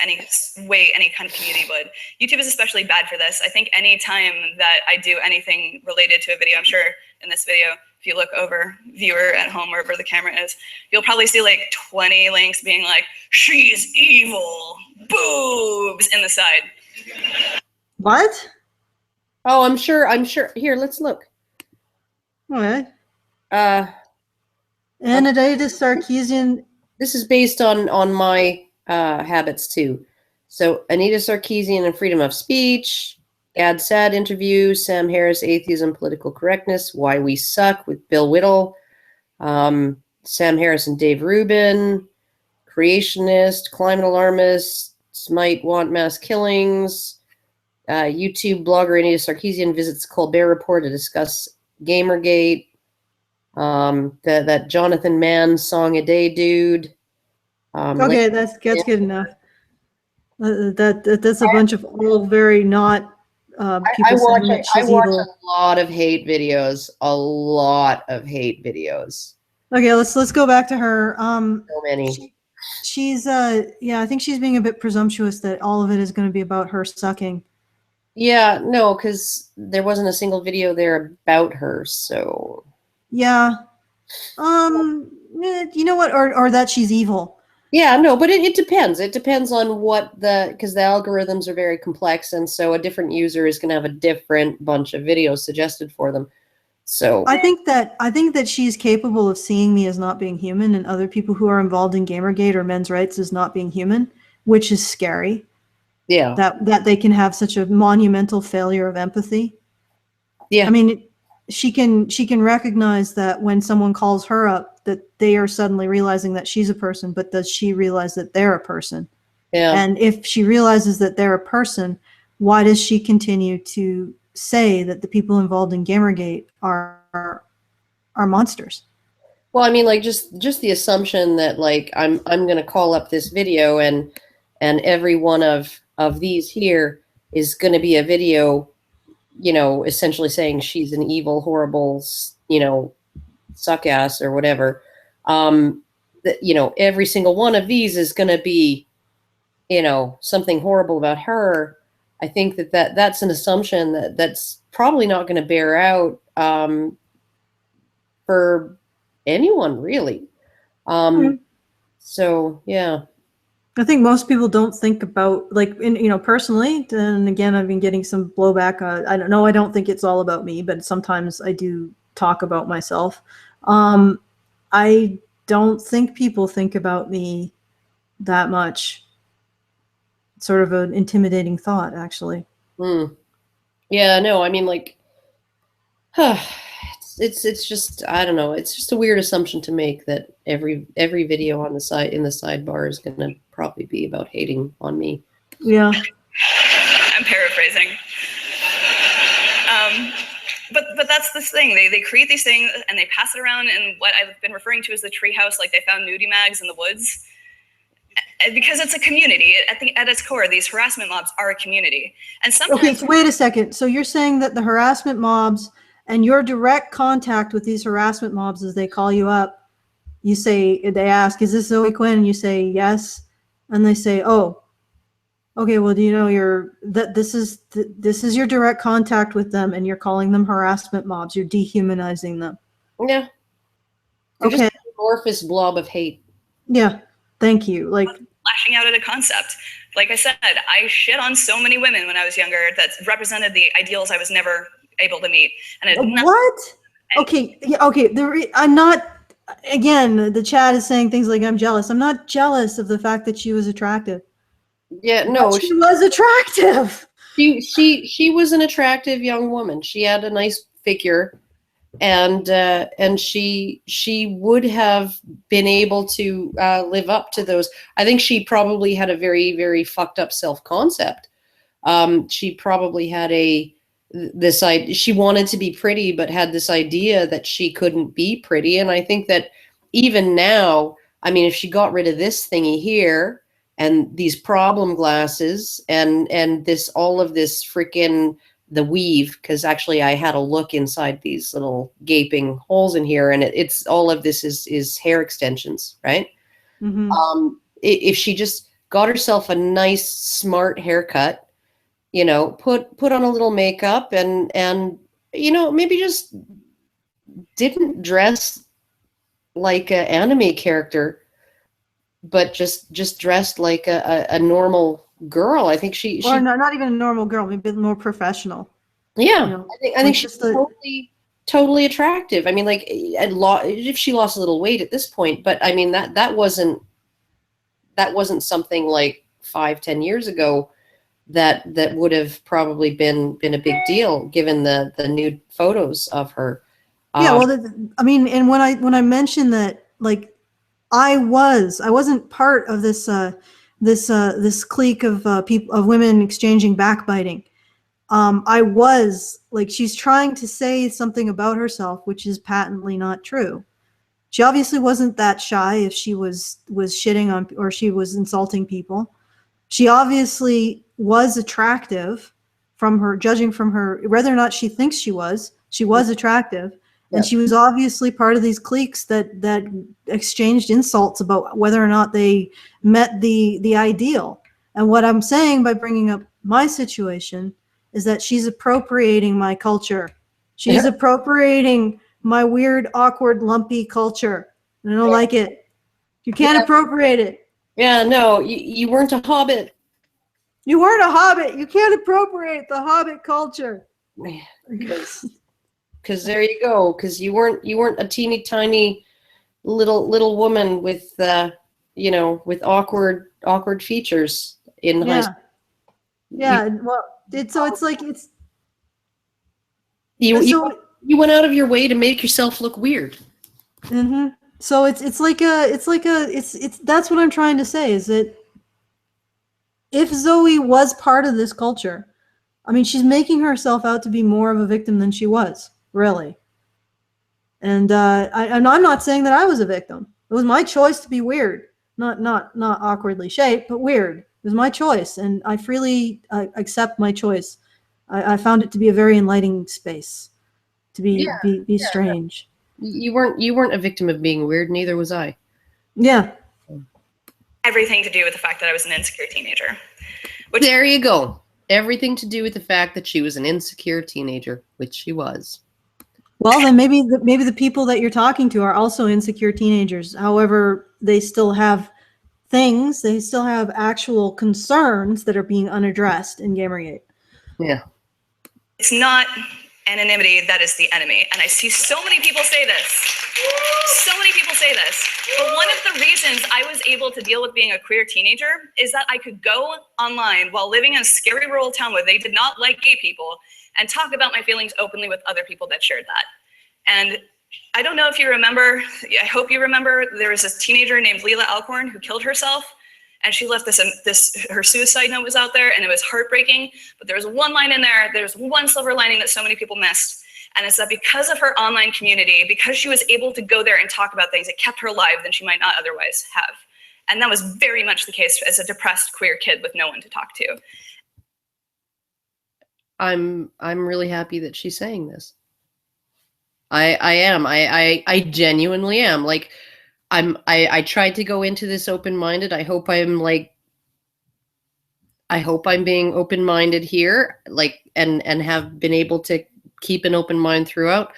way any kind of community would. YouTube is especially bad for this. I think any time that I do anything related to a video, I'm sure in this video, if you look over, viewer at home, wherever the camera is, you'll probably see like 20 links being like, she's evil, boobs, in the side. What? Oh, I'm sure. Here, let's look. Okay. Anonymity Sarkeesian. This is based on my habits too. So Anita Sarkeesian and freedom of speech, Gad Sad interview, Sam Harris, atheism, political correctness, why we suck with Bill Whittle, Sam Harris and Dave Rubin, creationist, climate alarmist, might want mass killings, YouTube blogger Anita Sarkeesian visits Colbert Report to discuss Gamergate, that Jonathan Mann song a day dude. Okay, that's good enough. That's a bunch of all very not people saying that she's evil. A lot of hate videos. A lot of hate videos. Okay, let's go back to her. So many. She's I think she's being a bit presumptuous that all of it is going to be about her sucking. Yeah, no, because there wasn't a single video there about her, so. Yeah. You know what? Or that she's evil. Yeah, no, but it depends. It depends on because the algorithms are very complex, and so a different user is going to have a different bunch of videos suggested for them. So I think that she's capable of seeing me as not being human, and other people who are involved in Gamergate or men's rights as not being human, which is scary. Yeah. That they can have such a monumental failure of empathy. Yeah. I mean, she can recognize that when someone calls her up, that they are suddenly realizing that she's a person, but does she realize that they're a person? Yeah. And if she realizes that they're a person, why does she continue to say that the people involved in Gamergate are monsters? Well, I mean, like just the assumption that like I'm going to call up this video and every one of these here is going to be a video, essentially saying she's an evil, horrible, suck ass or whatever. That every single one of these is going to be, something horrible about her. I think that's an assumption that's probably not going to bear out for anyone really. So yeah. I think most people don't think about, like, personally, and again, I've been getting some blowback. I don't know. I don't think it's all about me, but sometimes I do talk about myself. I don't think people think about me that much. It's sort of an intimidating thought, actually. Yeah, no, I mean, like, it's just, I don't know. It's just a weird assumption to make that every video on the side in the sidebar is going to probably be about hating on me. Yeah. I'm paraphrasing. But that's this thing. They create these things and they pass it around in what I've been referring to as the treehouse. Like they found nudie mags in the woods. Because it's a community. At its core, these harassment mobs are a community. And sometimes. Okay, so wait a second. So you're saying that the harassment mobs and your direct contact with these harassment mobs as they call you up, they ask, is this Zoe Quinn? And you say yes. And they say, oh, okay, well, do you know this is your direct contact with them and you're calling them harassment mobs. You're dehumanizing them. Yeah. They're okay. Just an amorphous blob of hate. Yeah. Thank you. Like lashing out at a concept. Like I said, I shit on so many women when I was younger that represented the ideals I was never able to meet. And what? Okay. Yeah. Okay. I'm not. Again, the chat is saying things like I'm jealous. I'm not jealous of the fact that she was attractive. Yeah. No. But she was attractive. She was an attractive young woman. She had a nice figure. and she would have been able to live up to those. I think she probably had a very, very fucked up self-concept. She probably had she wanted to be pretty, but had this idea that she couldn't be pretty. And I think that even now, I mean, if she got rid of this thingy here and these problem glasses and all of this freaking the weave, because actually I had a look inside these little gaping holes in here, and it's all of this is hair extensions, right? Mm-hmm. If she just got herself a nice, smart haircut, you know, put on a little makeup and you know, maybe just didn't dress like an anime character, but just dressed like a normal girl. I think she Or not even a normal girl, maybe more professional. Yeah, You know, I think she's totally attractive. I mean, like, if she lost a little weight at this point, but I mean that wasn't something like 5-10 years ago that would have probably been a big deal given the nude photos of her. Yeah, well, I mean, and when I mentioned that, like, I wasn't part of this this clique of people, of women exchanging backbiting. I was like, she's trying to say something about herself, which is patently not true. She obviously wasn't that shy if she was shitting on, or she was insulting people. She obviously was attractive judging from her, whether or not she thinks she was attractive. And she was obviously part of these cliques that exchanged insults about whether or not they met the ideal. And what I'm saying by bringing up my situation is that she's appropriating my culture. She's appropriating my weird, awkward, lumpy culture. And I don't like it. You can't appropriate it. Yeah, no, you weren't a hobbit. You weren't a hobbit. You can't appropriate the hobbit culture. Because there you go. Because you weren't a teeny tiny little woman with you know, with awkward features in high school. Yeah, well, it's like you went out of your way to make yourself look weird. Mm-hmm. So it's that's what I'm trying to say, is that if Zoe was part of this culture, I mean, she's making herself out to be more of a victim than she was, really. And I'm not saying that I was a victim. It was my choice to be weird, not awkwardly shaped, but weird. It was my choice, and I freely accept my choice. I found it to be a very enlightening space, to be strange. You weren't a victim of being weird. Neither was I. Yeah. Everything to do with the fact that I was an insecure teenager. There you go. Everything to do with the fact that she was an insecure teenager, which she was. Well, then maybe the people that you're talking to are also insecure teenagers. However, they still have things. They still have actual concerns that are being unaddressed in Gamergate. Yeah. It's not anonymity that is the enemy. And I see so many people say this. So many people say this. But one of the reasons I was able to deal with being a queer teenager is that I could go online while living in a scary rural town where they did not like gay people and talk about my feelings openly with other people that shared that. And I don't know if you remember, I hope you remember, there was this teenager named Leila Alcorn who killed herself. And she left her suicide note was out there, and it was heartbreaking. But there was one line in there, there's one silver lining that so many people missed. And it's that because of her online community, because she was able to go there and talk about things, it kept her alive than she might not otherwise have. And that was very much the case as a depressed queer kid with no one to talk to. I'm really happy that she's saying this. I am. I genuinely am. Like, I tried to go into this open-minded. I hope I'm being open-minded here, like, and have been able to keep an open mind throughout.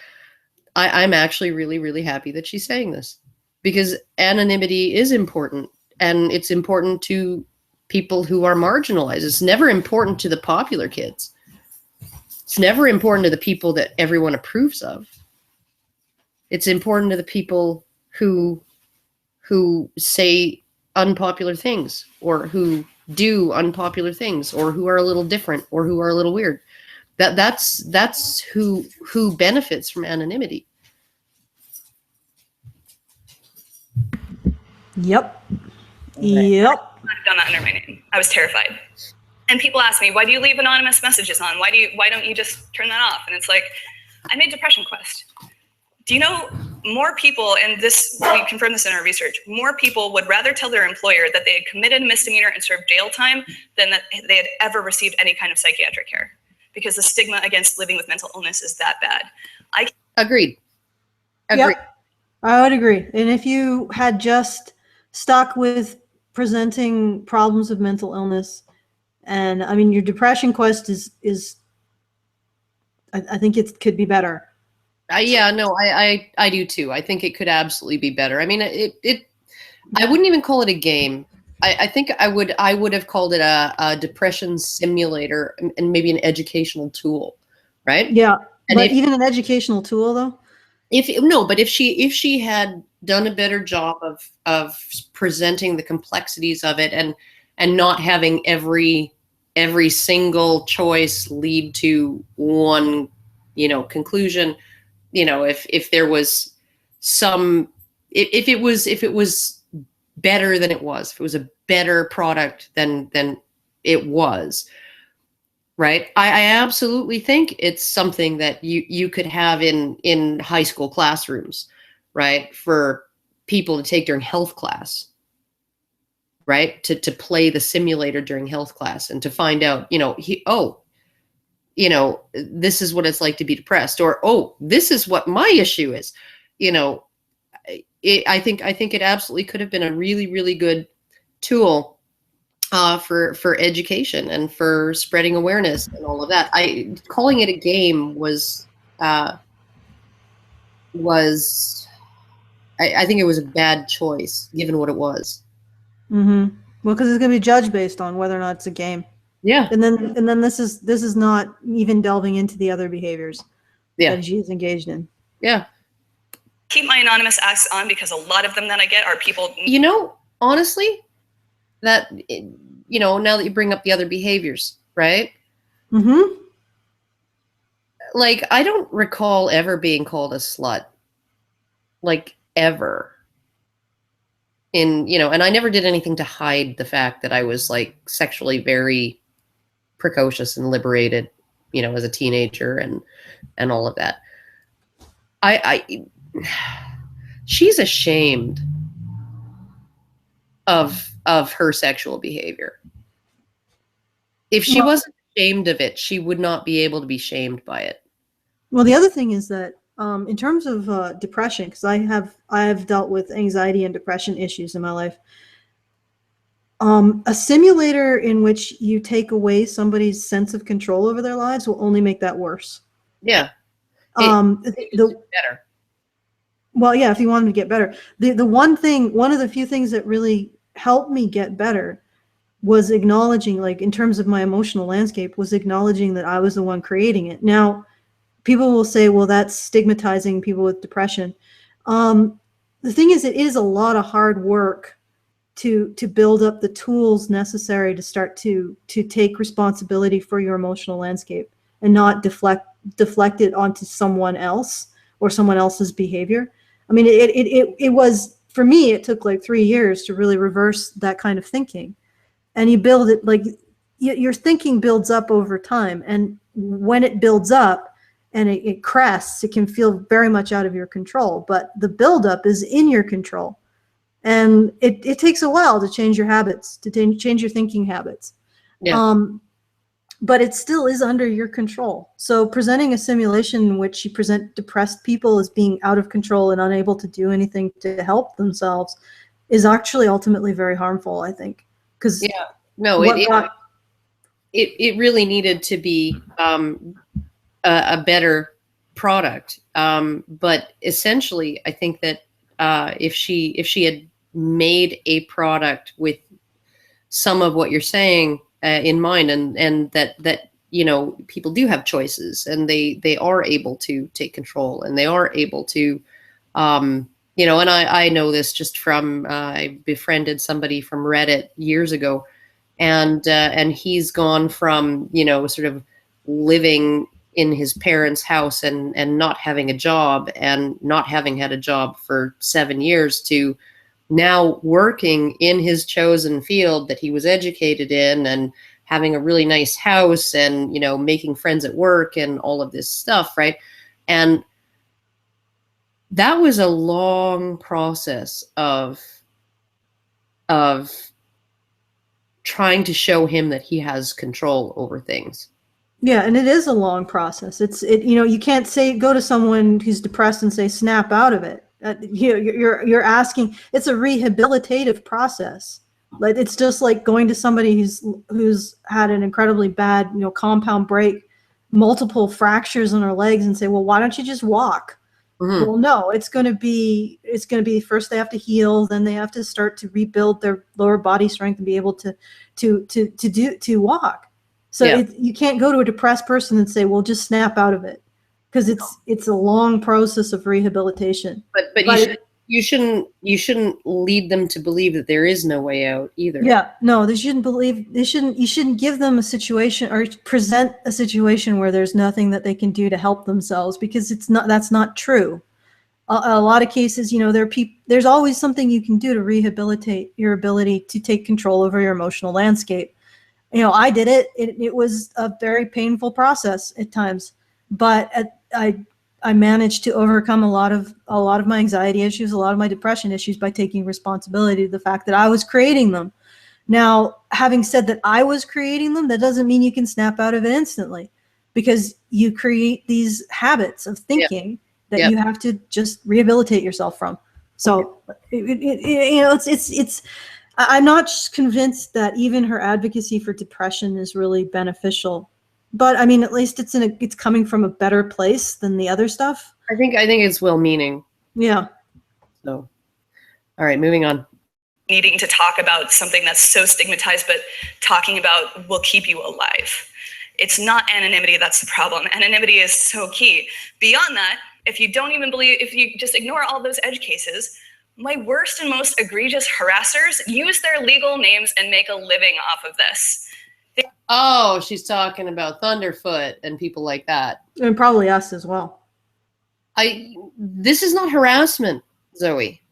I'm actually really, really happy that she's saying this, because anonymity is important, and it's important to people who are marginalized. It's never important to the popular kids. It's never important to the people that everyone approves of. It's important to the people who say unpopular things, or who do unpopular things, or who are a little different, or who are a little weird. That's who benefits from anonymity. Yep. Okay. Yep. I've done that under my name. I was terrified. And people ask me, why do you leave anonymous messages on? Why don't you just turn that off? And it's like, I made Depression Quest. Do you know more people, and we confirmed this in our research, more people would rather tell their employer that they had committed a misdemeanor and served jail time than that they had ever received any kind of psychiatric care, because the stigma against living with mental illness is that bad. Agreed. Yep. I would agree. And if you had just stuck with presenting problems of mental illness, and I mean, your Depression Quest is I think it could be better. Yeah, no, I do too. I think it could absolutely be better. I mean, I wouldn't even call it a game. I think I would have called it a depression simulator and maybe an educational tool, right? Yeah, and but even an educational tool though. But if she had done a better job of presenting the complexities of it and not having every single choice lead to one, conclusion. If there was if it was better than it was, if it was a better product than it was, right? I absolutely think it's something that you could have in high school classrooms, right? For people to take during health class, right? To play the simulator during health class and to find out, this is what it's like to be depressed, or, oh, this is what my issue is. I think it absolutely could have been a really, really good tool for education and for spreading awareness and all of that. Calling it a game was I think it was a bad choice given what it was. Mm-hmm. Well, because it's going to be judged based on whether or not it's a game. Yeah. And then this is not even delving into the other behaviors that she's engaged in. Yeah. Keep my anonymous asks on because a lot of them that I get are people. Honestly, that, now that you bring up the other behaviors, right? Mm-hmm. Like, I don't recall ever being called a slut, like, ever. And I never did anything to hide the fact that I was, like, sexually very precocious and liberated, as a teenager and all of that. She's ashamed of her sexual behavior. If she wasn't ashamed of it, she would not be able to be shamed by it. Well, the other thing is that in terms of depression, because I have dealt with anxiety and depression issues in my life. A simulator in which you take away somebody's sense of control over their lives will only make that worse. Yeah. Better. Well, yeah, if you want them to get better. One of the few things that really helped me get better was acknowledging, like, in terms of my emotional landscape, was acknowledging that I was the one creating it. Now, people will say, well, that's stigmatizing people with depression. The thing is, it is a lot of hard work to build up the tools necessary to start to take responsibility for your emotional landscape and not deflect it onto someone else or someone else's behavior. I mean, it was, for me, it took like 3 years to really reverse that kind of thinking. And you build it, like, your thinking builds up over time. And when it builds up and it crests, it can feel very much out of your control. But the buildup is in your control. And it takes a while to change your habits, to change your thinking habits. Yeah. But it still is under your control. So presenting a simulation in which you present depressed people as being out of control and unable to do anything to help themselves is actually ultimately very harmful, I think. Because it really needed to be a better product. But essentially, I think that if she had made a product with some of what you're saying in mind, and that people do have choices, and they are able to take control, and they are able to and I know this just from I befriended somebody from Reddit years ago, and he's gone from sort of living in his parents' house and not having a job and not having had a job for 7 years to now working in his chosen field that he was educated in, and having a really nice house, and, you know, making friends at work and all of this stuff, right? And that was a long process of trying to show him that he has control over things. Yeah, and it is a long process. You know, you can't go to someone who's depressed and say snap out of it. You're asking. It's a rehabilitative process. Like, it's just like going to somebody who's had an incredibly bad, you know, compound break, multiple fractures in her legs, and say, well, why don't you just walk? Well, no, it's going to be first they have to heal, then they have to start to rebuild their lower body strength and be able to walk. So you can't go to a depressed person and say, well, just snap out of it, because it's a long process of rehabilitation. But you shouldn't lead them to believe that there is no way out either. Yeah, no, you shouldn't give them a situation or present a situation where there's nothing that they can do to help themselves, because that's not true. A lot of cases, you know, there's always something you can do to rehabilitate your ability to take control over your emotional landscape. You know, I did it. It was a very painful process at times, but I managed to overcome a lot of my anxiety issues, a lot of my depression issues, by taking responsibility to the fact that I was creating them. Now, having said that I was creating them, that doesn't mean you can snap out of it instantly, because you create these habits of thinking that you have to just rehabilitate yourself from. So, you know, it's. I'm not convinced that even her advocacy for depression is really beneficial. But I mean, at least it's coming from a better place than the other stuff. I think it's well-meaning. Yeah. So, all right, moving on. Needing to talk about something that's so stigmatized, but talking about will keep you alive. It's not anonymity that's the problem. Anonymity is so key. Beyond that, if you just ignore all those edge cases, my worst and most egregious harassers use their legal names and make a living off of this. Oh, she's talking about Thunderfoot and people like that. And probably us as well. This is not harassment, Zoe.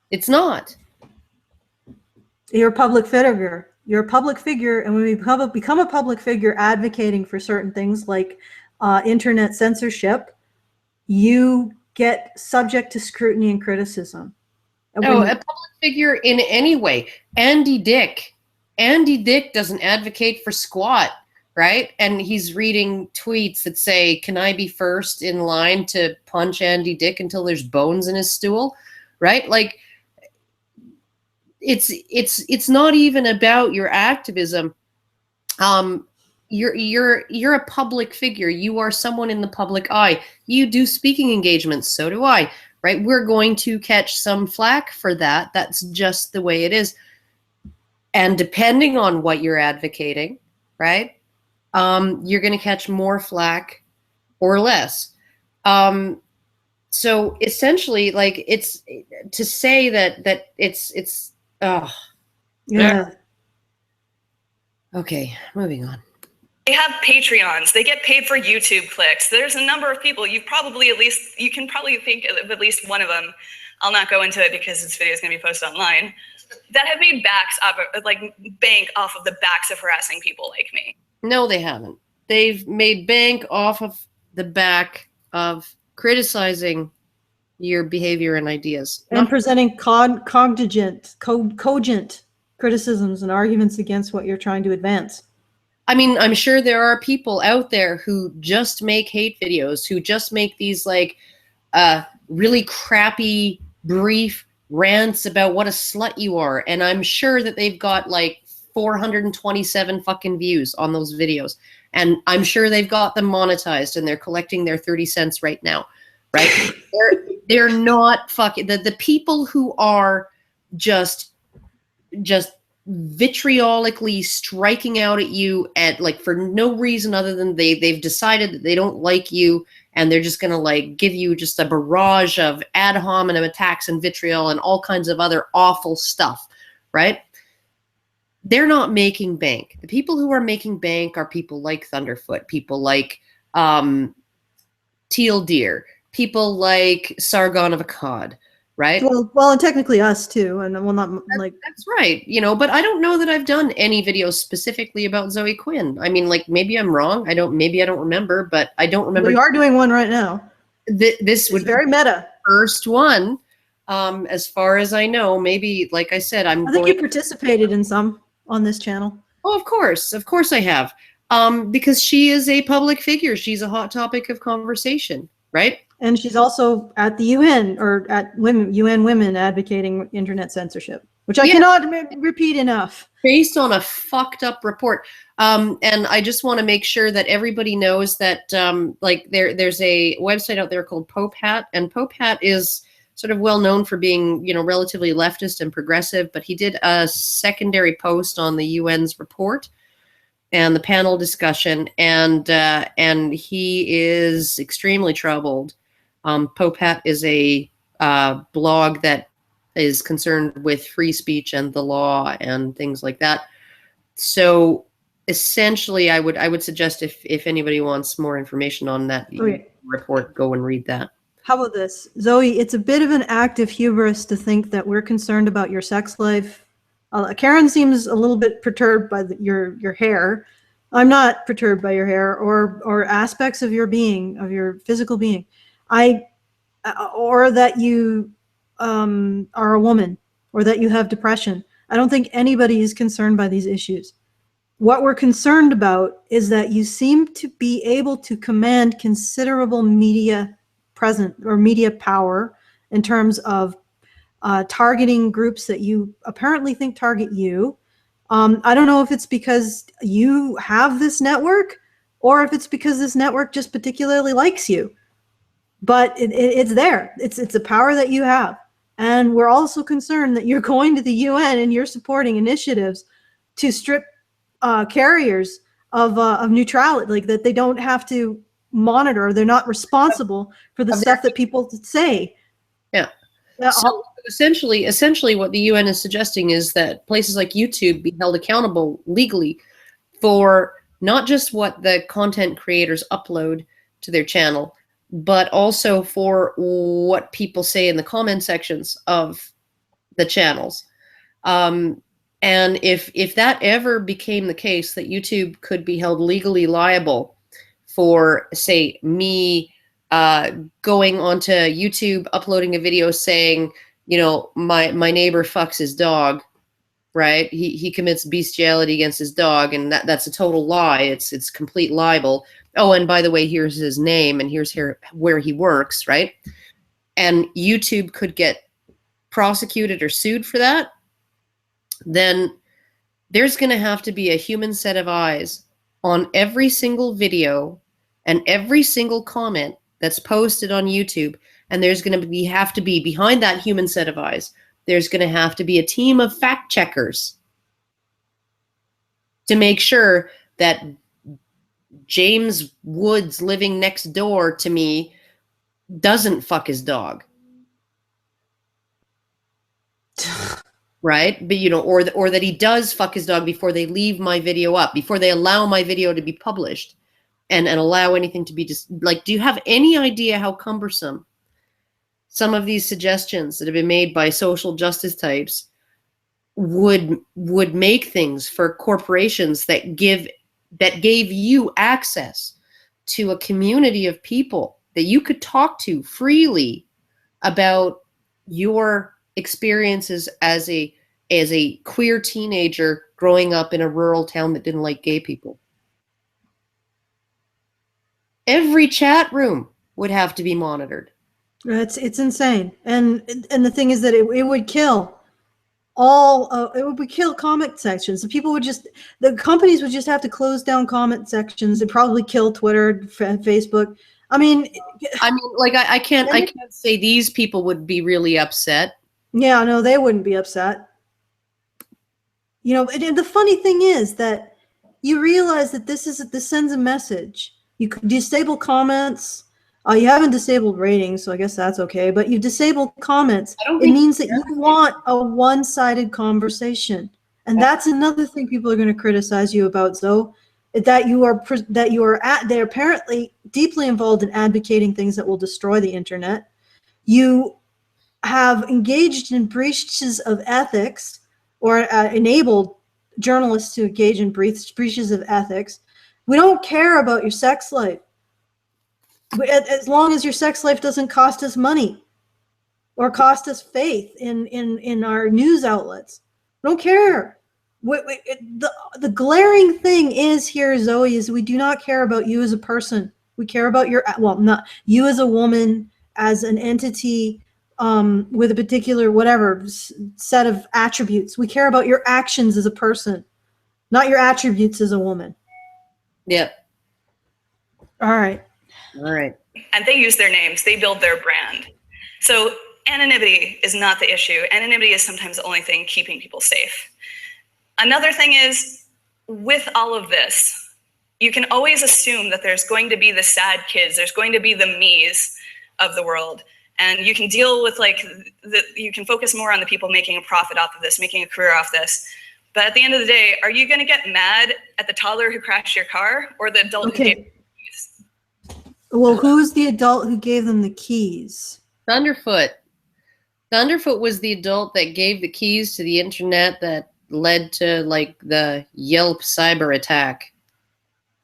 It's not. You're a public figure. You're a public figure, and when we become a public figure advocating for certain things like internet censorship, you get subject to scrutiny and criticism. No, a public figure in any way. Andy Dick doesn't advocate for squat, right? And he's reading tweets that say, can I be first in line to punch Andy Dick until there's bones in his stool, right? Like, it's not even about your activism. You're a public figure. You are someone in the public eye. You do speaking engagements, so do I, right? We're going to catch some flack for that. That's just the way it is. And depending on what you're advocating, right, you're going to catch more flack or less. So essentially, like, it's to say that it's yeah. Okay, moving on. They have Patreons. They get paid for YouTube clicks. There's a number of people. You can probably think of at least one of them. I'll not go into it because this video is going to be posted online. That have made bank off of the backs of harassing people like me. No, they haven't. They've made bank off of the back of criticizing your behavior and ideas. And presenting cogent criticisms and arguments against what you're trying to advance. I mean, I'm sure there are people out there who just make hate videos, who just make these like really crappy, brief rants about what a slut you are. And I'm sure that they've got like 427 fucking views on those videos. And I'm sure they've got them monetized and they're collecting their 30 cents right now, right? they're not fucking, the people who are just vitriolically striking out at you at like for no reason other than they've decided that they don't like you, and they're just gonna like give you just a barrage of ad hominem attacks and vitriol and all kinds of other awful stuff, right? They're not making bank. The people who are making bank are people like Thunderfoot, people like Teal Deer, people like Sargon of Akkad, right? Well, and technically us too, and well, not like That's right, you know, but I don't know that I've done any videos specifically about Zoe Quinn. I mean, like, maybe I'm wrong. Maybe I don't remember, but I don't remember. we are doing one right now. This would It's very meta. first one, as far as I know. Maybe, like I said, I think you participated in some on this channel. Oh, of course I have. Because she is a public figure. She's a hot topic of conversation, right? And she's also at the UN or at UN Women advocating internet censorship, which I cannot repeat enough. Based on a fucked up report. And I just want to make sure that everybody knows that like there's a website out there called Pope Hat, and Pope Hat is sort of well known for being, you know, relatively leftist and progressive, but he did a secondary post on the UN's report and the panel discussion, and he is extremely troubled. Pope Hat is a blog that is concerned with free speech and the law and things like that. So essentially, I would suggest if anybody wants more information on that report, go and read that. How about this, Zoe? It's a bit of an act of hubris to think that we're concerned about your sex life. Karen seems a little bit perturbed by your hair. I'm not perturbed by your hair or aspects of your being, of your physical being. Or that you are a woman, or that you have depression. I don't think anybody is concerned by these issues. What we're concerned about is that you seem to be able to command considerable media presence or media power in terms of targeting groups that you apparently think target you. I don't know if it's because you have this network or if it's because this network just particularly likes you. But it's there. It's a power that you have. And we're also concerned that you're going to the UN and you're supporting initiatives to strip carriers of neutrality, like that they don't have to monitor. They're not responsible for the stuff that people say. Yeah. So essentially what the UN is suggesting is that places like YouTube be held accountable legally for not just what the content creators upload to their channel, but also for what people say in the comment sections of the channels. And if that ever became the case, that YouTube could be held legally liable for, say, me going onto YouTube, uploading a video saying, you know, my neighbor fucks his dog, right? He commits bestiality against his dog, and that's a total lie. It's complete libel. Oh, and by the way, here's his name, and here's where he works, right? And YouTube could get prosecuted or sued for that. Then there's going to have to be a human set of eyes on every single video and every single comment that's posted on YouTube. And there's going to have to be, behind that human set of eyes, there's going to have to be a team of fact checkers to make sure that James Woods living next door to me doesn't fuck his dog. Right? But, you know, or that he does fuck his dog before they leave my video up, before they allow my video to be published and allow anything to be just like, do you have any idea how cumbersome some of these suggestions that have been made by social justice types would make things for corporations that gave you access to a community of people that you could talk to freely about your experiences as a queer teenager growing up in a rural town that didn't like gay people? Every chat room would have to be monitored. It's insane, and the thing is that it would kill all. It would kill comment sections. The companies would just have to close down comment sections. It'd probably kill Twitter, Facebook. I mean, like I can't say these people would be really upset. Yeah, no, they wouldn't be upset. You know, and the funny thing is that you realize that this sends a message. You could disable comments. You haven't disabled ratings, so I guess that's okay. But you've disabled comments. It means that you want a one-sided conversation, and that's another thing people are going to criticize you about, Zoe. They're apparently deeply involved in advocating things that will destroy the internet. You have engaged in breaches of ethics or enabled journalists to engage in breaches of ethics. We don't care about your sex life. As long as your sex life doesn't cost us money or cost us faith in our news outlets. We don't care. The glaring thing is here, Zoe, is we do not care about you as a person. We care about your, well, not you as a woman, as an entity with a particular whatever set of attributes. We care about your actions as a person, not your attributes as a woman. Yep. All right. All right. And they use their names, they build their brand. So anonymity is not the issue. Anonymity is sometimes the only thing keeping people safe. Another thing is, with all of this, you can always assume that there's going to be the sad kids, there's going to be the me's of the world. And you can deal with you can focus more on the people making a profit off of this, making a career off this. But at the end of the day, are you gonna get mad at the toddler who crashed your car or the adult who gave you the keys? Well, who's the adult who gave them the keys? Thunderfoot. Thunderfoot was the adult that gave the keys to the internet that led to like the Yelp cyber attack.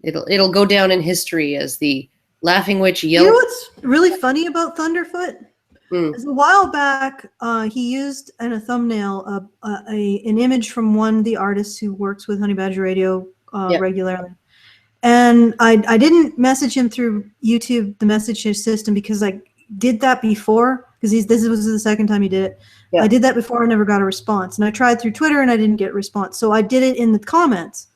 It'll go down in history as the laughing witch Yelp. You know what's really funny about Thunderfoot? Is a while back, he used in a thumbnail an image from one of the artists who works with Honey Badger Radio regularly. And I didn't message him through YouTube, the message system, because I did that before, because this was the second time he did it. Yeah. I did that before and never got a response. And I tried through Twitter and I didn't get a response. So I did it in the comments.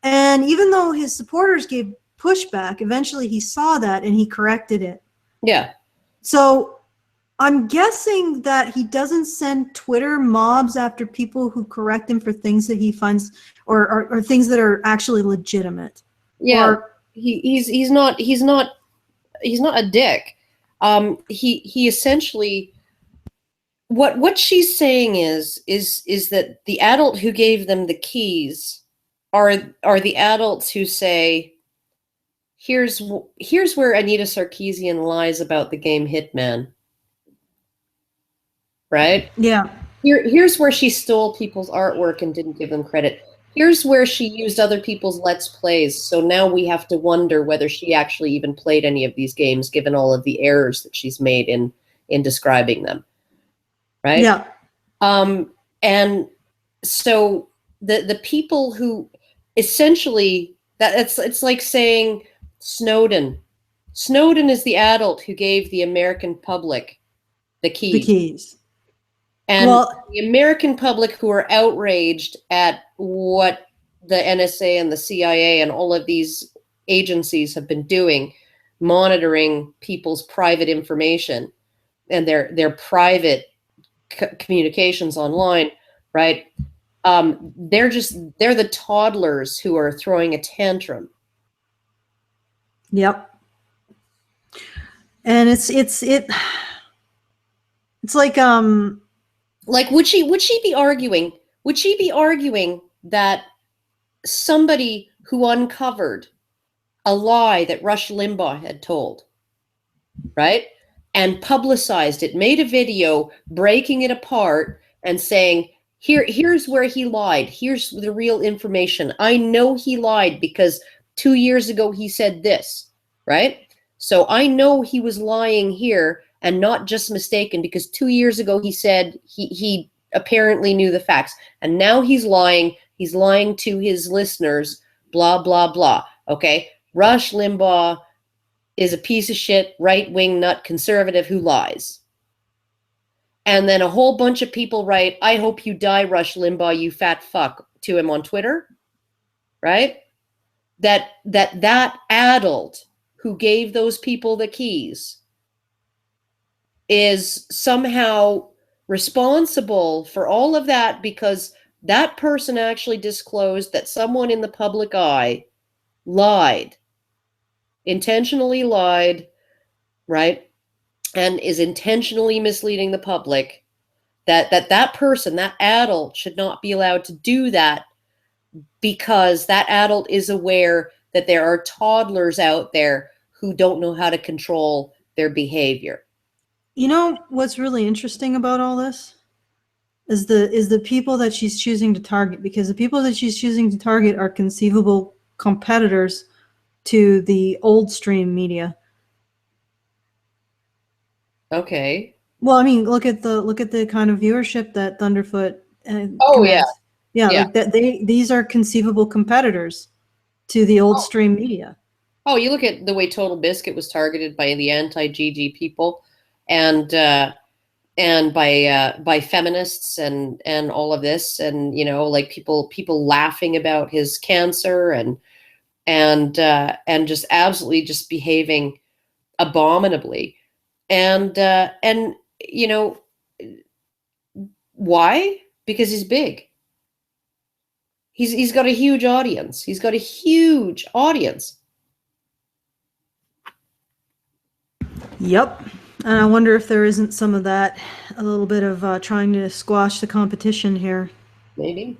And even though his supporters gave pushback, eventually he saw that and he corrected it. Yeah. So I'm guessing that he doesn't send Twitter mobs after people who correct him for things that he finds or things that are actually legitimate. Yeah. Or, he's not a dick. He essentially what she's saying is that the adult who gave them the keys are the adults who say, here's where Anita Sarkeesian lies about the game Hitman. Right? Yeah. Here's where she stole people's artwork and didn't give them credit. Here's where she used other people's Let's Plays. So now we have to wonder whether she actually even played any of these games, given all of the errors that she's made in describing them. Right? Yeah. And so the people who essentially it's like saying Snowden. Snowden is the adult who gave the American public the keys. The keys. And the American public who are outraged at what the NSA and the CIA and all of these agencies have been doing, monitoring people's private information and their private communications online, right? They're the toddlers who are throwing a tantrum. Yep. And it's like would she be arguing that somebody who uncovered a lie that Rush Limbaugh had told, right, and publicized it, made a video breaking it apart and saying, here's where he lied, here's the real information, I know he lied because 2 years ago he said this, right? So I know he was lying here and not just mistaken because 2 years ago he said he apparently knew the facts. And now he's lying to his listeners, blah, blah, blah. Okay? Rush Limbaugh is a piece of shit, right-wing nut conservative who lies. And then a whole bunch of people write, I hope you die, Rush Limbaugh, you fat fuck, to him on Twitter. Right? That adult who gave those people the keys is somehow responsible for all of that because that person actually disclosed that someone in the public eye lied, intentionally lied, right? And is intentionally misleading the public, that person, that adult, should not be allowed to do that because that adult is aware that there are toddlers out there who don't know how to control their behavior. You know what's really interesting about all this is the people that she's choosing to target, because the people that she's choosing to target are conceivable competitors to the old stream media. Okay. Well, I mean, look at the kind of viewership that Thunderfoot Oh, commands. Yeah, Yeah. like that. These are conceivable competitors to the old stream media. Oh, you look at the way Total Biscuit was targeted by the anti-GG people, and by feminists and all of this, and like people laughing about his cancer and just absolutely just behaving abominably, and why? Because he's big. He's got a huge audience. He's got a huge audience. Yep. And I wonder if there isn't some of that, a little bit of trying to squash the competition here. Maybe.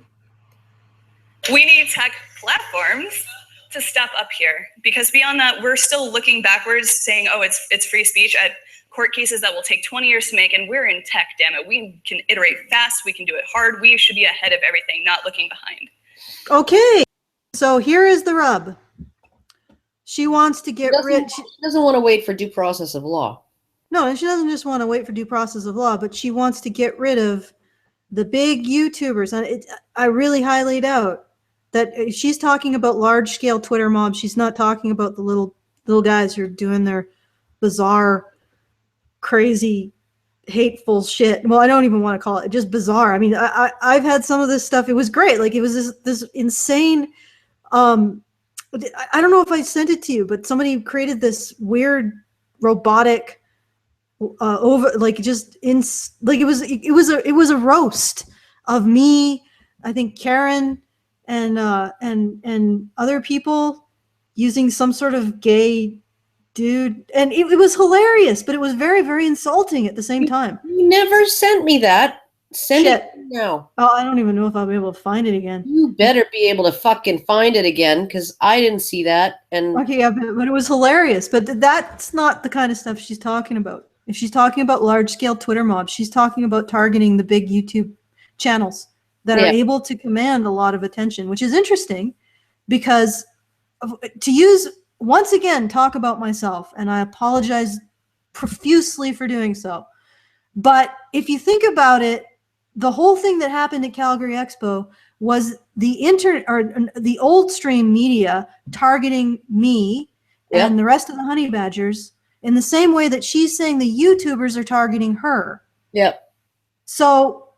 We need tech platforms to step up here, because beyond that, we're still looking backwards, saying, "Oh, it's free speech," at court cases that will take 20 years to make, and we're in tech. Damn it, we can iterate fast. We can do it hard. We should be ahead of everything, not looking behind. Okay, so here is the rub. She wants to get rid. She doesn't want to wait for due process of law. No, she doesn't just want to wait for due process of law, but she wants to get rid of the big YouTubers. And I really highly doubt that she's talking about large-scale Twitter mobs. She's not talking about the little guys who are doing their bizarre, crazy, hateful shit. Well, I don't even want to call it just bizarre. I mean, I've had some of this stuff. It was great. Like, it was this insane. I don't know if I sent it to you, but somebody created this weird robotic over, like, just in, like, it was a roast of me, I think Karen and other people using some sort of gay dude, and it was hilarious, but it was very, very insulting at the same time. You never sent me that. Send it now. Oh, I don't even know if I'll be able to find it again. You better be able to fucking find it again, because I didn't see that. And okay, yeah, but it was hilarious. But that's not the kind of stuff she's talking about. If she's talking about large-scale Twitter mobs, she's talking about targeting the big YouTube channels that are able to command a lot of attention, which is interesting, because to use, once again, talk about myself, and I apologize profusely for doing so. But if you think about it, the whole thing that happened at Calgary Expo was the old stream media targeting me and the rest of the honey badgers in the same way that she's saying the YouTubers are targeting her. Yep. So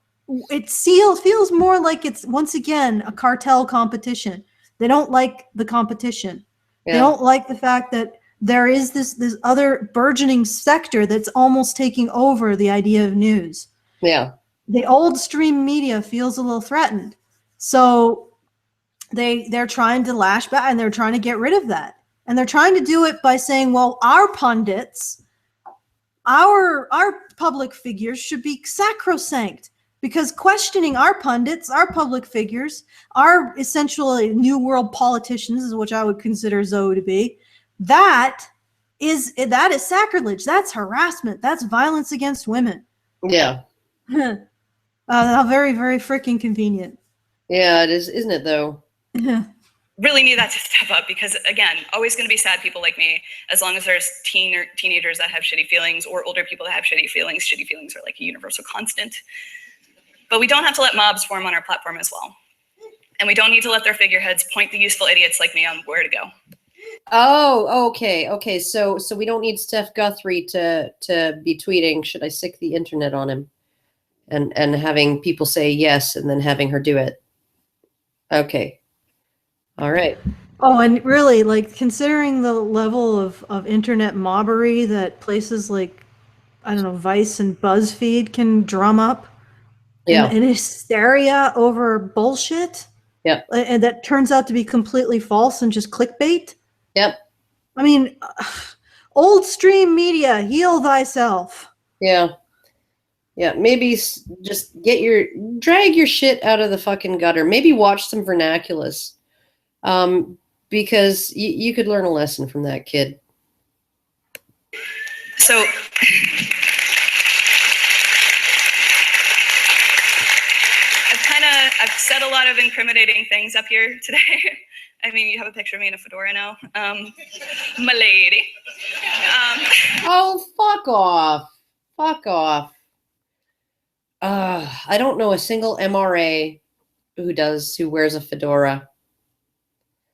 it feels more like it's, once again, a cartel competition. They don't like the competition. Yeah. They don't like the fact that there is this other burgeoning sector that's almost taking over the idea of news. Yeah. The old stream media feels a little threatened. So they're trying to lash back, and they're trying to get rid of that. And they're trying to do it by saying, well, our pundits, our public figures should be sacrosanct, because questioning our pundits, our public figures, our essentially new world politicians, which I would consider Zoe to be, that is sacrilege. That's harassment. That's violence against women. Yeah. How very, very freaking convenient. Yeah, it is, isn't it, though? Really need that to step up, because, again, always going to be sad people like me, as long as there's teenagers that have shitty feelings, or older people that have shitty feelings. Shitty feelings are like a universal constant. But we don't have to let mobs form on our platform as well. And we don't need to let their figureheads point the useful idiots like me on where to go. Oh, okay. So we don't need Steph Guthrie to be tweeting, should I sick the internet on him? And having people say yes, and then having her do it. Okay. All right. Oh, and really, like, considering the level of internet mobbery that places like, I don't know, Vice and BuzzFeed can drum up, and hysteria over bullshit, and that turns out to be completely false and just clickbait. Yep. I mean, old stream media, heal thyself. Yeah. Yeah, maybe just drag your shit out of the fucking gutter. Maybe watch some vernaculars, because you could learn a lesson from that kid. So I've said a lot of incriminating things up here today. I mean, you have a picture of me in a fedora now. My lady. Oh, fuck off. Fuck off. I don't know a single MRA who wears a fedora.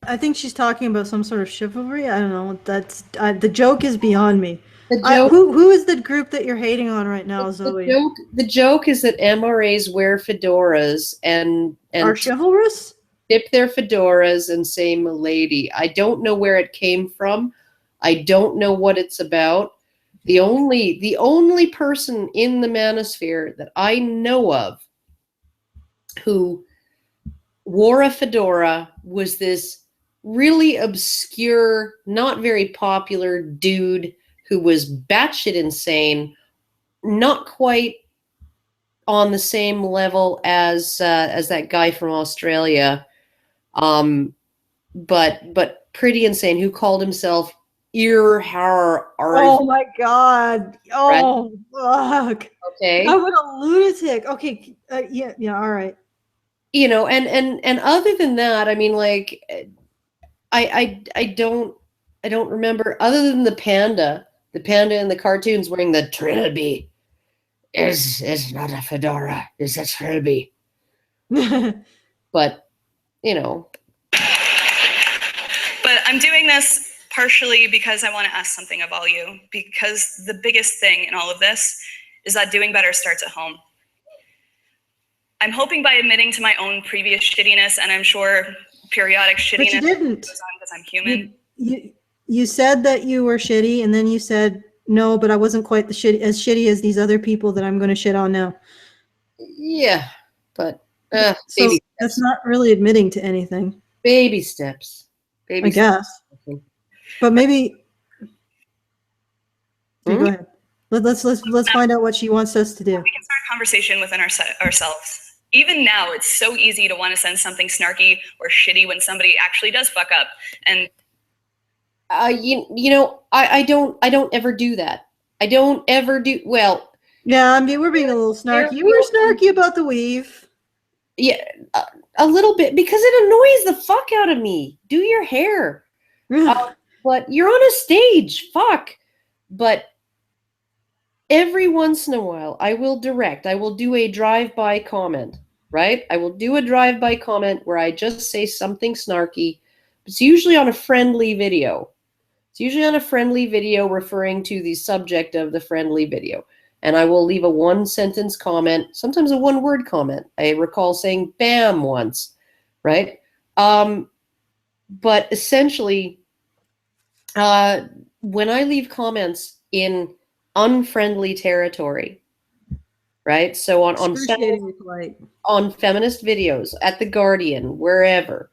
I think she's talking about some sort of chivalry. I don't know. That's the joke is beyond me. Who is the group that you're hating on right now, Zoe? The joke is that MRAs wear fedoras and are chivalrous? Dip their fedoras and say "milady." I don't know where it came from. I don't know what it's about. The only person in the manosphere that I know of who wore a fedora was this really obscure, not very popular dude who was batshit insane, not quite on the same level as that guy from Australia, but pretty insane, who called himself Oh my god! Oh fuck! Okay, I'm a lunatic. Okay, yeah, all right. You know, and other than that, I mean, like, I don't remember, other than the panda in the cartoons wearing the trilby is not a fedora, is a trilby. But, you know. But I'm doing this partially because I want to ask something of all you, because the biggest thing in all of this is that doing better starts at home. I'm hoping by admitting to my own previous shittiness, and I'm sure periodic shittiness but you didn't. goes on because I'm human. You said that you were shitty, and then you said, no, but I wasn't quite as shitty as these other people that I'm going to shit on now. Yeah, but so that's not really admitting to anything. Baby steps. I guess. But maybe. Okay, go ahead. Let's find out what she wants us to do. We can start a conversation within ourselves. Even now, it's so easy to want to send something snarky or shitty when somebody actually does fuck up. And you know, I don't ever do that. I don't ever do. Well, yeah, I mean, we're being a little snarky. You were snarky about the weave. Yeah, a little bit, because it annoys the fuck out of me. Do your hair. But you're on a stage. Fuck. But every once in a while, I will do a drive-by comment, right? I will do a drive-by comment where I just say something snarky. It's usually on a friendly video. It's usually on a friendly video referring to the subject of the friendly video. And I will leave a one-sentence comment, sometimes a one-word comment. I recall saying "bam" once, right? But essentially, when I leave comments in unfriendly territory, right? So on feminist videos, at The Guardian, wherever,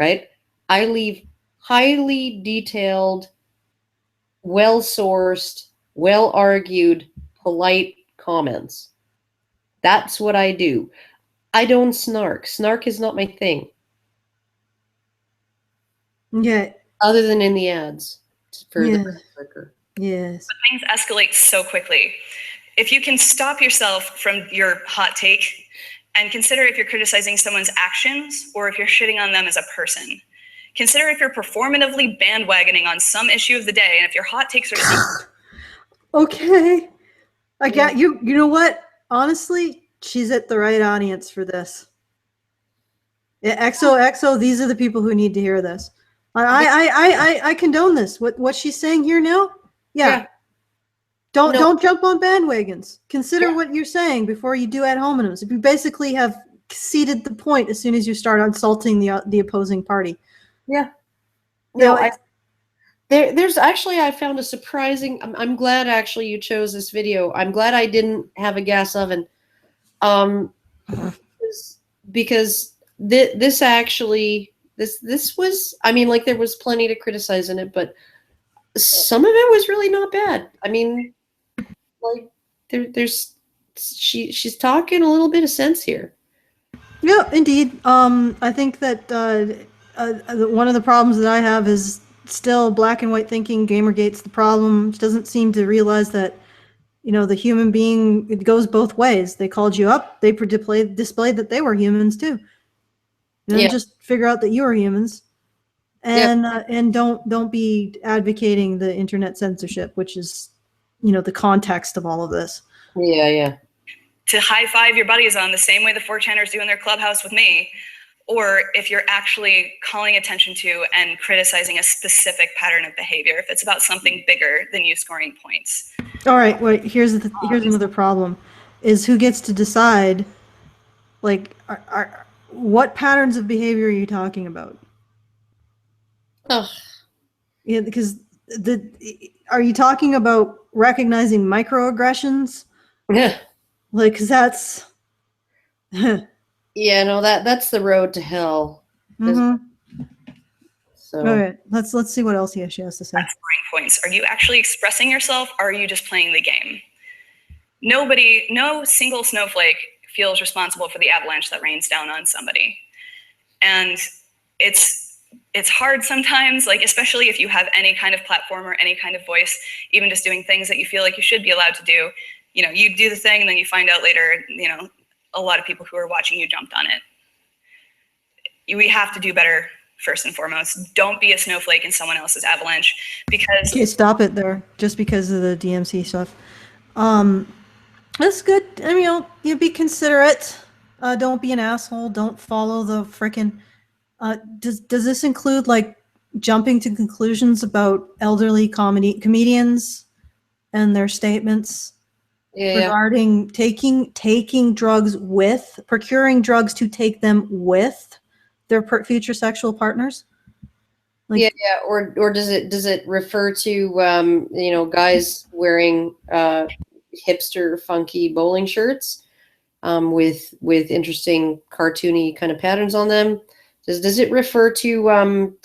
right? I leave highly detailed, well-sourced, well-argued, polite comments. That's what I do. I don't snark. Snark is not my thing. Yeah. Other than in the ads for the Rantzerker. Yes. But things escalate so quickly. If you can stop yourself from your hot take and consider if you're criticizing someone's actions or if you're shitting on them as a person. Consider if you're performatively bandwagoning on some issue of the day and if your hot takes are okay. I got you. You know what? Honestly, she's at the right audience for this. Yeah, XOXO, these are the people who need to hear this. I condone this. What she's saying here now? Yeah. Don't jump on bandwagons. Consider what you're saying before you do ad hominems. You basically have ceded the point as soon as you start insulting the opposing party. Yeah. No, there's actually, I found a surprising, I'm glad actually you chose this video. I'm glad I didn't have a gas oven. Because this actually, this was, I mean, like, there was plenty to criticize in it, but some of it was really not bad. I mean, like, she's talking a little bit of sense here. Yeah, indeed. I think that one of the problems that I have is still black and white thinking. Gamergate's the problem. It doesn't seem to realize that, you know, the human being, it goes both ways. They called you up. They displayed that they were humans too. And Yeah. just figure out that you are humans, and don't be advocating the internet censorship, which is, the context of all of this. Yeah. To high five your buddies on the same way the 4chaners do in their clubhouse with me, or if you're actually calling attention to and criticizing a specific pattern of behavior, if it's about something bigger than you scoring points. All right, wait, here's another problem, is who gets to decide, like, what patterns of behavior are you talking about? Oh. Yeah, because are you talking about recognizing microaggressions? Yeah. Like, because that's... Yeah, no, that's the road to hell. So. All right, let's see what else she has to say. Scoring points. Are you actually expressing yourself, or are you just playing the game? No single snowflake feels responsible for the avalanche that rains down on somebody. And it's hard sometimes, like, especially if you have any kind of platform or any kind of voice, even just doing things that you feel like you should be allowed to do. You do the thing and then you find out later, a lot of people who are watching you jumped on it. We have to do better. First and foremost, don't be a snowflake in someone else's avalanche, because... Okay, stop it there, just because of the DMC stuff. That's good. I mean, you be considerate. Don't be an asshole. Don't follow the frickin'... does this include, like, jumping to conclusions about elderly comedians and their statements regarding taking drugs procuring drugs to take them with their future sexual partners? Like, or does it refer to guys wearing hipster funky bowling shirts with interesting cartoony kind of patterns on them? Does it refer to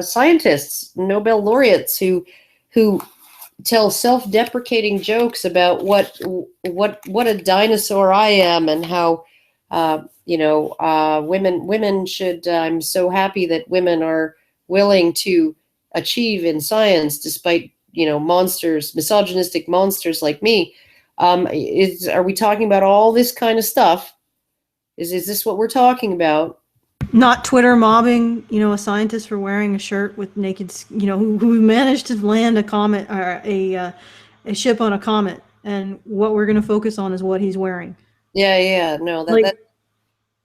scientists, Nobel laureates who tell self-deprecating jokes about what a dinosaur I am, and how women should, I'm so happy that women are willing to achieve in science despite, monsters, misogynistic monsters like me. Are we talking about all this kind of stuff? Is this what we're talking about? Not Twitter mobbing, a scientist for wearing a shirt with naked, who managed to land a comet, or a ship on a comet, and what we're going to focus on is what he's wearing. No,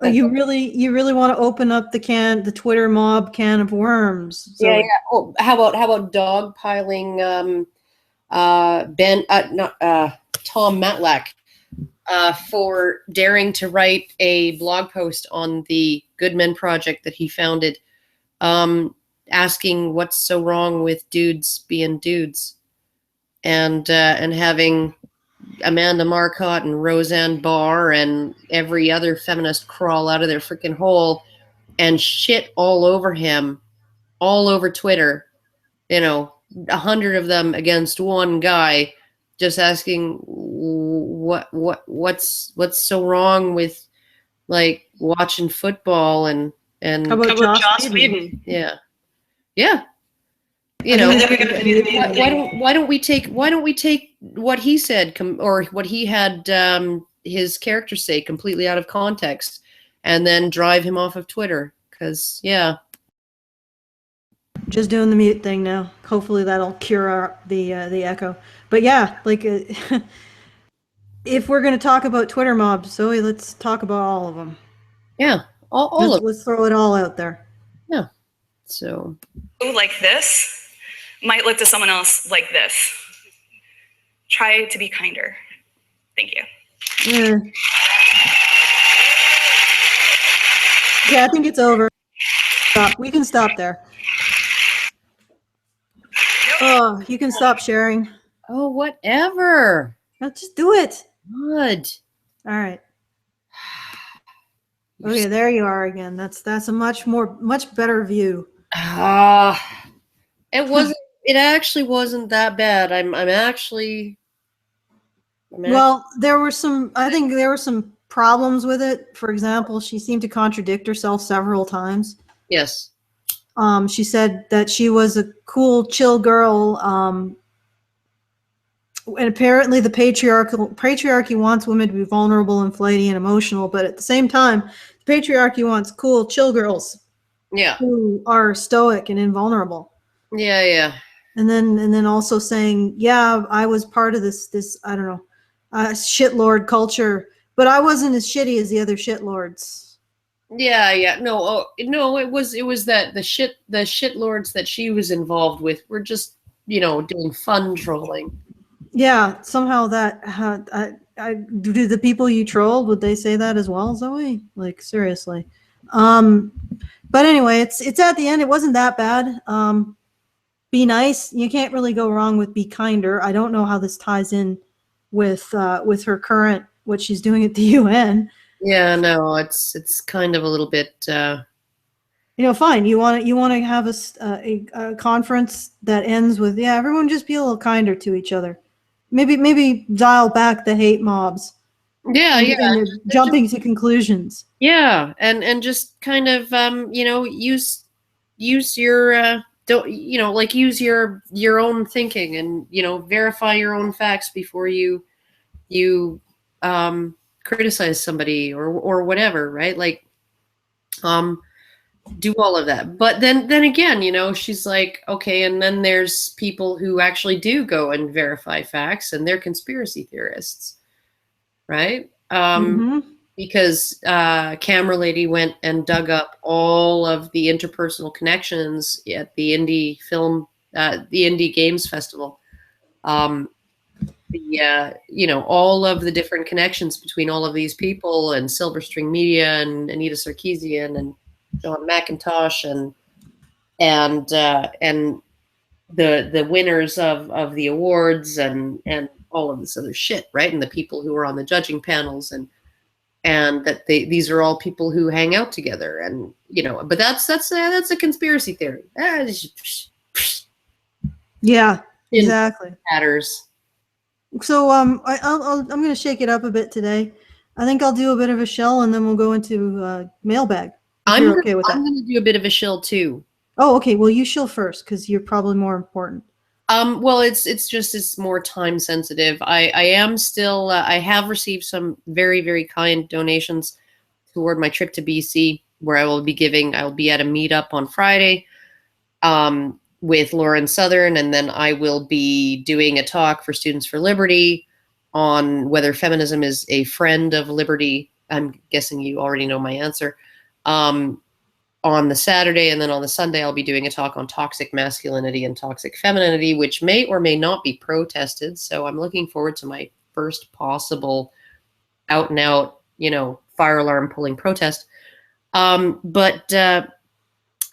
you really want to open up the Twitter mob can of worms. So Oh, how about dogpiling Tom Matlack for daring to write a blog post on the Good Men Project that he founded, asking what's so wrong with dudes being dudes, and having Amanda Marcotte and Roseanne Barr and every other feminist crawl out of their freaking hole and shit all over him, all over Twitter, 100 of them against one guy, just asking what's so wrong with, like, watching football and how about Joss Whedon? Yeah. Why don't we take what he said or what he had his character say completely out of context, and then drive him off of Twitter? Because just doing the mute thing now. Hopefully that'll cure the echo. But yeah, like, if we're going to talk about Twitter mobs, Zoe, let's talk about all of them. Yeah, all of them. Let's throw it all out there. Yeah. So. Like this might look to someone else like this. Try to be kinder. Thank you. Yeah, I think it's over. Stop. We can stop there. Oh, you can stop sharing. Oh, whatever. No, just do it. Good. All right. Okay, there you are again. That's a much better view. It actually wasn't that bad. Well, I think there were some problems with it. For example, she seemed to contradict herself several times. Yes. She said that she was a cool, chill girl, and apparently the patriarchy wants women to be vulnerable and flighty and emotional, but at the same time, patriarchy wants cool, chill girls Yeah. who are stoic and invulnerable. Yeah. And then also saying, yeah, I was part of this I don't know, shitlord culture, but I wasn't as shitty as the other shitlords. Yeah. No, it was that the shitlords that she was involved with were just, doing fun trolling. Yeah, somehow that do the people you trolled, would they say that as well, Zoe? Like, seriously. But anyway, it's at the end. It wasn't that bad. Be nice. You can't really go wrong with be kinder. I don't know how this ties in with her current, what she's doing at the UN. Yeah, no, it's kind of a little bit. Fine. You want to have a conference that ends with, yeah, everyone just be a little kinder to each other. Maybe dial back the hate mobs. Yeah, and jumping to conclusions. Yeah, and just kind of use your don't use your own thinking, and verify your own facts before you criticize somebody or whatever, right? Like do all of that. But then again, she's like, okay, and then there's people who actually do go and verify facts, and they're conspiracy theorists, right? Because Camera Lady went and dug up all of the interpersonal connections at the indie games festival. All of the different connections between all of these people, and Silverstring Media and Anita Sarkeesian and John McIntosh and the winners of the awards and all of this other shit, right? And the people who were on the judging panels, and that these are all people who hang out together, and but that's a conspiracy theory. Yeah, exactly. Matters. So I'm going to shake it up a bit today. I think I'll do a bit of a shell, and then we'll go into mailbag. You're okay with that? I'm going to do a bit of a shill too. Oh, okay. Well, you shill first because you're probably more important. Well, it's more time sensitive. I am still. I have received some very, very kind donations toward my trip to BC, where I will be at a meetup on Friday, with Lauren Southern, and then I will be doing a talk for Students for Liberty on whether feminism is a friend of liberty. I'm guessing you already know my answer. On the Saturday, and then on the Sunday, I'll be doing a talk on toxic masculinity and toxic femininity, which may or may not be protested. So I'm looking forward to my first possible out and out, fire alarm pulling protest. But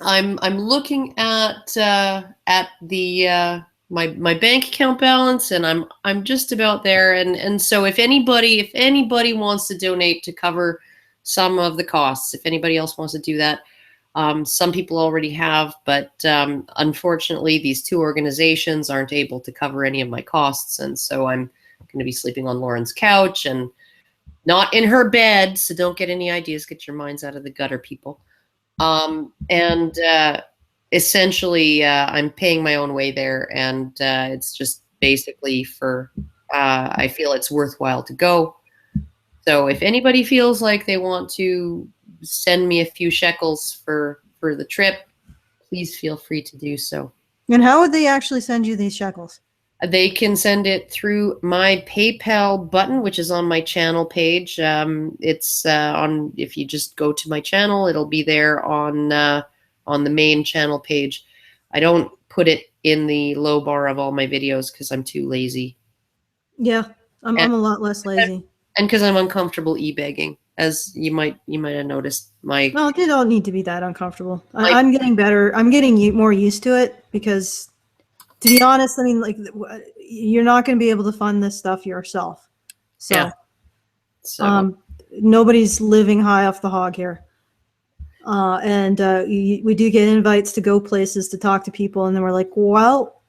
I'm looking at the my bank account balance, and I'm just about there. And so if anybody wants to donate to cover some of the costs, if anybody else wants to do that. Some people already have, but unfortunately, these two organizations aren't able to cover any of my costs. And so I'm going to be sleeping on Lauren's couch and not in her bed. So don't get any ideas. Get your minds out of the gutter, people. And essentially, I'm paying my own way there. And it's just basically I feel it's worthwhile to go. So if anybody feels like they want to send me a few shekels for the trip, please feel free to do so. And how would they actually send you these shekels? They can send it through my PayPal button, which is on my channel page. It's on, if you just go to my channel, it'll be there on the main channel page. I don't put it in the low bar of all my videos because I'm too lazy. Yeah, I'm a lot less lazy. And because I'm uncomfortable e-begging, as you might have noticed. No, they don't need to be that uncomfortable. I'm getting better. I'm getting more used to it because, to be honest, I mean, like, you're not going to be able to fund this stuff yourself. So, yeah. So nobody's living high off the hog here. And we do get invites to go places to talk to people, and then we're like, well,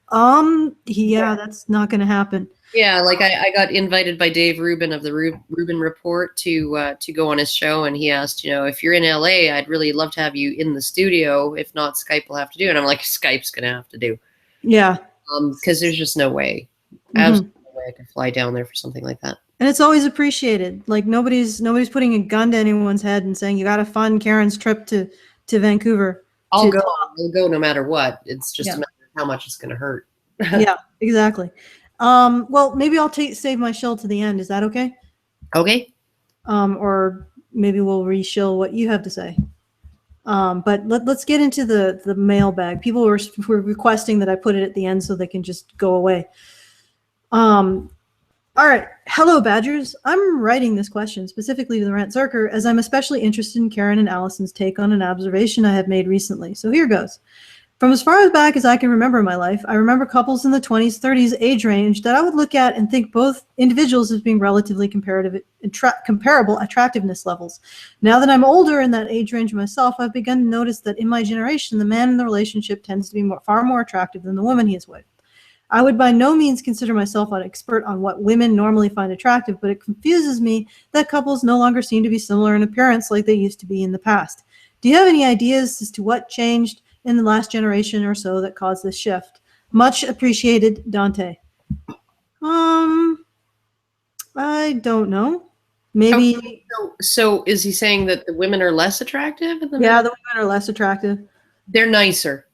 yeah, that's not going to happen. Yeah, like I got invited by Dave Rubin of the Rubin Report to go on his show, and he asked, if you're in LA, I'd really love to have you in the studio. If not, Skype will have to do. And I'm like, Skype's gonna have to do. Yeah. Because there's just no way. Absolutely no way I could fly down there for something like that. And it's always appreciated. Like nobody's putting a gun to anyone's head and saying you got to fund Karen's trip to Vancouver. I'll go no matter what. It's just Yeah. a matter of how much it's going to hurt. Yeah, exactly. Well, maybe I'll save my shill to the end. Is that okay? Okay. Or maybe we'll re-shill what you have to say. But let's get into the mailbag. People were requesting that I put it at the end so they can just go away. All right. Hello, Badgers. I'm writing this question specifically to the Rantzerker as I'm especially interested in Karen and Allison's take on an observation I have made recently. So here goes. From as far back as I can remember in my life, I remember couples in the 20s, 30s age range that I would look at and think both individuals as being relatively comparable attractiveness levels. Now that I'm older in that age range myself, I've begun to notice that in my generation, the man in the relationship tends to be far more attractive than the woman he is with. I would by no means consider myself an expert on what women normally find attractive, but it confuses me that couples no longer seem to be similar in appearance like they used to be in the past. Do you have any ideas as to what changed in the last generation or so that caused this shift? Much appreciated, Dante. I don't know. Maybe. Okay, so is he saying that the women are less attractive? The women are less attractive. They're nicer.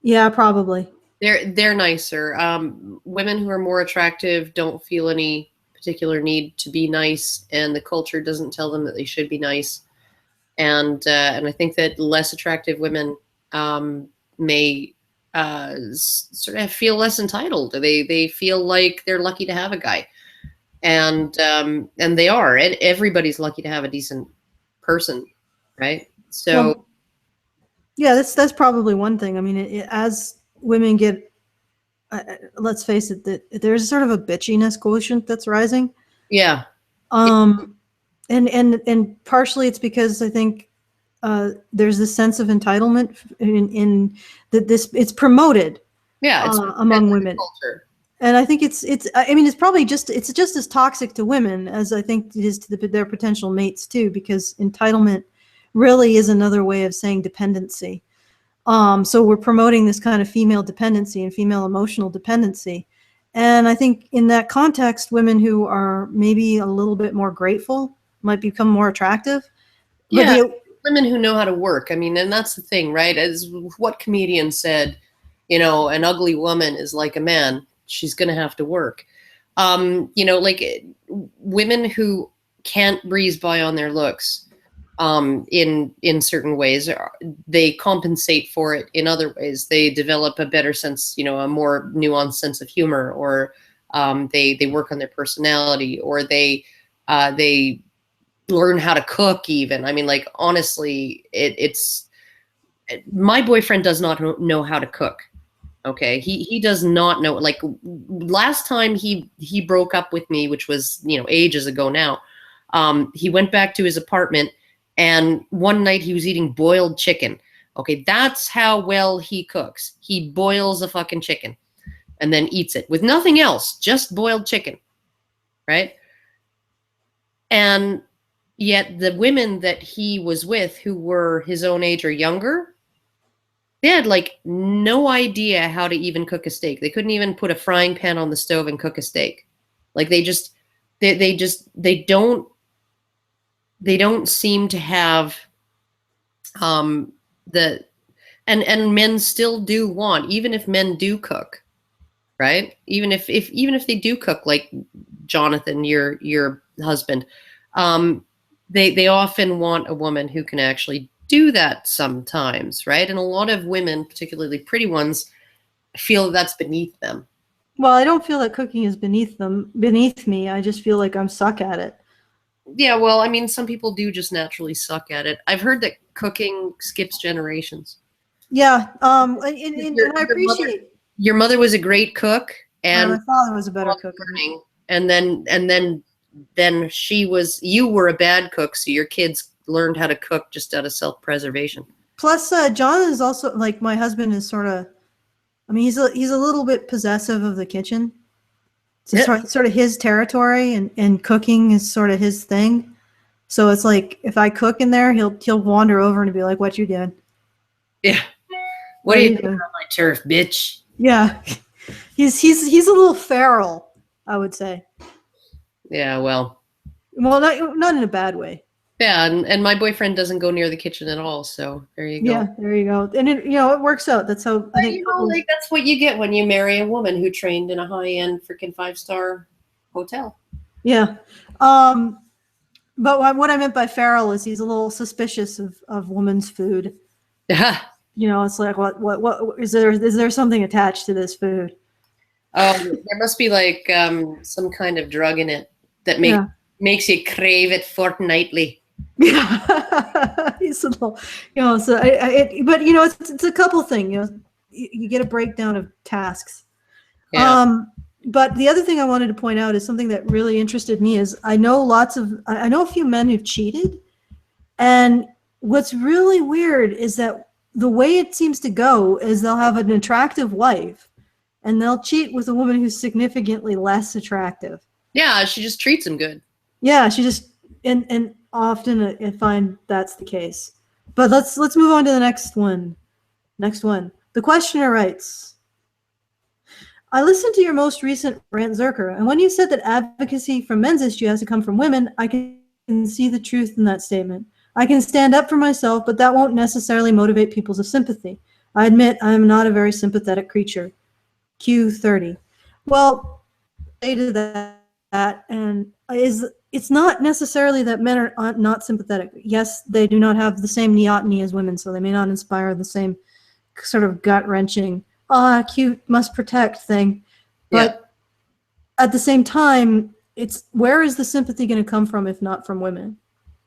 Yeah, probably. They're nicer. Women who are more attractive don't feel any particular need to be nice, and the culture doesn't tell them that they should be nice. And I think that less attractive women may sort of feel less entitled. They feel like they're lucky to have a guy, and they are. And everybody's lucky to have a decent person, right? So, well, yeah, that's probably one thing. I mean, as women get, let's face it, that there's sort of a bitchiness quotient that's rising. Yeah. And partially it's because I think there's this sense of entitlement in that it's promoted. Yeah, it's among women. Culture. And I think it's probably just as toxic to women as I think it is to their potential mates too, because entitlement really is another way of saying dependency. So we're promoting this kind of female dependency and female emotional dependency. And I think in that context, women who are maybe a little bit more grateful might become more attractive. Yeah, women who know how to work. I mean, and that's the thing, right? As what comedian said, an ugly woman is like a man. She's going to have to work. Like women who can't breeze by on their looks in certain ways, they compensate for it in other ways. They develop a better sense, a more nuanced sense of humor, or they work on their personality, or they learn how to cook even. I mean, like, honestly, it's my boyfriend does not know how to cook. Okay. He does not know. Like, last time he broke up with me, which was, ages ago now, he went back to his apartment, and one night he was eating boiled chicken. Okay. That's how well he cooks. He boils a fucking chicken and then eats it with nothing else, just boiled chicken. Right. And yet the women that he was with, who were his own age or younger, they had like no idea how to even cook a steak. They couldn't even put a frying pan on the stove and cook a steak. Like they don't seem to have and men still do want, even if men do cook, right? Even if they do cook, like Jonathan, your husband, they often want a woman who can actually do that sometimes, right? And a lot of women, particularly pretty ones, feel that's beneath them. Well, I don't feel that cooking is beneath me. I just feel like I'm suck at it. Yeah, well, I mean, some people do just naturally suck at it. I've heard that cooking skips generations. Yeah, and I appreciate. Your mother was a great cook, and my father was a better cook. And then you were a bad cook, so your kids learned how to cook just out of self-preservation. Plus, John is also, like, my husband is sort of, I mean, he's a little bit possessive of the kitchen. It's sort of his territory, and cooking is sort of his thing. So it's like, if I cook in there, he'll wander over and be like, "What you doing?" Yeah. What are you doing on my turf, bitch? Yeah. He's a little feral, I would say. Yeah, well, not in a bad way. yeah, and my boyfriend doesn't go near the kitchen at all, so there you go. Yeah, there you go. And it, it works out. That's how I think. Like that's what you get when you marry a woman who trained in a high-end freaking 5-star hotel. Yeah. But what I meant by feral is he's a little suspicious of women's food. It's like what is there something attached to this food? There must be like some kind of drug in it that makes you crave it fortnightly. Yeah, he's a little, So but it's a couple things. You get a breakdown of tasks. Yeah. But the other thing I wanted to point out is something that really interested me is I know a few men who've cheated, and what's really weird is that the way it seems to go is they'll have an attractive wife, and they'll cheat with a woman who's significantly less attractive. Yeah, she just treats him good. Yeah, she just and often I find that's the case. But let's move on to the next one. Next one. The questioner writes, I listened to your most recent Rantzerker, and when you said that advocacy for men's issue has to come from women, I can see the truth in that statement. I can stand up for myself, but that won't necessarily motivate people's sympathy. I admit I am not a very sympathetic creature. Q30. Well, I say to that, and it's not necessarily that men are not sympathetic. Yes, they do not have the same neoteny as women, so they may not inspire the same sort of gut-wrenching, cute, must protect thing. But at the same time, it's where is the sympathy going to come from if not from women?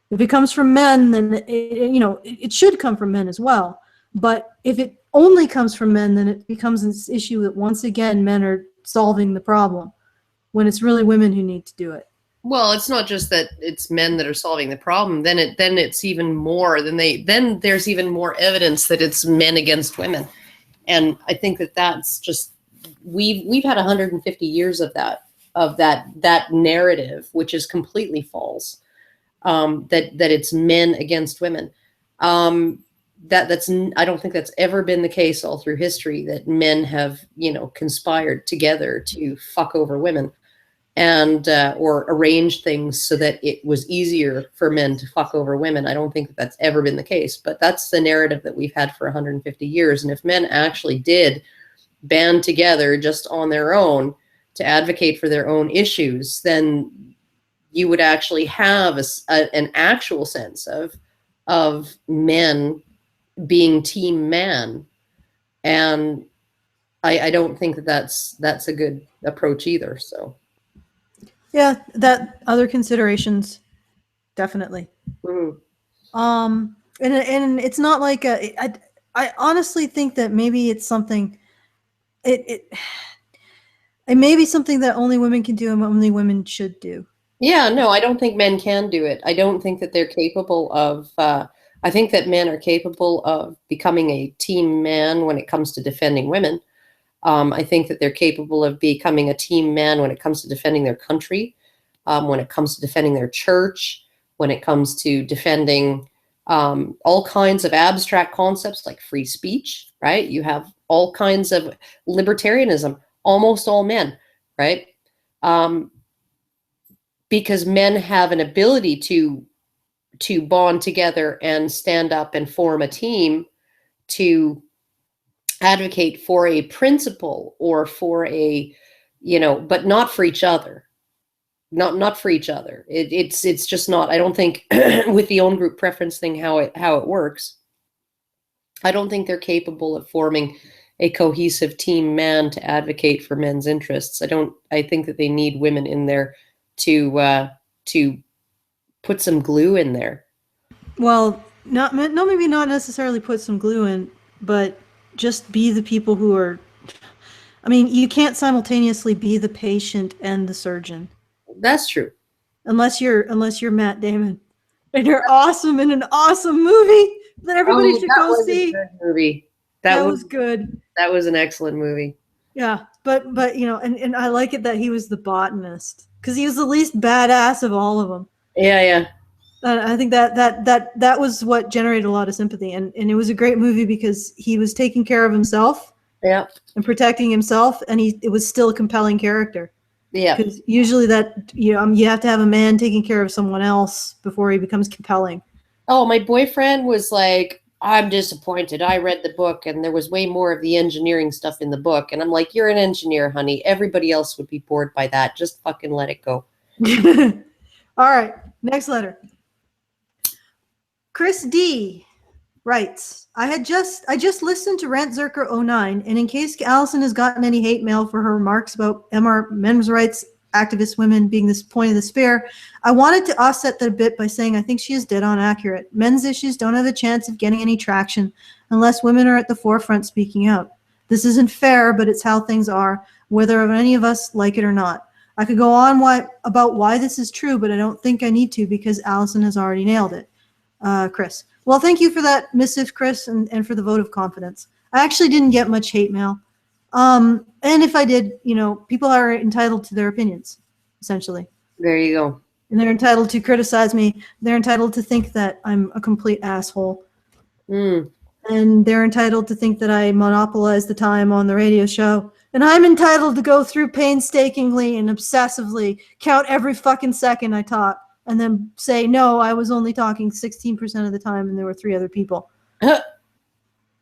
If it comes from men, then it should come from men as well. But if it only comes from men, then it becomes an issue that once again men are solving the problem when it's really women who need to do it. Well, it's not just that it's men that are solving the problem. Then it's even more. Then there's even more evidence that it's men against women. And I think that's just we've had 150 years of that narrative, which is completely false. That it's men against women. That's I don't think that's ever been the case all through history, that men have conspired together to fuck over women and or arrange things so that it was easier for men to fuck over women. I don't think that that's ever been the case, but that's the narrative that we've had for 150 years. And if men actually did band together just on their own to advocate for their own issues, then you would actually have an actual sense of men being team man. And I don't think that that's a good approach either. So yeah, that other considerations, definitely. Mm. And it's not like I honestly think that maybe it's something. It may be something that only women can do and only women should do. Yeah, no, I don't think men can do it. I don't think that they're capable of. I think that men are capable of becoming a team man when it comes to defending women. I think that they're capable of becoming a team man when it comes to defending their country, when it comes to defending their church, when it comes to defending all kinds of abstract concepts like free speech, right? You have all kinds of libertarianism, almost all men, right? Because men have an ability to bond together and stand up and form a team to advocate for a principle or for a, but not for each other, not for each other. It's just not, I don't think with the own group preference thing, how it works, I don't think they're capable of forming a cohesive team man to advocate for men's interests. I think that they need women in there to put some glue in there. Well, maybe not necessarily put some glue in, but just be the people who are. I mean, you can't simultaneously be the patient and the surgeon. That's true. Unless you're Matt Damon, and you're awesome in an awesome movie that everybody should go see. A good movie. That was good. That was an excellent movie. Yeah, but and I like it that he was the botanist because he was the least badass of all of them. Yeah. I think that was what generated a lot of sympathy, and it was a great movie because he was taking care of himself, yeah, and protecting himself, and it was still a compelling character. Yeah. Because usually that, you have to have a man taking care of someone else before he becomes compelling. Oh, my boyfriend was like, I'm disappointed. I read the book and there was way more of the engineering stuff in the book. And I'm like, you're an engineer, honey. Everybody else would be bored by that. Just fucking let it go. All right, next letter. Chris D writes, I just listened to Rantzerker 09, and in case Allison has gotten any hate mail for her remarks about men's rights activist women being this point of the spear, I wanted to offset that a bit by saying I think she is dead on accurate. Men's issues don't have a chance of getting any traction unless women are at the forefront speaking out. This isn't fair, but it's how things are, whether any of us like it or not. I could go on about why this is true, but I don't think I need to because Allison has already nailed it. Chris. Well, thank you for that missive, Chris, and for the vote of confidence. I actually didn't get much hate mail. And if I did, people are entitled to their opinions, essentially. There you go. And they're entitled to criticize me. They're entitled to think that I'm a complete asshole. Mm. And they're entitled to think that I monopolize the time on the radio show. And I'm entitled to go through painstakingly and obsessively, count every fucking second I talk, and then say, no, I was only talking 16% of the time and there were 3 other people.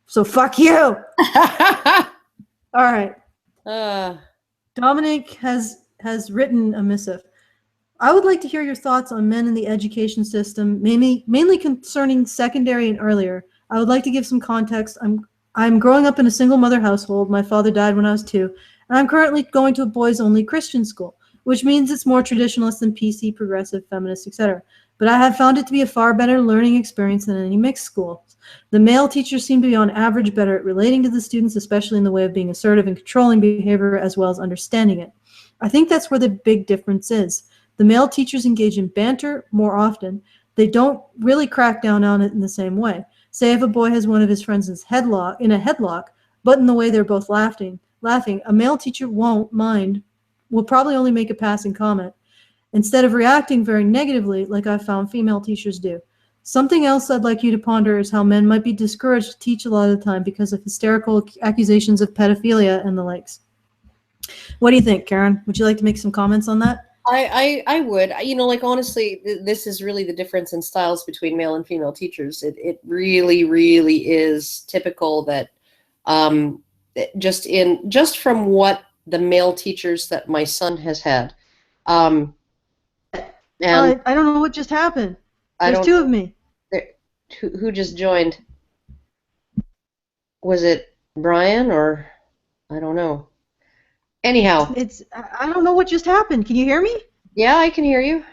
So fuck you. All right. Dominic has written a missive. I would like to hear your thoughts on men in the education system, mainly concerning secondary and earlier. I would like to give some context. I'm growing up in a single mother household. My father died when I was 2, and I'm currently going to a boys-only Christian school, which means it's more traditionalist than PC, progressive, feminist, etc. But I have found it to be a far better learning experience than any mixed schools. The male teachers seem to be on average better at relating to the students, especially in the way of being assertive and controlling behavior as well as understanding it. I think that's where the big difference is. The male teachers engage in banter more often. They don't really crack down on it in the same way. Say if a boy has one of his friends in a headlock, but in the way they're both laughing, a male teacher won't mind, will probably only make a passing comment, instead of reacting very negatively like I've found female teachers do. Something else I'd like you to ponder is how men might be discouraged to teach a lot of the time because of hysterical accusations of pedophilia and the likes. What do you think, Karen? Would you like to make some comments on that? I would. Honestly, this is really the difference in styles between male and female teachers. It really, really is typical that just from what the male teachers that my son has had. And I don't know what just happened. There's 2 of me. Who just joined? Was it Brian or I don't know. Anyhow, I don't know what just happened. Can you hear me? Yeah, I can hear you.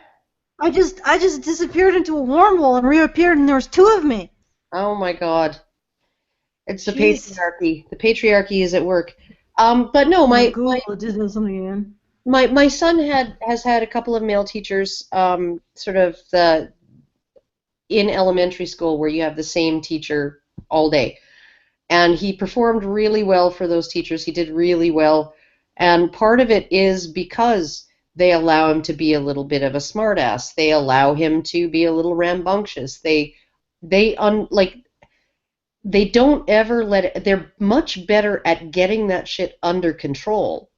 I just disappeared into a wormhole and reappeared, and there was 2 of me. Oh my God. It's the Jeez. patriarchy. The patriarchy is at work. But no, my something again. My son has had a couple of male teachers, sort of in elementary school where you have the same teacher all day, and he performed really well for those teachers. He did really well, and part of it is because they allow him to be a little bit of a smartass. They allow him to be a little rambunctious. They don't ever let it. They're much better at getting that shit under control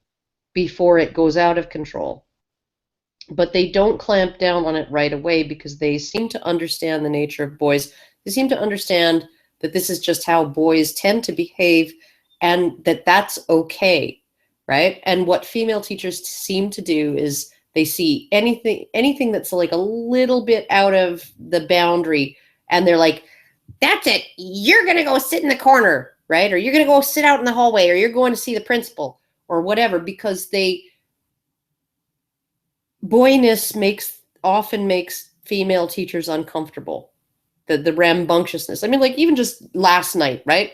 before it goes out of control. But they don't clamp down on it right away because they seem to understand the nature of boys. They seem to understand that this is just how boys tend to behave and that that's okay, right? And what female teachers seem to do is they see anything that's like a little bit out of the boundary and they're like, that's it. You're going to go sit in the corner, right? Or you're going to go sit out in the hallway, or you're going to see the principal or whatever, because boyness often makes female teachers uncomfortable. The rambunctiousness. I mean, like even just last night, right?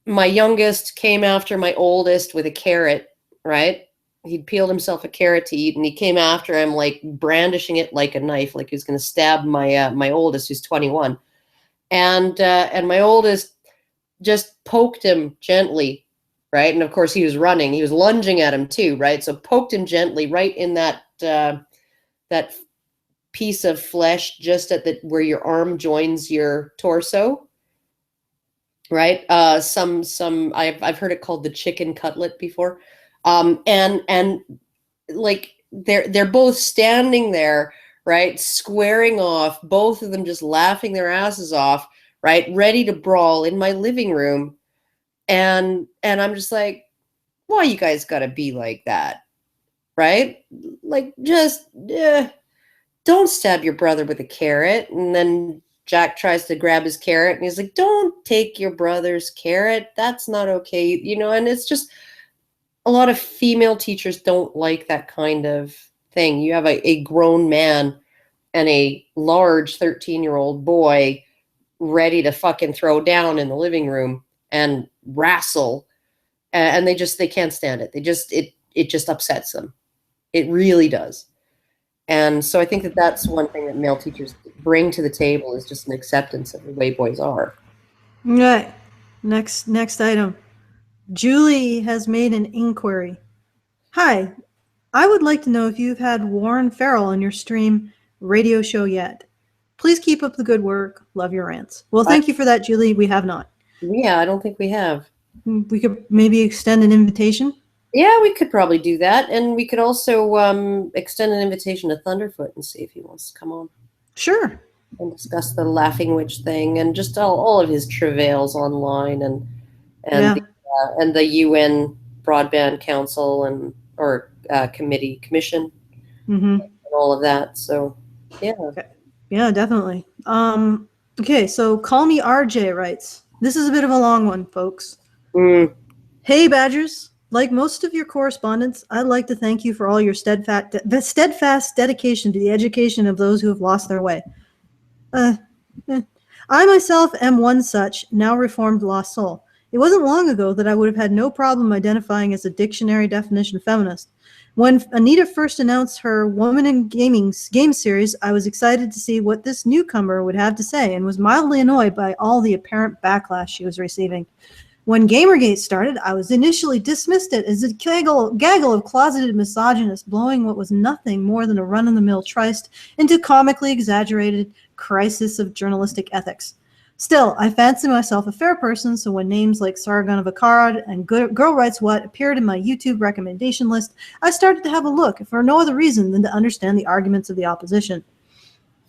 My youngest came after my oldest with a carrot, right? He'd peeled himself a carrot to eat, and he came after him like brandishing it like a knife, like he was going to stab my oldest, who's 21. And my oldest just poked him gently, right? And of course he was running. He was lunging at him too, right? So poked him gently right in that piece of flesh just at where your arm joins your torso, right? I've heard it called the chicken cutlet before. And like they're both standing there, right, squaring off, both of them just laughing their asses off, right, ready to brawl in my living room. And I'm just like, why you guys gotta be like that, right? Like, just don't stab your brother with a carrot. And then Jack tries to grab his carrot and he's like, don't take your brother's carrot, that's not okay, you know. And it's just, a lot of female teachers don't like that kind of thing. You have a grown man and a large 13-year-old boy ready to fucking throw down in the living room and wrestle, and they can't stand it. It just upsets them. It really does. And so I think that's one thing that male teachers bring to the table, is just an acceptance of the way boys are. All right. Next item. Julie has made an inquiry. Hi, I would like to know if you've had Warren Farrell on your stream radio show yet. Please keep up the good work. Love your rants. Well, thank you for that, Julie. We have not. Yeah, I don't think we have. We could maybe extend an invitation. Yeah, we could probably do that. And we could also extend an invitation to Thunderfoot and see if he wants to come on. Sure. And discuss the Laughing Witch thing and just all of his travails online and the UN Broadband Council or commission and all of that. So yeah. Okay. Yeah, definitely. Okay, so Call Me RJ writes, this is a bit of a long one, folks. Hey, Badgers. Like most of your correspondence, I'd like to thank you for all your steadfast dedication to the education of those who have lost their way. I myself am one such, now reformed lost soul. It wasn't long ago that I would have had no problem identifying as a dictionary definition feminist. When Anita first announced her Woman in Gaming game series, I was excited to see what this newcomer would have to say and was mildly annoyed by all the apparent backlash she was receiving. When Gamergate started, I was initially dismissed it as a gaggle of closeted misogynists blowing what was nothing more than a run-of-the-mill tryst into comically exaggerated crisis of journalistic ethics. Still, I fancy myself a fair person, so when names like Sargon of Akkad and Girl Writes What appeared in my YouTube recommendation list, I started to have a look, for no other reason than to understand the arguments of the opposition.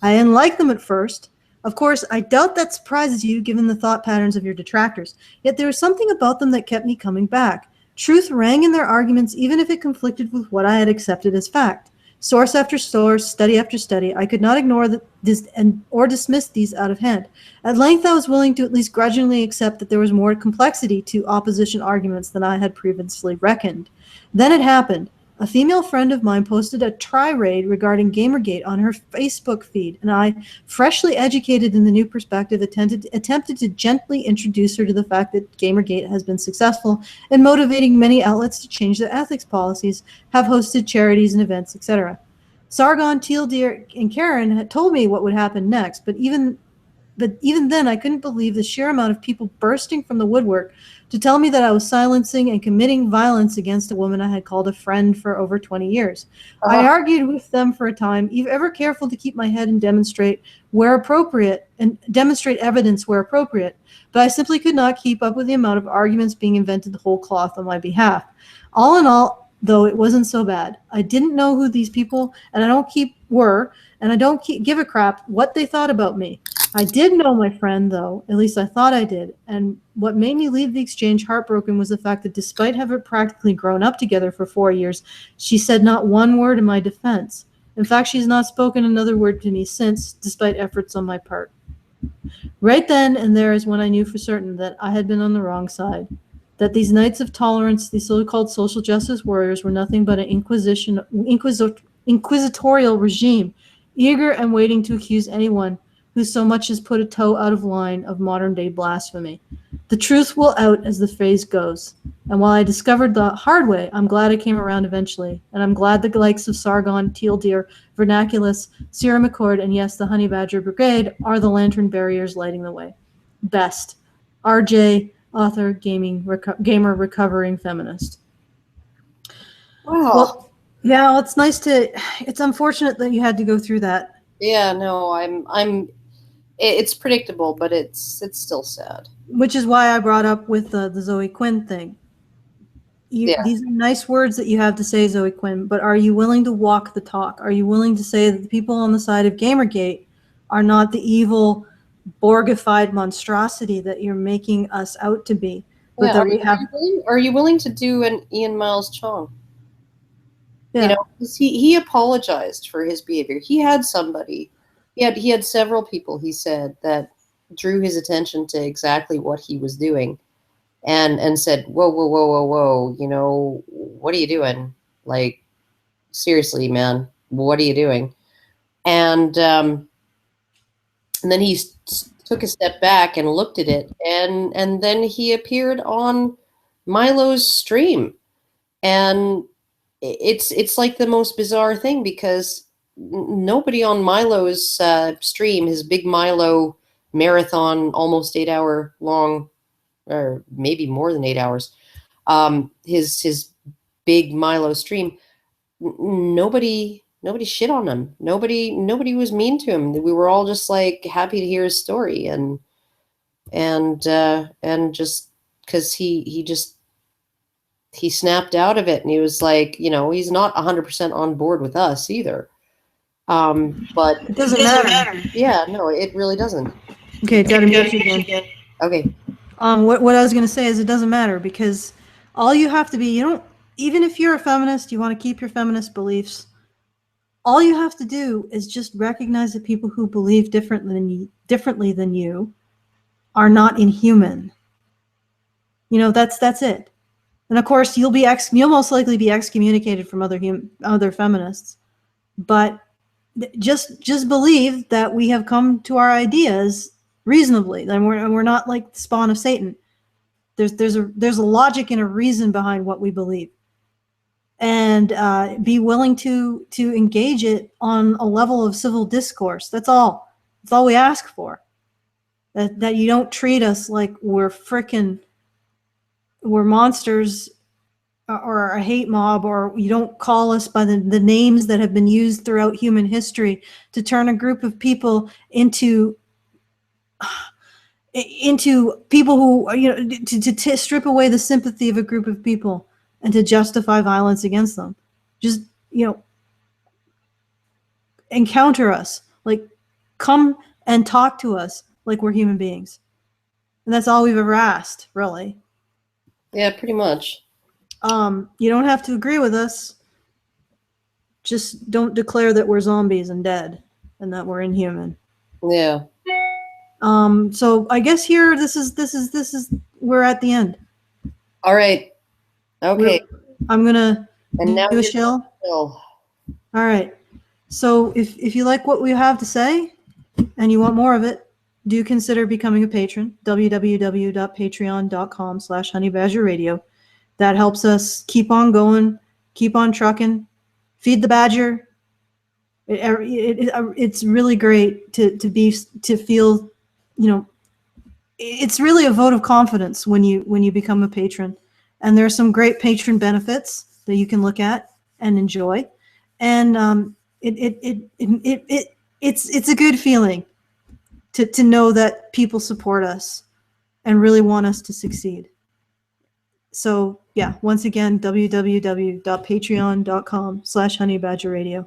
I didn't like them at first. Of course, I doubt that surprises you given the thought patterns of your detractors, yet there was something about them that kept me coming back. Truth rang in their arguments even if it conflicted with what I had accepted as fact. Source after source, study after study, I could not ignore or dismiss these out of hand. At length, I was willing to at least grudgingly accept that there was more complexity to opposition arguments than I had previously reckoned. Then it happened. A female friend of mine posted a tirade regarding Gamergate on her Facebook feed, and I, freshly educated in the new perspective, attempted to gently introduce her to the fact that Gamergate has been successful in motivating many outlets to change their ethics policies, have hosted charities and events, etc. Sargon, Teal Deer, and Karen had told me what would happen next, but even then, I couldn't believe the sheer amount of people bursting from the woodwork to tell me that I was silencing and committing violence against a woman I had called a friend for over 20 years. I argued with them for a time, ever careful to keep my head and demonstrate evidence where appropriate, but I simply could not keep up with the amount of arguments being invented whole cloth on my behalf. All in all, though, it wasn't so bad. I didn't know who these people and I don't give a crap what they thought about me. I did know my friend, though, at least I thought I did, and what made me leave the exchange heartbroken was the fact that despite having practically grown up together for 4 years, she said not one word in my defense. In fact, she's not spoken another word to me since, despite efforts on my part. Right then and there is when I knew for certain that I had been on the wrong side, that these knights of tolerance, these so-called social justice warriors, were nothing but an inquisitorial regime, eager and waiting to accuse anyone who so much as put a toe out of line of modern-day blasphemy. The truth will out, as the phrase goes. And while I discovered the hard way, I'm glad I came around eventually. And I'm glad the likes of Sargon, Teal Deer, Vernaculus, Sierra McCord, and yes, the Honey Badger Brigade are the lantern barriers lighting the way. Best. RJ, author, gamer, recovering feminist. Wow. Well, yeah, it's unfortunate that you had to go through that. Yeah, no, it's predictable, but it's still sad. Which is why I brought up with the Zoe Quinn thing. These are nice words that you have to say, Zoe Quinn, but are you willing to walk the talk? Are you willing to say that the people on the side of Gamergate are not the evil, Borgified monstrosity that you're making us out to be? But that we have. Are you willing to do an Ian Miles Chong? Yeah. You know, 'cause he apologized for his behavior. He had somebody, he had several people, he said, that drew his attention to exactly what he was doing, and said, whoa, whoa, whoa, whoa, whoa, you know, what are you doing? Like, seriously, man, what are you doing? And then he took a step back and looked at it, and then he appeared on Milo's stream, and it's like the most bizarre thing, because nobody on Milo's stream, his big Milo marathon, almost 8 hour long, or maybe more than 8 hours, his big Milo stream, nobody shit on him. Nobody was mean to him. We were all just like happy to hear his story, and just because he snapped out of it, and he was like, you know, he's not 100% on board with us either. But It doesn't matter. Yeah, no, it really doesn't. Okay, gotta mute you again. Okay. What I was gonna say is it doesn't matter, because all you have to be, you don't, even if you're a feminist, you want to keep your feminist beliefs, all you have to do is just recognize that people who believe differently than you are not inhuman. You know, that's it. And of course, you'll most likely be excommunicated from other feminists. But just believe that we have come to our ideas reasonably, and we're not like the spawn of Satan. There's a logic and a reason behind what we believe, and be willing to engage it on a level of civil discourse. That's all. That's all we ask for. That you don't treat us like we're monsters, or a hate mob, or you don't call us by the names that have been used throughout human history to turn a group of people into people who, you know, to strip away the sympathy of a group of people and to justify violence against them. Just, you know, encounter us, like, come and talk to us like we're human beings. And that's all we've ever asked, really. Yeah, pretty much. You don't have to agree with us. Just don't declare that we're zombies and dead and that we're inhuman. Yeah. So I guess here, we're at the end. All right. Okay. I'm gonna now do a shill. All right. So if you like what we have to say and you want more of it, do consider becoming a patron. www.patreon.com/honeybadgerradio. That helps us keep on going, keep on trucking, feed the badger. It's really great to feel, you know, it's really a vote of confidence when you become a patron. And there are some great patron benefits that you can look at and enjoy. And it's a good feeling to know that people support us and really want us to succeed. So yeah, once again, www.patreon.com/honeybadgerradio.